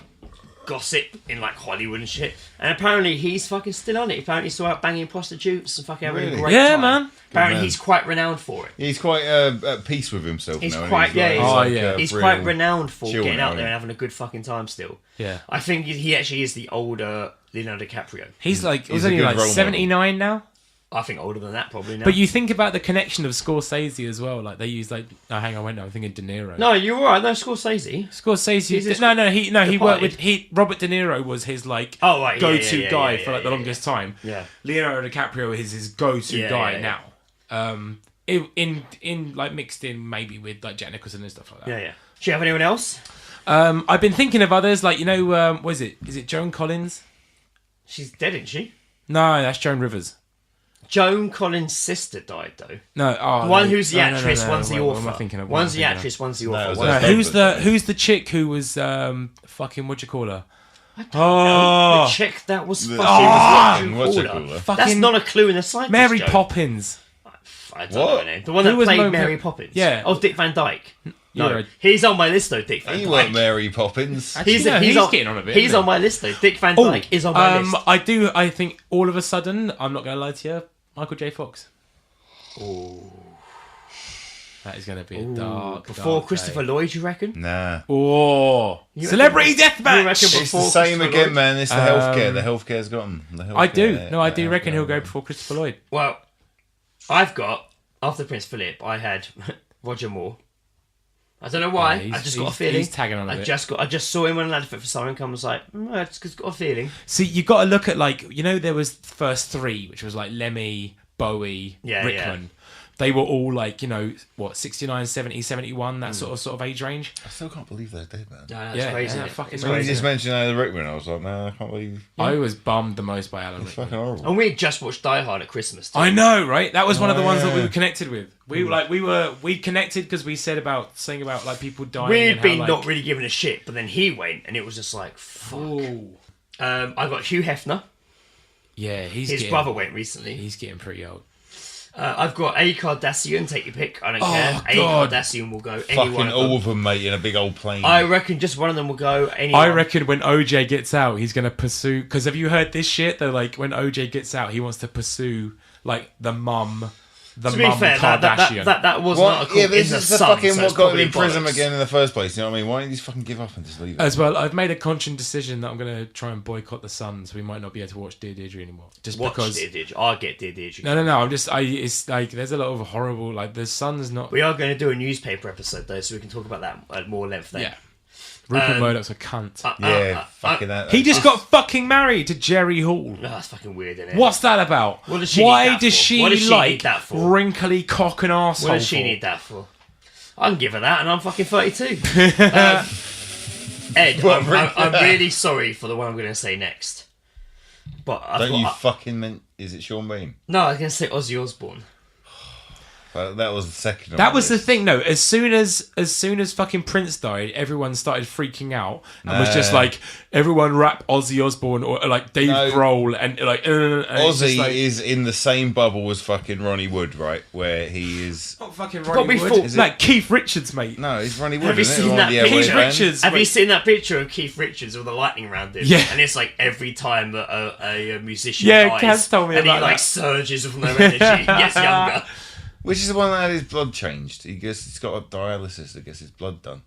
Speaker 3: gossip in like Hollywood and shit. And apparently he's fucking still on it. Apparently he's still out banging prostitutes and fucking having a
Speaker 4: Really?
Speaker 3: great
Speaker 6: Yeah,
Speaker 3: time.
Speaker 6: man.
Speaker 3: Apparently
Speaker 4: man.
Speaker 3: he's quite renowned for it.
Speaker 4: He's quite at peace with himself
Speaker 3: He's
Speaker 4: now.
Speaker 3: quite- yeah, he's- He's
Speaker 4: real
Speaker 3: quite renowned for
Speaker 4: chill
Speaker 3: getting
Speaker 4: now,
Speaker 3: out there
Speaker 4: yeah.
Speaker 3: and having a good fucking time still.
Speaker 6: Yeah.
Speaker 3: I think he actually is the older Leonardo DiCaprio.
Speaker 6: He's like
Speaker 4: He's
Speaker 6: he's
Speaker 4: a
Speaker 6: only
Speaker 4: good
Speaker 6: like
Speaker 4: role model.
Speaker 6: 79 now.
Speaker 3: I think older than that probably now.
Speaker 6: But you think about the connection of Scorsese as well. Like they use like hang on, wait, no, I'm thinking De Niro.
Speaker 3: No, you're right. No, Scorsese.
Speaker 6: Scorsese.
Speaker 3: He's just
Speaker 6: He worked
Speaker 3: departed.
Speaker 6: with Robert De Niro was his like
Speaker 3: Oh, right, yeah,
Speaker 6: go-to
Speaker 3: yeah,
Speaker 6: guy
Speaker 3: yeah,
Speaker 6: for like the
Speaker 3: yeah,
Speaker 6: longest time.
Speaker 3: Yeah.
Speaker 6: Leonardo DiCaprio is his go-to
Speaker 3: Yeah,
Speaker 6: guy
Speaker 3: yeah, yeah.
Speaker 6: now. In like mixed in maybe with like Jack Nicholson and stuff like that.
Speaker 3: Yeah, yeah. Do you have anyone else?
Speaker 6: I've been thinking of others like what is it? Is it Joan Collins?
Speaker 3: She's dead, isn't she?
Speaker 6: No, that's Joan Rivers.
Speaker 3: Joan Collins' sister died though.
Speaker 6: No,
Speaker 3: The one who's the actress, one's the
Speaker 6: Wait, what
Speaker 3: author.
Speaker 6: am I thinking of?
Speaker 3: One's the
Speaker 6: What am I thinking
Speaker 3: actress, one's the
Speaker 4: No,
Speaker 3: author.
Speaker 4: it was
Speaker 3: One's-
Speaker 6: of? Who's the chick who was fucking what do you call her?
Speaker 3: the
Speaker 6: Oh,
Speaker 3: chick that was
Speaker 4: The-
Speaker 3: fucking
Speaker 4: What's it
Speaker 3: called
Speaker 4: called?
Speaker 3: her.
Speaker 6: fucking
Speaker 3: That's not a clue in the side.
Speaker 6: Mary Poppins.
Speaker 3: I don't know
Speaker 4: What?
Speaker 3: her name. The one
Speaker 6: Who
Speaker 3: that
Speaker 6: was
Speaker 3: played
Speaker 6: Mo-
Speaker 3: Mary Poppins.
Speaker 6: Yeah.
Speaker 3: Oh, Dick Van Dyke. No,
Speaker 6: Yeah.
Speaker 3: he's on my list though. Dick Van
Speaker 4: He
Speaker 3: Dyke.
Speaker 4: wasn't Mary Poppins.
Speaker 6: Actually, no, he's getting on a bit,
Speaker 3: He's
Speaker 6: isn't
Speaker 3: on
Speaker 6: he?
Speaker 3: my list though. Dick Van Dyke is on my list.
Speaker 6: I think all of a sudden, I'm not going to lie to you, Michael J. Fox.
Speaker 3: Oh.
Speaker 6: That is going to be a dark.
Speaker 3: Before
Speaker 6: dark
Speaker 3: Christopher
Speaker 6: day.
Speaker 3: Lloyd, you reckon?
Speaker 4: Nah.
Speaker 6: Oh,
Speaker 3: You
Speaker 6: Celebrity
Speaker 3: reckon-
Speaker 6: Deathmatch.
Speaker 3: you reckon
Speaker 4: It's the
Speaker 3: before
Speaker 4: same
Speaker 3: Christopher
Speaker 4: again,
Speaker 3: Lloyd?
Speaker 4: man. It's the healthcare. The healthcare's got him.
Speaker 6: I do. No, I do reckon he'll go before Christopher Lloyd.
Speaker 3: Well, I've got after Prince Philip, I had Roger Moore. I don't know why.
Speaker 6: Yeah,
Speaker 3: I just got a
Speaker 6: he's
Speaker 3: feeling.
Speaker 6: tagging on a
Speaker 3: I
Speaker 6: bit.
Speaker 3: just saw him on an advert for something. I was like, I just got a feeling.
Speaker 6: See, you got to look at there was the first three, which was like Lemmy, Bowie,
Speaker 3: Yeah,
Speaker 6: Rickman. They were all 69, 70, 71, that sort of age range.
Speaker 4: I still can't believe they're dead, man.
Speaker 3: No, that's
Speaker 6: Yeah,
Speaker 3: crazy.
Speaker 6: yeah,
Speaker 3: isn't it?
Speaker 6: fucking
Speaker 3: It's
Speaker 4: When you
Speaker 3: crazy.
Speaker 4: just mentioned Alan Rickman, I was like, no, I can't believe.
Speaker 6: I was bummed the most by Alan
Speaker 4: It's
Speaker 6: Rickman.
Speaker 4: fucking horrible.
Speaker 3: And we had just watched Die Hard at Christmas. Too.
Speaker 6: I know, right? That was one of the ones that we
Speaker 4: yeah.
Speaker 6: were connected with. We connected because we said about saying about like people dying.
Speaker 3: We'd
Speaker 6: and
Speaker 3: been
Speaker 6: how,
Speaker 3: not really giving a shit, but then he went, and it was just like, fuck.
Speaker 6: Ooh.
Speaker 3: I got Hugh Hefner.
Speaker 6: Yeah,
Speaker 3: His brother went recently.
Speaker 6: He's getting pretty old.
Speaker 3: I've got A. Cardassian. Take your pick. I don't
Speaker 6: Oh,
Speaker 3: care. A.
Speaker 6: God.
Speaker 3: Cardassian will go. Any
Speaker 4: Fucking
Speaker 3: one of
Speaker 4: all
Speaker 3: them.
Speaker 4: of them, mate, in a big old plane.
Speaker 3: I reckon just one of them will go. Anyone.
Speaker 6: I reckon when OJ gets out, he's gonna pursue. Because have you heard this shit? That like when OJ gets out, he wants to pursue like the mum
Speaker 3: To be fair,
Speaker 6: Kardashian.
Speaker 3: that was
Speaker 4: What?
Speaker 3: not a call
Speaker 4: Yeah, but
Speaker 3: in
Speaker 4: this
Speaker 3: the
Speaker 4: is the
Speaker 3: sun,
Speaker 4: fucking
Speaker 3: so
Speaker 4: what
Speaker 3: it's
Speaker 4: got him
Speaker 3: probably
Speaker 4: in prison
Speaker 3: bollocks.
Speaker 4: again in the first place. You know what I mean? Why don't you just fucking give up and just leave it?
Speaker 6: As well, I've made a conscious decision that I'm gonna try and boycott the Sun, so we might not be able to watch Dear Deirdre anymore. Just
Speaker 3: Watch
Speaker 6: because.
Speaker 3: Dear Deirdre. I'll get Dear Deirdre.
Speaker 6: No. It's like there's a lot of horrible. Like the Sun's not.
Speaker 3: We are going to do a newspaper episode though, so we can talk about that at more length then.
Speaker 6: Yeah. Rupert Murdoch's a cunt.
Speaker 4: Fucking that.
Speaker 6: He just got fucking married to Jerry Hall.
Speaker 3: Oh, that's fucking weird, isn't it?
Speaker 6: What's that about?
Speaker 3: What does she
Speaker 6: Why
Speaker 3: need that
Speaker 6: does
Speaker 3: for?
Speaker 6: she
Speaker 3: What does she
Speaker 6: like
Speaker 3: need that for?
Speaker 6: wrinkly cock and arsehole?
Speaker 3: What does she
Speaker 6: for?
Speaker 3: need that for? I can give her that, and I'm fucking 32. Ed, I'm really sorry for the one I'm going to say next. But I
Speaker 4: Don't
Speaker 3: thought,
Speaker 4: you fucking meant? Is it Sean Bean?
Speaker 3: no, I was going to say Ozzy Osbourne.
Speaker 4: That was the second.
Speaker 6: That was the thing, no. As soon as fucking Prince died, everyone started freaking out and was just like, everyone rap Ozzy Osbourne or like Dave Grohl and like. And it's just
Speaker 4: Ozzy
Speaker 6: like,
Speaker 4: is in the same bubble as fucking Ronnie Wood, right? Where he is.
Speaker 6: not fucking
Speaker 3: Got me
Speaker 6: Ronnie Wood.
Speaker 3: full-
Speaker 6: It's like Keith Richards, mate.
Speaker 4: No, he's Ronnie Wood.
Speaker 3: Have you
Speaker 4: isn't it?
Speaker 3: seen that
Speaker 4: Yeah,
Speaker 3: picture?
Speaker 6: Keith
Speaker 4: West End.
Speaker 6: Richards.
Speaker 3: Have you
Speaker 6: mate.
Speaker 3: seen that picture of Keith Richards with the lightning round him?
Speaker 6: Yeah.
Speaker 3: And it's like every time that a musician
Speaker 6: Yeah,
Speaker 3: dies,
Speaker 6: Kaz told me
Speaker 3: and
Speaker 6: about
Speaker 3: he like
Speaker 6: that.
Speaker 3: surges from their energy, he gets younger.
Speaker 4: Which is the one that had his blood changed. He's got a dialysis that gets his blood done.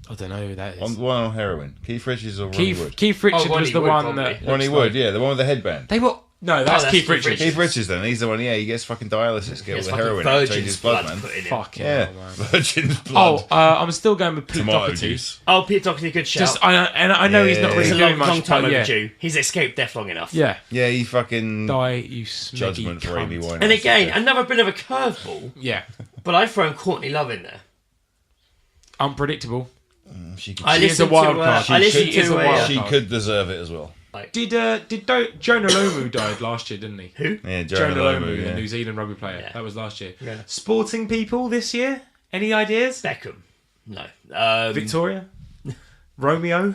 Speaker 6: I don't know who that is.
Speaker 4: One on heroin. Keith Richards or Ronnie Wood?
Speaker 6: Keith Richards
Speaker 3: Ronnie
Speaker 6: was the
Speaker 3: Wood,
Speaker 6: one
Speaker 3: probably.
Speaker 6: that.
Speaker 4: Ronnie
Speaker 6: looks
Speaker 4: Wood,
Speaker 6: like-
Speaker 4: yeah, the one with the headband.
Speaker 6: They were. No, that's
Speaker 3: that's
Speaker 6: Keith
Speaker 3: Keith
Speaker 6: Richards.
Speaker 3: Richards.
Speaker 4: Keith Richards then, he's the one, he gets fucking dialysis,
Speaker 3: He
Speaker 4: get all
Speaker 3: gets
Speaker 4: the
Speaker 3: fucking
Speaker 4: heroin out, change
Speaker 3: virgin's
Speaker 4: his blood,
Speaker 3: blood
Speaker 4: man.
Speaker 3: put in him.
Speaker 6: Fuck
Speaker 4: Yeah,
Speaker 6: man.
Speaker 4: virgin's blood.
Speaker 6: I'm still going with Pete
Speaker 4: Tomato
Speaker 6: Doherty.
Speaker 4: juice.
Speaker 3: Oh, Pete Doherty, good shout.
Speaker 6: Just I know he's not
Speaker 4: Yeah.
Speaker 6: really
Speaker 3: He's a
Speaker 6: doing
Speaker 3: long
Speaker 6: much,
Speaker 3: time
Speaker 6: but yeah.
Speaker 3: overdue. He's escaped death long enough.
Speaker 6: Yeah.
Speaker 4: Yeah, he fucking
Speaker 6: Die, you smeggy
Speaker 4: judgment for Amy
Speaker 6: cunt.
Speaker 4: Winehouse.
Speaker 3: And again, another bit of a curveball,
Speaker 6: Yeah.
Speaker 3: but I've thrown Courtney Love in there.
Speaker 6: Unpredictable.
Speaker 4: she could,
Speaker 3: I
Speaker 6: She is a
Speaker 3: listened
Speaker 6: wild
Speaker 3: to,
Speaker 6: card.
Speaker 3: I listened
Speaker 6: She is a
Speaker 3: to
Speaker 6: wild
Speaker 4: she
Speaker 6: card.
Speaker 4: could deserve it as well.
Speaker 6: Did Jonah Lomu died last year, didn't he?
Speaker 3: Who?
Speaker 4: Yeah,
Speaker 6: Jonah
Speaker 4: Jonah
Speaker 6: Lomu,
Speaker 4: Lomu,
Speaker 6: the
Speaker 4: yeah.
Speaker 6: New Zealand rugby player.
Speaker 3: Yeah.
Speaker 6: That was last year.
Speaker 3: Yeah.
Speaker 6: Sporting people this year? Any ideas?
Speaker 3: Beckham. No.
Speaker 6: Victoria? Romeo?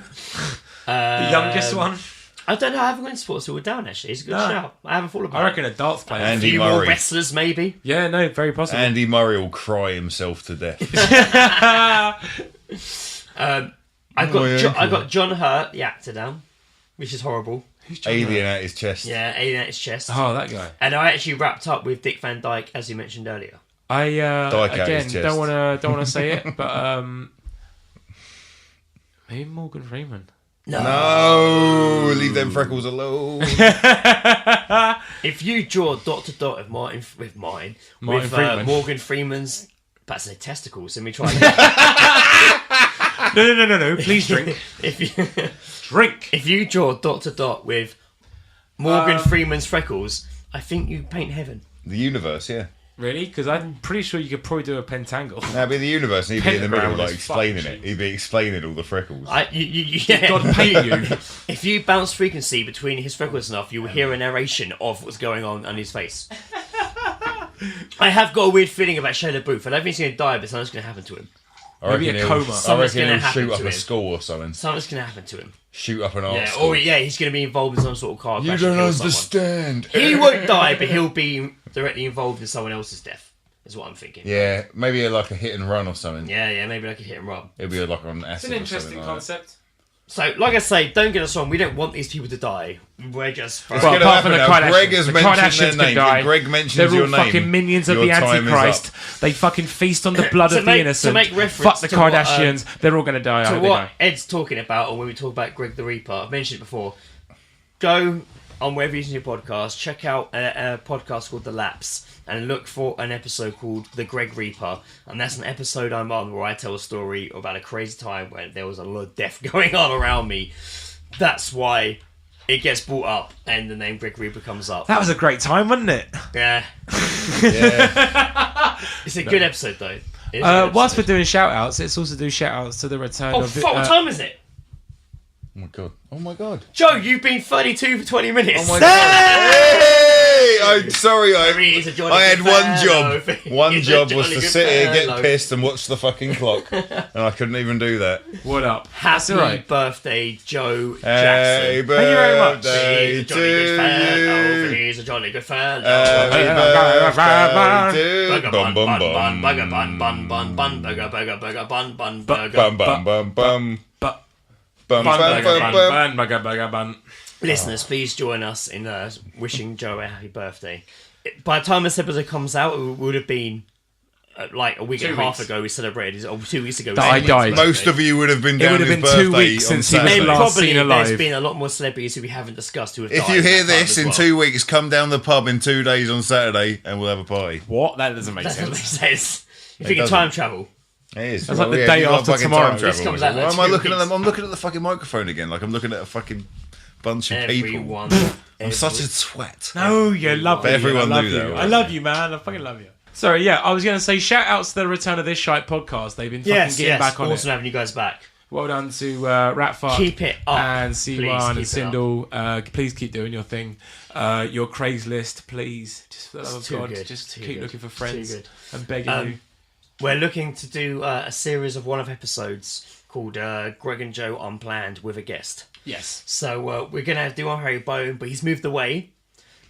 Speaker 6: The youngest one?
Speaker 3: I don't know. I haven't gone to sports till we're down, actually. It's a good
Speaker 6: No.
Speaker 3: shout. I haven't thought about
Speaker 6: I reckon a darts player.
Speaker 3: it. A
Speaker 4: Andy
Speaker 3: few more
Speaker 4: Murray.
Speaker 3: wrestlers, maybe.
Speaker 6: Yeah, no, very possible.
Speaker 4: Andy Murray will cry himself to death.
Speaker 3: I got
Speaker 4: yeah,
Speaker 3: got John Hurt, the actor, down, which is horrible.
Speaker 6: Who's John
Speaker 4: Alien
Speaker 6: Hurt?
Speaker 4: at his chest.
Speaker 3: Yeah, alien at his chest.
Speaker 6: Oh, that guy.
Speaker 3: And I actually wrapped up with Dick Van Dyke, as you mentioned earlier.
Speaker 6: I
Speaker 4: Dyke out
Speaker 6: again
Speaker 4: his chest.
Speaker 6: don't wanna say it, but maybe Morgan Freeman.
Speaker 4: No, leave them freckles alone.
Speaker 3: If you draw dot to dot
Speaker 6: Martin
Speaker 3: with
Speaker 6: Freeman.
Speaker 3: Morgan Freeman's, about to say testicles, let me try that.
Speaker 6: No. Please drink.
Speaker 3: if you
Speaker 6: Drink.
Speaker 3: if you draw dot to dot with Morgan Freeman's freckles, I think you paint heaven.
Speaker 4: The universe, yeah.
Speaker 6: Really? Because I'm pretty sure you could probably do a pentangle.
Speaker 4: Now, be the universe, and he'd be in the
Speaker 6: Pentagram
Speaker 4: middle, like
Speaker 6: is
Speaker 4: explaining
Speaker 6: fucking
Speaker 4: it. He'd be explaining all the freckles.
Speaker 3: Yeah.
Speaker 6: God paint you.
Speaker 3: If you bounce frequency between his freckles enough, you will hear a narration of what's going on his face. I have got a weird feeling about Shia LaBeouf. I don't think he's going to die, but something's going to happen to him.
Speaker 6: Maybe a coma.
Speaker 4: I
Speaker 3: Something's
Speaker 4: reckon
Speaker 3: gonna
Speaker 4: he'll
Speaker 3: happen
Speaker 4: shoot up
Speaker 3: to
Speaker 4: a
Speaker 3: him.
Speaker 4: school or something.
Speaker 3: Something's going to happen to him.
Speaker 4: Shoot up an art
Speaker 3: Yeah,
Speaker 4: school.
Speaker 3: or he's going to be involved in some sort of car
Speaker 4: You
Speaker 3: crash. and
Speaker 4: don't
Speaker 3: kill someone.
Speaker 4: understand.
Speaker 3: He won't die, but he'll be directly involved in someone else's death. Is what I'm thinking.
Speaker 4: Yeah, maybe like a hit and run or something.
Speaker 3: Yeah, maybe like a hit and run.
Speaker 4: It'll be like on acid.
Speaker 6: It's an interesting concept.
Speaker 3: So, like I say, don't get us wrong. We don't want these people to die. We're just.
Speaker 4: It's
Speaker 6: Well,
Speaker 4: gonna
Speaker 6: apart from
Speaker 4: happen
Speaker 6: the
Speaker 4: now.
Speaker 6: Kardashians.
Speaker 4: Greg has
Speaker 6: The
Speaker 4: mentioned
Speaker 6: Kardashians
Speaker 4: their
Speaker 6: could
Speaker 4: name.
Speaker 6: die.
Speaker 4: If Greg mentions
Speaker 6: They're all
Speaker 4: your name,
Speaker 6: fucking minions of
Speaker 4: your
Speaker 6: the
Speaker 4: time is
Speaker 6: Antichrist.
Speaker 4: up.
Speaker 6: They fucking feast on the blood
Speaker 3: To
Speaker 6: of
Speaker 3: make-
Speaker 6: the
Speaker 3: to
Speaker 6: innocent.
Speaker 3: make reference
Speaker 6: Fuck the
Speaker 3: to what,
Speaker 6: Kardashians. They're all going to die. I
Speaker 3: To
Speaker 6: hope they
Speaker 3: what
Speaker 6: die.
Speaker 3: Ed's talking about, or when we talk about Greg the Reaper, I've mentioned it before. Go on wherever you're using your podcast, check out a podcast called The Lapse, and look for an episode called The Greg Reaper. And that's an episode I'm on where I tell a story about a crazy time when there was a lot of death going on around me. That's why it gets brought up and the name Greg Reaper comes up.
Speaker 6: That was a great time, wasn't it?
Speaker 3: Yeah.
Speaker 4: Yeah.
Speaker 3: It's a good episode, though. It is a good
Speaker 6: Whilst we're
Speaker 3: episode.
Speaker 6: doing shout outs, let's also do shout outs to the return
Speaker 3: Oh,
Speaker 6: of.
Speaker 3: fuck, what time is it?
Speaker 4: Oh my god. Oh my god.
Speaker 3: Joe, you've been 32 for 20 minutes.
Speaker 4: Oh my god. Hey! I'm sorry.
Speaker 3: He's a jolly
Speaker 4: I had
Speaker 3: good
Speaker 4: one
Speaker 3: fellow.
Speaker 4: job. One
Speaker 3: He's a
Speaker 4: job was
Speaker 3: jolly
Speaker 4: to
Speaker 3: good
Speaker 4: sit here, get
Speaker 3: fellow.
Speaker 4: pissed, and watch the fucking clock, and I couldn't even do that.
Speaker 6: What up?
Speaker 3: Happy
Speaker 6: all right.
Speaker 3: birthday, Joe
Speaker 4: Happy
Speaker 3: Jackson.
Speaker 6: Thank you very much.
Speaker 4: birthday
Speaker 3: He's a
Speaker 4: to
Speaker 3: jolly good fellow.
Speaker 4: you.
Speaker 3: He's a jolly good fellow.
Speaker 4: Happy birthday to bum bum bum.
Speaker 3: Bugger bun bun bun bun bugger bugger bugger bun bun bugger.
Speaker 4: Bum bum bum bum.
Speaker 6: But
Speaker 4: Bum bum bum bum.
Speaker 3: Listeners, please join us in wishing Joe a happy birthday. By the time this episode comes out, it would have been like a week and a half ago we celebrated, or 2 weeks ago.
Speaker 6: That I died.
Speaker 4: Most of you would have been
Speaker 6: It
Speaker 4: down
Speaker 6: would have
Speaker 4: his
Speaker 6: been
Speaker 4: birthday
Speaker 6: 2 weeks
Speaker 4: on
Speaker 6: since he was
Speaker 4: Saturday.
Speaker 6: last
Speaker 3: Probably
Speaker 6: seen
Speaker 3: there's
Speaker 6: alive.
Speaker 3: been a lot more celebrities who we haven't discussed who have
Speaker 4: If
Speaker 3: died
Speaker 4: you
Speaker 3: at
Speaker 4: hear
Speaker 3: that time
Speaker 4: this
Speaker 3: as
Speaker 4: in
Speaker 3: well.
Speaker 4: 2 weeks, come down the pub in 2 days on Saturday, and we'll have a party.
Speaker 6: What? That doesn't make
Speaker 3: That doesn't make
Speaker 6: sense.
Speaker 3: sense. You think of
Speaker 4: doesn't.
Speaker 3: time travel?
Speaker 4: It is.
Speaker 6: That's like the
Speaker 4: yeah,
Speaker 6: day
Speaker 4: you got
Speaker 6: after
Speaker 4: fucking
Speaker 6: tomorrow.
Speaker 4: time
Speaker 3: This
Speaker 4: travel.
Speaker 3: comes out
Speaker 4: Why
Speaker 3: like
Speaker 4: am I
Speaker 3: 2
Speaker 4: looking at
Speaker 3: weeks.
Speaker 4: them? I'm looking at the fucking microphone again, like I'm looking at a fucking bunch of people.
Speaker 3: Everyone.
Speaker 4: I'm such a twat.
Speaker 6: No, you love me.
Speaker 4: Everyone
Speaker 6: I love
Speaker 4: knew
Speaker 6: you.
Speaker 4: that,
Speaker 6: I
Speaker 4: right?
Speaker 6: love you, man. I fucking love you. Sorry, yeah, I was going to say shout outs to the return of this shite podcast. They've been fucking
Speaker 3: Yes,
Speaker 6: getting
Speaker 3: yes.
Speaker 6: back on
Speaker 3: Awesome
Speaker 6: it.
Speaker 3: having you guys back.
Speaker 6: Well done to Ratfuck.
Speaker 3: Keep it up.
Speaker 6: And
Speaker 3: Please
Speaker 6: C1 and
Speaker 3: keep it up.
Speaker 6: Sindel. Please keep doing your thing. Your Craigslist, please. Just for the love of
Speaker 3: too
Speaker 6: God.
Speaker 3: good,
Speaker 6: Just
Speaker 3: too
Speaker 6: keep
Speaker 3: good,
Speaker 6: looking for
Speaker 3: too
Speaker 6: friends.
Speaker 3: good.
Speaker 6: I'm begging you.
Speaker 3: We're looking to do a series of one-off episodes called Greg and Joe Unplanned with a guest.
Speaker 6: Yes.
Speaker 3: So we're going to do on Harry Bone, but he's moved away.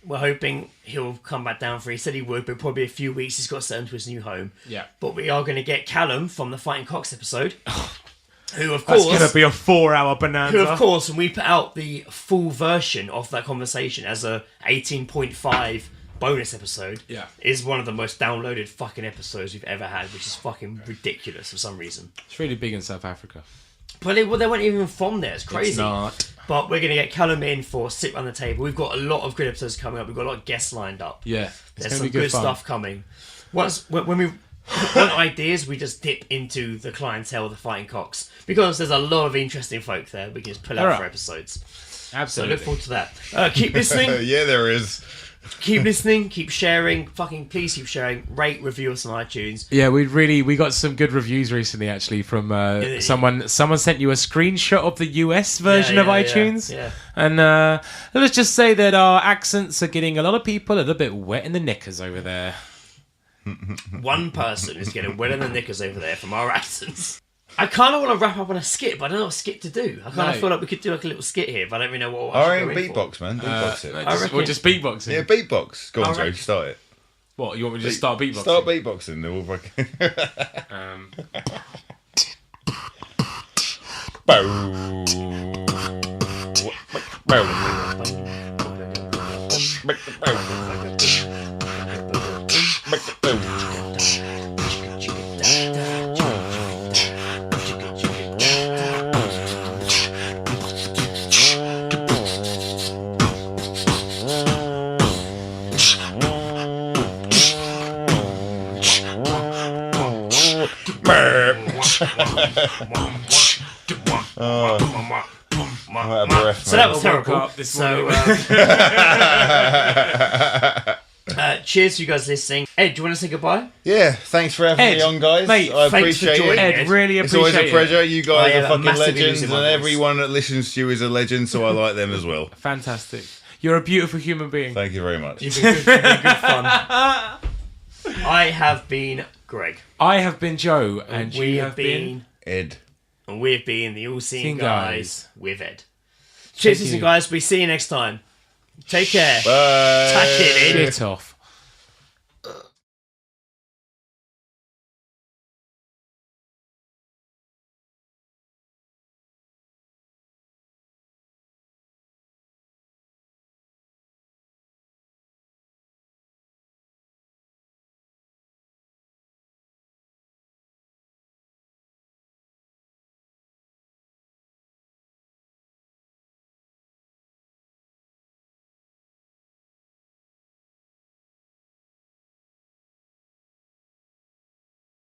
Speaker 3: We're hoping he'll come back down for. He said he would, but probably a few weeks he's got to settle into his new home.
Speaker 6: Yeah.
Speaker 3: But we are going to get Callum from the Fighting Cocks episode, who of
Speaker 6: That's
Speaker 3: course,
Speaker 6: going to be a 4-hour bonanza.
Speaker 3: who of course, when we put out the full version of that conversation as a 18.5 bonus episode,
Speaker 6: Yeah.
Speaker 3: is one of the most downloaded fucking episodes we've ever had, which is fucking ridiculous for some reason.
Speaker 6: It's really big in South Africa.
Speaker 3: But they weren't even from there. It's crazy.
Speaker 6: It's not.
Speaker 3: But we're going to get Callum in for Sit Around the Table. We've got a lot of good episodes coming up. We've got a lot of guests lined up.
Speaker 6: Yeah. It's
Speaker 3: There's
Speaker 6: going to
Speaker 3: some
Speaker 6: be
Speaker 3: good
Speaker 6: fun.
Speaker 3: stuff coming. When we want ideas, we just dip into the clientele of the Fighting Cocks. Because there's a lot of interesting folk there we can just pull out
Speaker 6: Alright.
Speaker 3: for episodes. So
Speaker 6: Absolutely.
Speaker 3: look forward to that. Keep listening.
Speaker 4: Yeah, there is.
Speaker 3: Keep listening. Keep sharing. Fucking please keep sharing. Rate, review us on iTunes.
Speaker 6: Yeah, we got some good reviews recently actually from someone sent you a screenshot of the US version of iTunes.
Speaker 3: Yeah.
Speaker 6: And let's just say that our accents are getting a lot of people a little bit wet in the knickers over there.
Speaker 3: One person is getting wet in the knickers over there from our accents. I kind of want to wrap up on a skit, but I don't know what skit to do. I kind of feel like we could do like a little skit here, but I don't really know what.
Speaker 4: I
Speaker 3: I
Speaker 4: mean,
Speaker 3: should go in for.
Speaker 4: beatbox, man. Beatbox it.
Speaker 3: I reckon-
Speaker 6: Or just beatboxing.
Speaker 4: Yeah, beatbox. Go on,
Speaker 3: I
Speaker 4: Joe.
Speaker 3: reckon-
Speaker 4: Start it.
Speaker 6: What, you want me to just start beatboxing?
Speaker 4: Start beatboxing. They're all fucking.
Speaker 3: So that was
Speaker 6: I woke
Speaker 3: terrible.
Speaker 6: up this
Speaker 3: So, cheers to you guys listening. Ed, do you want to say goodbye?
Speaker 4: Yeah, thanks for having
Speaker 6: Ed,
Speaker 4: me on, guys.
Speaker 6: mate,
Speaker 4: I
Speaker 3: thanks for
Speaker 4: appreciate
Speaker 3: joining.
Speaker 4: it.
Speaker 6: Ed, really
Speaker 4: It's
Speaker 6: appreciate
Speaker 4: always a pleasure. You
Speaker 3: I
Speaker 4: guys
Speaker 3: am
Speaker 4: are fucking
Speaker 3: massively
Speaker 4: legends,
Speaker 3: losing
Speaker 4: and
Speaker 3: my voice.
Speaker 4: everyone that listens to you is a legend, so I like them as well.
Speaker 6: Fantastic. You're a beautiful human being.
Speaker 4: Thank you very much.
Speaker 3: You've been good fun. I have been Greg.
Speaker 6: I have been Joe, and
Speaker 3: We
Speaker 6: you
Speaker 3: have
Speaker 6: have been...
Speaker 4: Ed.
Speaker 3: And we have been the All Seeing
Speaker 6: Seeing
Speaker 3: Guys with Ed. Cheers,
Speaker 6: you.
Speaker 3: listening, guys. We see you next time. Take care.
Speaker 4: Bye.
Speaker 3: Tack it in.
Speaker 6: Shit off.